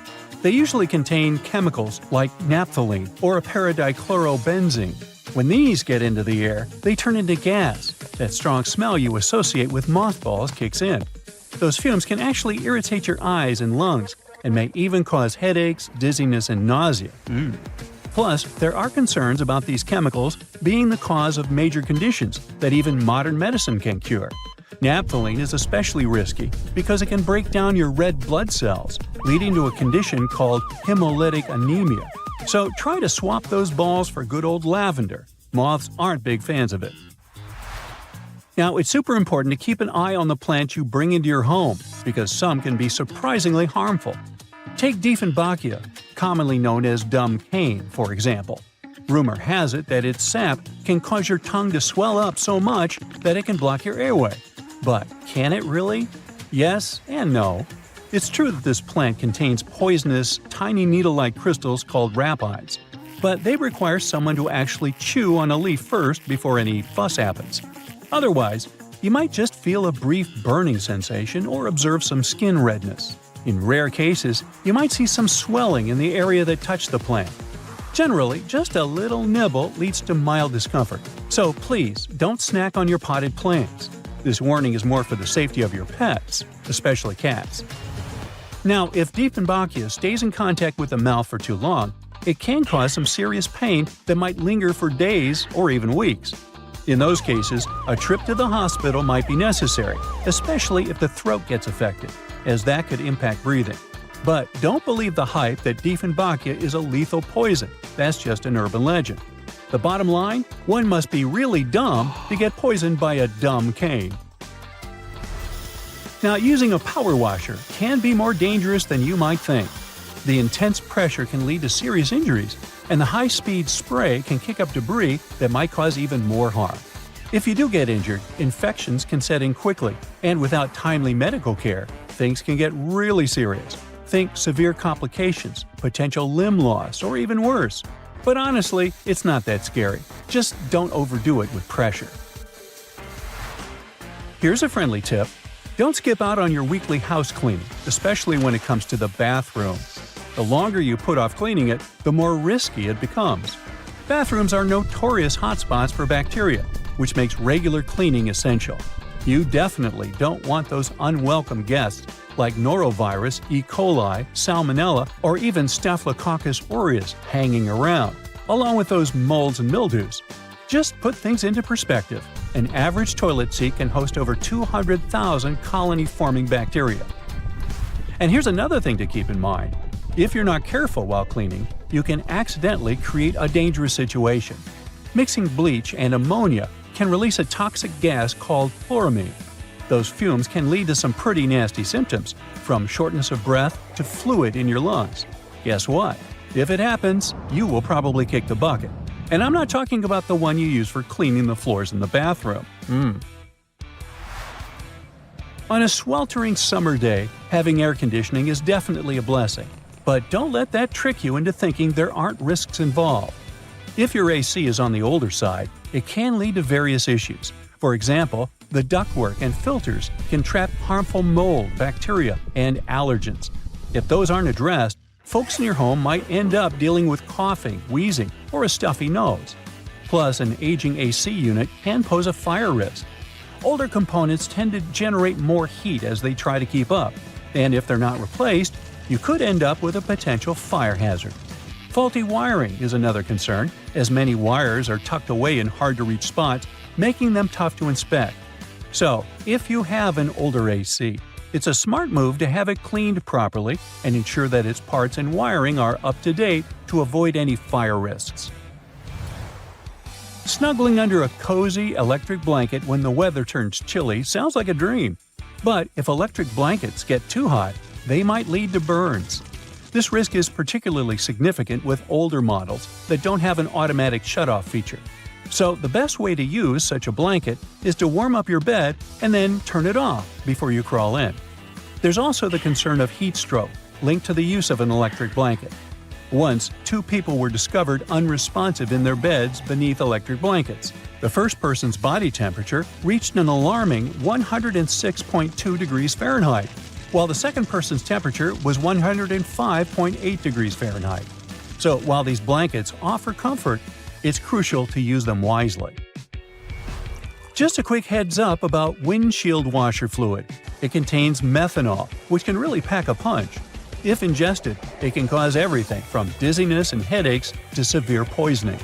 They usually contain chemicals like naphthalene or a paradichlorobenzene. When these get into the air, they turn into gas. That strong smell you associate with mothballs kicks in. Those fumes can actually irritate your eyes and lungs, and may even cause headaches, dizziness, and nausea. Plus, there are concerns about these chemicals being the cause of major conditions that even modern medicine can cure. Naphthalene is especially risky because it can break down your red blood cells, leading to a condition called hemolytic anemia. So try to swap those balls for good old lavender. Moths aren't big fans of it. Now, it's super important to keep an eye on the plants you bring into your home because some can be surprisingly harmful. Take Dieffenbachia. commonly known as dumb cane, for example. Rumor has it that its sap can cause your tongue to swell up so much that it can block your airway. But can it really? Yes and no. It's true that this plant contains poisonous, tiny needle-like crystals called rapides, but they require someone to actually chew on a leaf first before any fuss happens. Otherwise, you might just feel a brief burning sensation or observe some skin redness. In rare cases, you might see some swelling in the area that touched the plant. Generally, just a little nibble leads to mild discomfort, so please don't snack on your potted plants. This warning is more for the safety of your pets, especially cats. Now, if Dieffenbachia stays in contact with the mouth for too long, it can cause some serious pain that might linger for days or even weeks. In those cases, a trip to the hospital might be necessary, especially if the throat gets affected, as that could impact breathing. But don't believe the hype that Dieffenbachia is a lethal poison. That's just an urban legend. The bottom line? One must be really dumb to get poisoned by a dumb cane. Now, using a power washer can be more dangerous than you might think. The intense pressure can lead to serious injuries, and the high-speed spray can kick up debris that might cause even more harm. If you do get injured, infections can set in quickly, and without timely medical care, things can get really serious. Think severe complications, potential limb loss, or even worse. But honestly, it's not that scary. Just don't overdo it with pressure. Here's a friendly tip. Don't skip out on your weekly house cleaning, especially when it comes to the bathroom. The longer you put off cleaning it, the more risky it becomes. Bathrooms are notorious hotspots for bacteria, which makes regular cleaning essential. You definitely don't want those unwelcome guests like norovirus, E. coli, salmonella, or even Staphylococcus aureus hanging around, along with those molds and mildews. Just put things into perspective. An average toilet seat can host over 200,000 colony-forming bacteria. And here's another thing to keep in mind. If you're not careful while cleaning, you can accidentally create a dangerous situation. Mixing bleach and ammonia can release a toxic gas called chloramine. Those fumes can lead to some pretty nasty symptoms, from shortness of breath to fluid in your lungs. Guess what? If it happens, you will probably kick the bucket. And I'm not talking about the one you use for cleaning the floors in the bathroom. On a sweltering summer day, having air conditioning is definitely a blessing. But don't let that trick you into thinking there aren't risks involved. If your AC is on the older side, it can lead to various issues. For example, the ductwork and filters can trap harmful mold, bacteria, and allergens. If those aren't addressed, folks in your home might end up dealing with coughing, wheezing, or a stuffy nose. Plus, an aging AC unit can pose a fire risk. Older components tend to generate more heat as they try to keep up, and if they're not replaced, you could end up with a potential fire hazard. Faulty wiring is another concern, as many wires are tucked away in hard-to-reach spots, making them tough to inspect. So, if you have an older AC, it's a smart move to have it cleaned properly and ensure that its parts and wiring are up to date to avoid any fire risks. Snuggling under a cozy electric blanket when the weather turns chilly sounds like a dream. But if electric blankets get too hot, they might lead to burns. This risk is particularly significant with older models that don't have an automatic shutoff feature. So the best way to use such a blanket is to warm up your bed and then turn it off before you crawl in. There's also the concern of heat stroke, linked to the use of an electric blanket. Once, 2 people were discovered unresponsive in their beds beneath electric blankets. The first person's body temperature reached an alarming 106.2 degrees Fahrenheit, while the second person's temperature was 105.8 degrees Fahrenheit. So while these blankets offer comfort, it's crucial to use them wisely. Just a quick heads up about windshield washer fluid. It contains methanol, which can really pack a punch. If ingested, it can cause everything from dizziness and headaches to severe poisoning.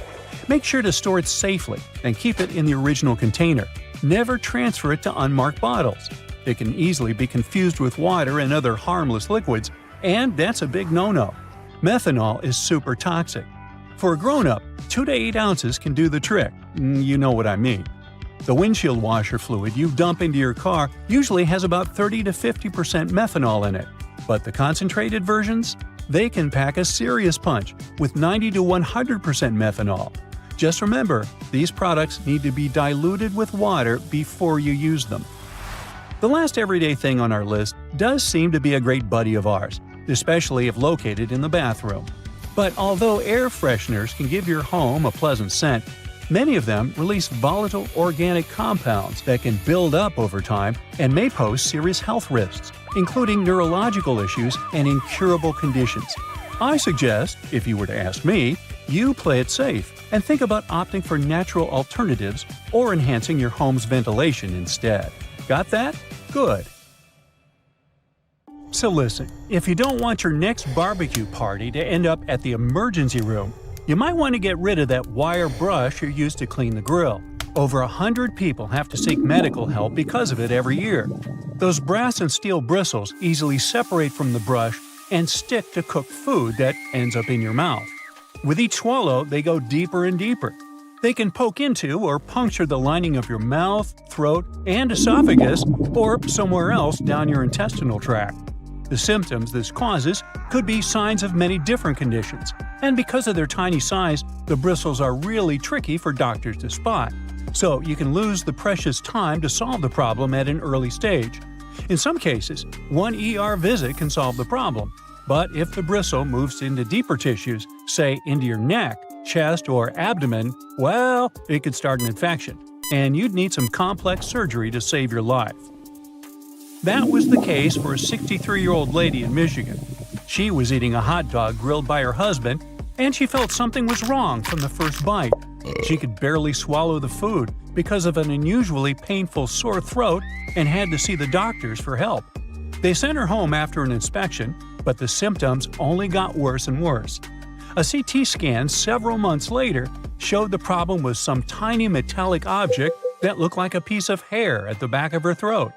Make sure to store it safely and keep it in the original container. Never transfer it to unmarked bottles. It can easily be confused with water and other harmless liquids, and that's a big no-no. Methanol is super toxic. For a grown-up, 2 to 8 ounces can do the trick. You know what I mean. The windshield washer fluid you dump into your car usually has about 30 to 50% methanol in it, but the concentrated versions? They can pack a serious punch with 90 to 100% methanol. Just remember, these products need to be diluted with water before you use them. The last everyday thing on our list does seem to be a great buddy of ours, especially if located in the bathroom. But although air fresheners can give your home a pleasant scent, many of them release volatile organic compounds that can build up over time and may pose serious health risks, including neurological issues and incurable conditions. I suggest, if you were to ask me, you play it safe and think about opting for natural alternatives or enhancing your home's ventilation instead. Got that? Good. So listen, if you don't want your next barbecue party to end up at the emergency room, you might want to get rid of that wire brush you used to clean the grill. Over 100 people have to seek medical help because of it every year. Those brass and steel bristles easily separate from the brush and stick to cooked food that ends up in your mouth. With each swallow, they go deeper and deeper. They can poke into or puncture the lining of your mouth, throat, and esophagus, or somewhere else down your intestinal tract. The symptoms this causes could be signs of many different conditions, and because of their tiny size, the bristles are really tricky for doctors to spot. So you can lose the precious time to solve the problem at an early stage. In some cases, one ER visit can solve the problem, but if the bristle moves into deeper tissues, say into your neck, chest, or abdomen, well, it could start an infection, and you'd need some complex surgery to save your life. That was the case for a 63-year-old lady in Michigan. She was eating a hot dog grilled by her husband, and she felt something was wrong from the first bite. She could barely swallow the food because of an unusually painful sore throat and had to see the doctors for help. They sent her home after an inspection, but the symptoms only got worse and worse. A CT scan several months later showed the problem was some tiny metallic object that looked like a piece of hair at the back of her throat.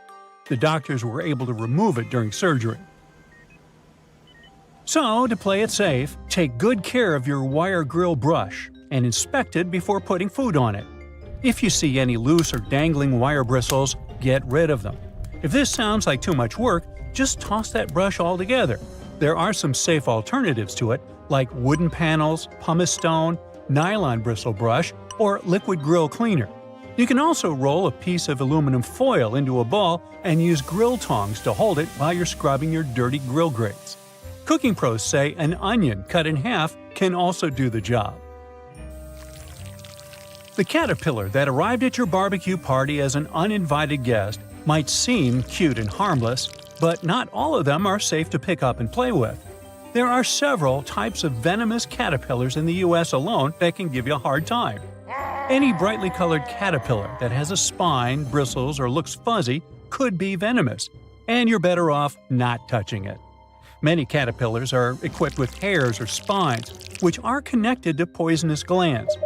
The doctors were able to remove it during surgery. So, to play it safe, take good care of your wire grill brush and inspect it before putting food on it. If you see any loose or dangling wire bristles, get rid of them. If this sounds like too much work, just toss that brush altogether. There are some safe alternatives to it, like wooden panels, pumice stone, nylon bristle brush, or liquid grill cleaner. You can also roll a piece of aluminum foil into a ball and use grill tongs to hold it while you're scrubbing your dirty grill grates. Cooking pros say an onion cut in half can also do the job. The caterpillar that arrived at your barbecue party as an uninvited guest might seem cute and harmless, but not all of them are safe to pick up and play with. There are several types of venomous caterpillars in the US alone that can give you a hard time. Any brightly colored caterpillar that has a spine, bristles, or looks fuzzy could be venomous, and you're better off not touching it. Many caterpillars are equipped with hairs or spines, which are connected to poisonous glands.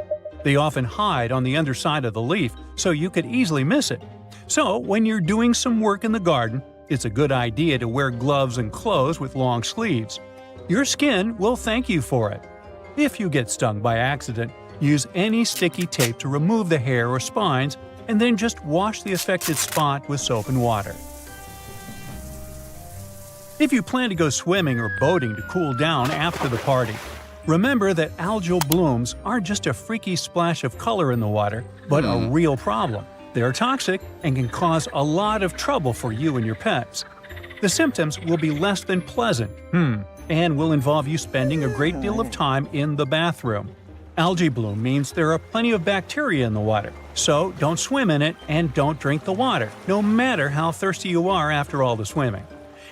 They often hide on the underside of the leaf, so you could easily miss it. So, when you're doing some work in the garden, it's a good idea to wear gloves and clothes with long sleeves. Your skin will thank you for it. If you get stung by accident, use any sticky tape to remove the hair or spines, and then just wash the affected spot with soap and water. If you plan to go swimming or boating to cool down after the party, remember that algal blooms aren't just a freaky splash of color in the water, but a real problem. They're toxic and can cause a lot of trouble for you and your pets. The symptoms will be less than pleasant, and will involve you spending a great deal of time in the bathroom. Algae bloom means there are plenty of bacteria in the water, so don't swim in it and don't drink the water, no matter how thirsty you are after all the swimming.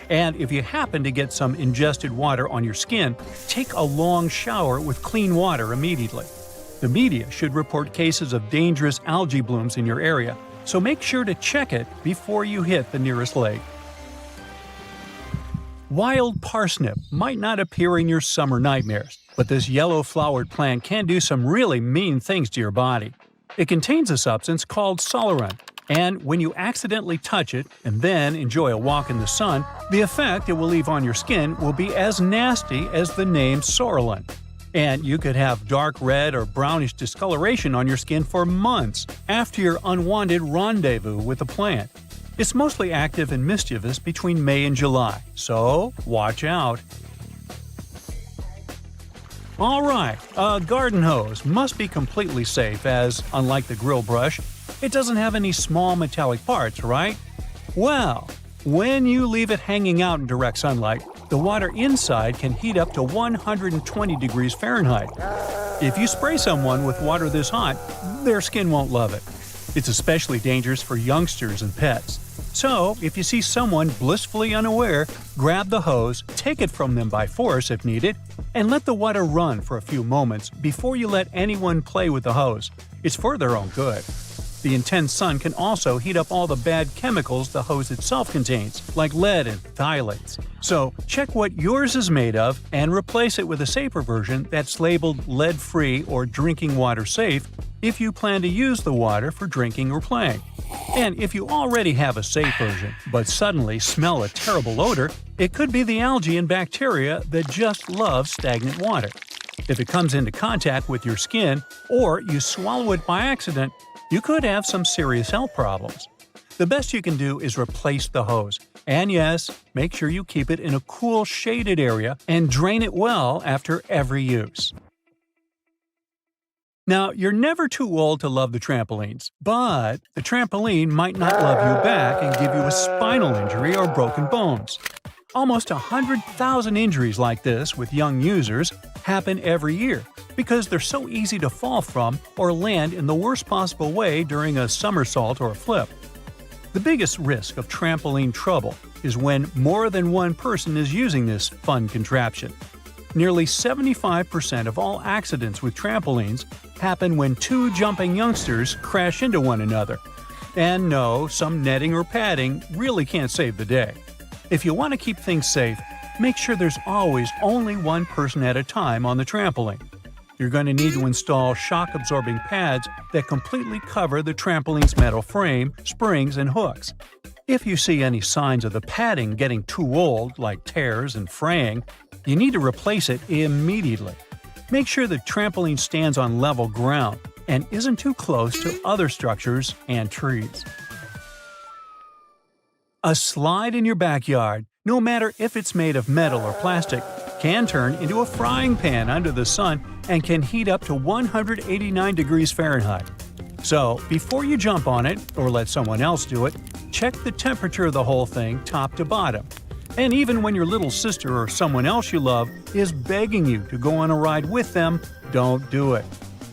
And if you happen to get some ingested water on your skin, take a long shower with clean water immediately. The media should report cases of dangerous algae blooms in your area, so make sure to check it before you hit the nearest lake. Wild parsnip might not appear in your summer nightmares, but this yellow-flowered plant can do some really mean things to your body. It contains a substance called solarin, and when you accidentally touch it and then enjoy a walk in the sun, the effect it will leave on your skin will be as nasty as the name Sorolin. And you could have dark red or brownish discoloration on your skin for months after your unwanted rendezvous with the plant. It's mostly active and mischievous between May and July, so watch out. Alright, a garden hose must be completely safe as, unlike the grill brush, it doesn't have any small metallic parts, right? Well, when you leave it hanging out in direct sunlight, the water inside can heat up to 120 degrees Fahrenheit. If you spray someone with water this hot, their skin won't love it. It's especially dangerous for youngsters and pets. So, if you see someone blissfully unaware, grab the hose, take it from them by force if needed, and let the water run for a few moments before you let anyone play with the hose. It's for their own good. The intense sun can also heat up all the bad chemicals the hose itself contains, like lead and phthalates. So, check what yours is made of and replace it with a safer version that's labeled lead-free or drinking water safe if you plan to use the water for drinking or playing. And if you already have a safe version, but suddenly smell a terrible odor, it could be the algae and bacteria that just love stagnant water. If it comes into contact with your skin, or you swallow it by accident, you could have some serious health problems. The best you can do is replace the hose. And yes, make sure you keep it in a cool, shaded area and drain it well after every use. Now, you're never too old to love the trampolines, but the trampoline might not love you back and give you a spinal injury or broken bones. Almost 100,000 injuries like this with young users happen every year because they're so easy to fall from or land in the worst possible way during a somersault or a flip. The biggest risk of trampoline trouble is when more than one person is using this fun contraption. Nearly 75% of all accidents with trampolines happen when two jumping youngsters crash into one another. And no, some netting or padding really can't save the day. If you want to keep things safe, make sure there's always only one person at a time on the trampoline. You're going to need to install shock-absorbing pads that completely cover the trampoline's metal frame, springs, and hooks. If you see any signs of the padding getting too old, like tears and fraying, you need to replace it immediately. Make sure the trampoline stands on level ground and isn't too close to other structures and trees. A slide in your backyard, no matter if it's made of metal or plastic, can turn into a frying pan under the sun and can heat up to 189 degrees Fahrenheit. So, before you jump on it or let someone else do it, check the temperature of the whole thing top to bottom. And even when your little sister or someone else you love is begging you to go on a ride with them, don't do it.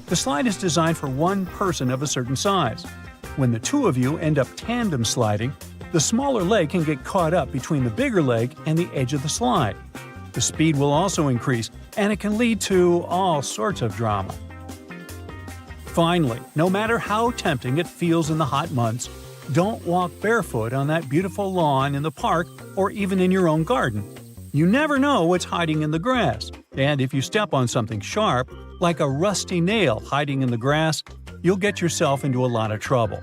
The slide is designed for one person of a certain size. When the two of you end up tandem sliding, the smaller leg can get caught up between the bigger leg and the edge of the slide. The speed will also increase, and it can lead to all sorts of drama. Finally, no matter how tempting it feels in the hot months, don't walk barefoot on that beautiful lawn in the park or even in your own garden. You never know what's hiding in the grass, and if you step on something sharp, like a rusty nail hiding in the grass, you'll get yourself into a lot of trouble.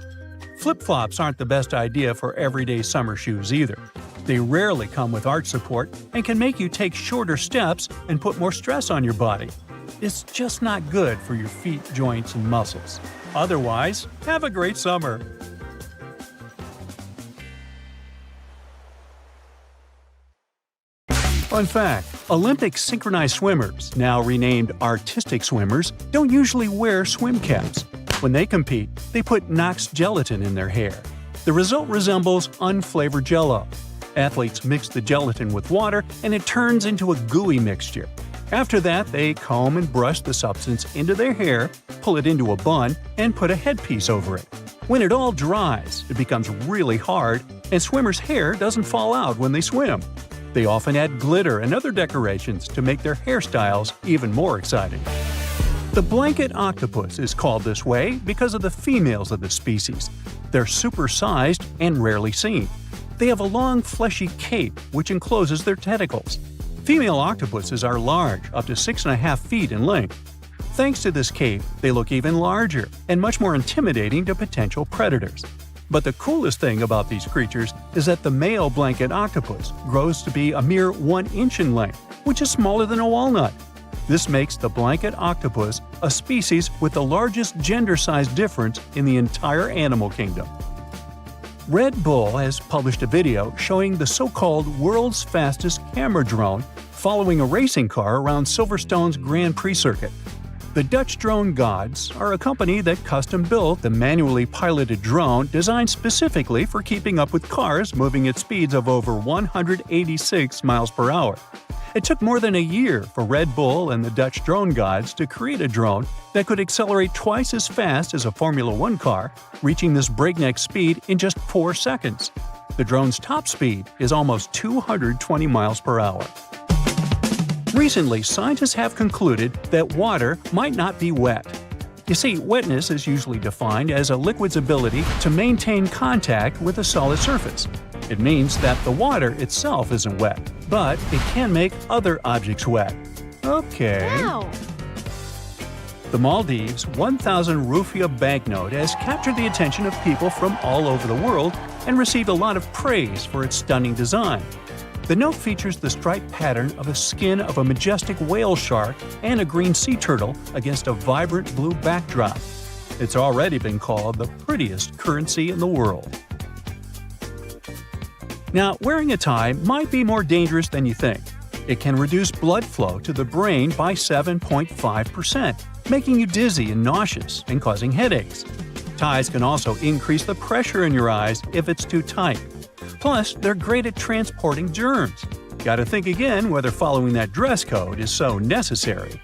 Flip-flops aren't the best idea for everyday summer shoes either. They rarely come with arch support and can make you take shorter steps and put more stress on your body. It's just not good for your feet, joints, and muscles. Otherwise, have a great summer! Fun fact: Olympic synchronized swimmers, now renamed artistic swimmers, don't usually wear swim caps. When they compete, they put Knox gelatin in their hair. The result resembles unflavored Jell-O. Athletes mix the gelatin with water and it turns into a gooey mixture. After that, they comb and brush the substance into their hair, pull it into a bun, and put a headpiece over it. When it all dries, it becomes really hard, and swimmers' hair doesn't fall out when they swim. They often add glitter and other decorations to make their hairstyles even more exciting. The blanket octopus is called this way because of the females of the species. They're supersized and rarely seen. They have a long, fleshy cape which encloses their tentacles. Female octopuses are large, up to 6.5 feet in length. Thanks to this cape, they look even larger and much more intimidating to potential predators. But the coolest thing about these creatures is that the male blanket octopus grows to be a mere 1 inch in length, which is smaller than a walnut. This makes the blanket octopus a species with the largest gender size difference in the entire animal kingdom. Red Bull has published a video showing the so-called world's fastest camera drone following a racing car around Silverstone's Grand Prix circuit. The Dutch drone gods are a company that custom-built the manually piloted drone designed specifically for keeping up with cars moving at speeds of over 186 miles per hour. It took more than a year for Red Bull and the Dutch drone gods to create a drone that could accelerate twice as fast as a Formula One car, reaching this breakneck speed in just 4 seconds. The drone's top speed is almost 220 miles per hour. Recently, scientists have concluded that water might not be wet. You see, wetness is usually defined as a liquid's ability to maintain contact with a solid surface. It means that the water itself isn't wet, but it can make other objects wet. Okay. Wow. The Maldives 1,000 rupiah banknote has captured the attention of people from all over the world and received a lot of praise for its stunning design. The note features the striped pattern of a skin of a majestic whale shark and a green sea turtle against a vibrant blue backdrop. It's already been called the prettiest currency in the world. Now, wearing a tie might be more dangerous than you think. It can reduce blood flow to the brain by 7.5%, making you dizzy and nauseous and causing headaches. Ties can also increase the pressure in your eyes if it's too tight. Plus, they're great at transporting germs. Gotta think again whether following that dress code is so necessary.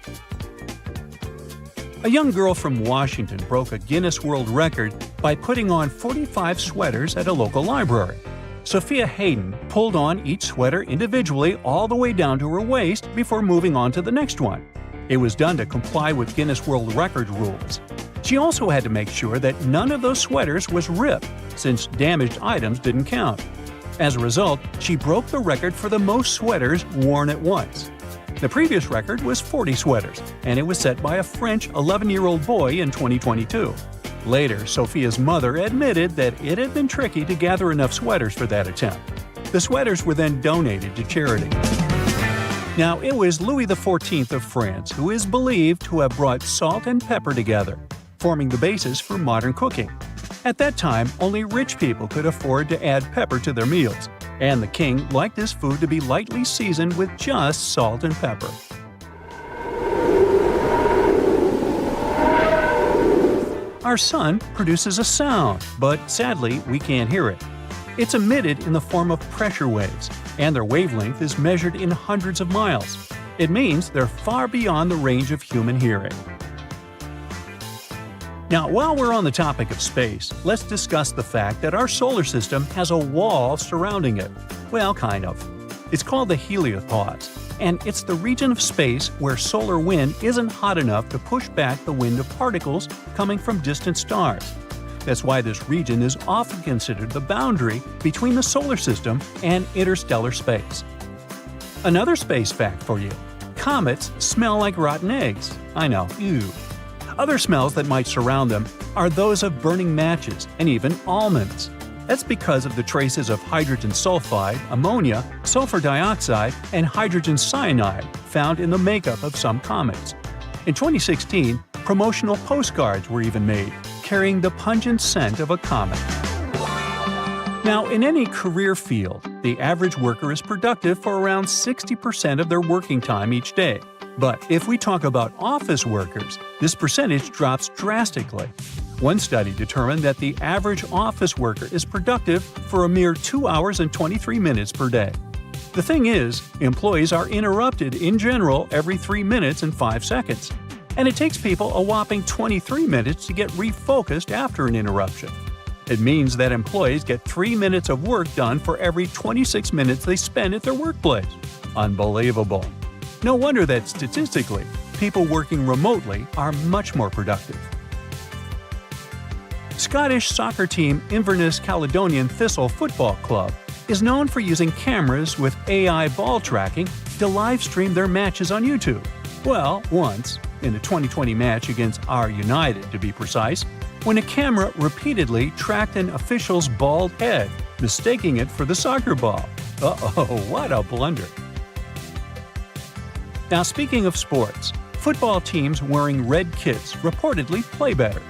A young girl from Washington broke a Guinness World Record by putting on 45 sweaters at a local library. Sophia Hayden pulled on each sweater individually all the way down to her waist before moving on to the next one. It was done to comply with Guinness World Record rules. She also had to make sure that none of those sweaters was ripped, since damaged items didn't count. As a result, she broke the record for the most sweaters worn at once. The previous record was 40 sweaters, and it was set by a French 11-year-old boy in 2022. Later, Sophia's mother admitted that it had been tricky to gather enough sweaters for that attempt. The sweaters were then donated to charity. Now, it was Louis XIV of France who is believed to have brought salt and pepper together, forming the basis for modern cooking. At that time, only rich people could afford to add pepper to their meals, and the king liked his food to be lightly seasoned with just salt and pepper. Our sun produces a sound, but sadly, we can't hear it. It's emitted in the form of pressure waves, and their wavelength is measured in hundreds of miles. It means they're far beyond the range of human hearing. Now, while we're on the topic of space, let's discuss the fact that our solar system has a wall surrounding it. Well, kind of. It's called the heliopause, and it's the region of space where solar wind isn't hot enough to push back the wind of particles coming from distant stars. That's why this region is often considered the boundary between the solar system and interstellar space. Another space fact for you: comets smell like rotten eggs. I know, ew. Other smells that might surround them are those of burning matches and even almonds. That's because of the traces of hydrogen sulfide, ammonia, sulfur dioxide, and hydrogen cyanide found in the makeup of some comets. In 2016, promotional postcards were even made, carrying the pungent scent of a comet. Now, in any career field, the average worker is productive for around 60% of their working time each day. But if we talk about office workers, this percentage drops drastically. One study determined that the average office worker is productive for a mere 2 hours and 23 minutes per day. The thing is, employees are interrupted in general every 3 minutes and 5 seconds. And it takes people a whopping 23 minutes to get refocused after an interruption. It means that employees get 3 minutes of work done for every 26 minutes they spend at their workplace. Unbelievable. No wonder that statistically, people working remotely are much more productive. Scottish soccer team Inverness Caledonian Thistle Football Club is known for using cameras with AI ball tracking to live stream their matches on YouTube. Well, once, in a 2020 match against R United to be precise, when a camera repeatedly tracked an official's bald head, mistaking it for the soccer ball. Uh-oh, what a blunder. Now, speaking of sports, football teams wearing red kits reportedly play better.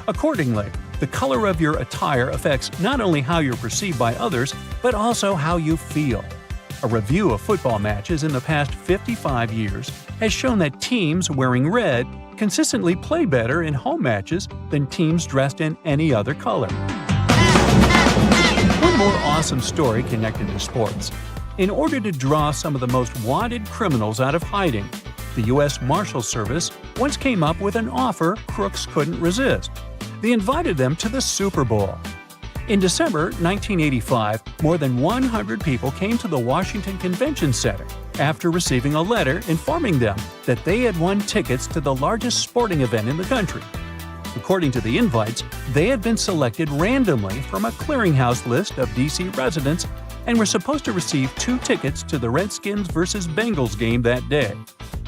Accordingly, The color of your attire affects not only how you're perceived by others, but also how you feel. A review of football matches in the past 55 years has shown that teams wearing red consistently play better in home matches than teams dressed in any other color. One more awesome story connected to sports. In order to draw some of the most wanted criminals out of hiding, the U.S. Marshals Service once came up with an offer crooks couldn't resist. They invited them to the Super Bowl. In December 1985, more than 100 people came to the Washington Convention Center after receiving a letter informing them that they had won tickets to the largest sporting event in the country. According to the invites, they had been selected randomly from a clearinghouse list of D.C. residents and were supposed to receive 2 tickets to the Redskins vs. Bengals game that day.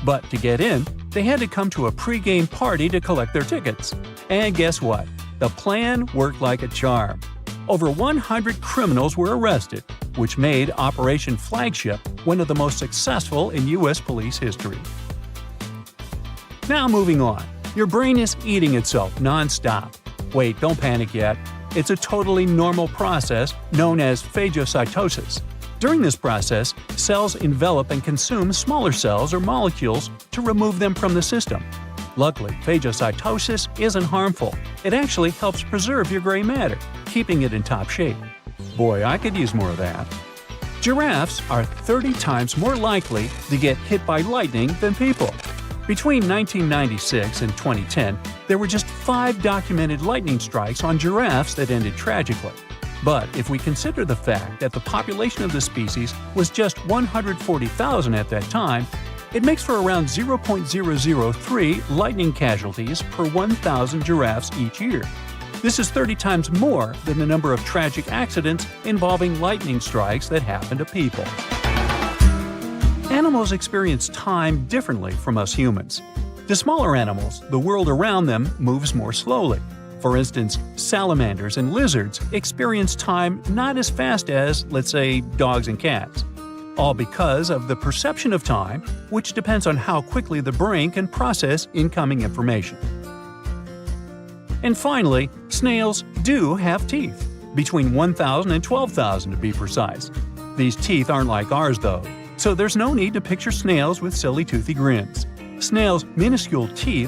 But to get in, they had to come to a pre-game party to collect their tickets. And guess what? The plan worked like a charm. Over 100 criminals were arrested, which made Operation Flagship one of the most successful in U.S. police history. Now moving on. Your brain is eating itself non-stop. Wait, don't panic yet. It's a totally normal process known as phagocytosis. During this process, cells envelop and consume smaller cells or molecules to remove them from the system. Luckily, phagocytosis isn't harmful. It actually helps preserve your gray matter, keeping it in top shape. Boy, I could use more of that. Giraffes are 30 times more likely to get hit by lightning than people. Between 1996 and 2010, there were just 5 documented lightning strikes on giraffes that ended tragically. But if we consider the fact that the population of the species was just 140,000 at that time, it makes for around 0.003 lightning casualties per 1,000 giraffes each year. This is 30 times more than the number of tragic accidents involving lightning strikes that happen to people. Animals experience time differently from us humans. To smaller animals, the world around them moves more slowly. For instance, salamanders and lizards experience time not as fast as, let's say, dogs and cats. All because of the perception of time, which depends on how quickly the brain can process incoming information. And finally, snails do have teeth, between 1,000 and 12,000 to be precise. These teeth aren't like ours though, so there's no need to picture snails with silly toothy grins. Snails' minuscule teeth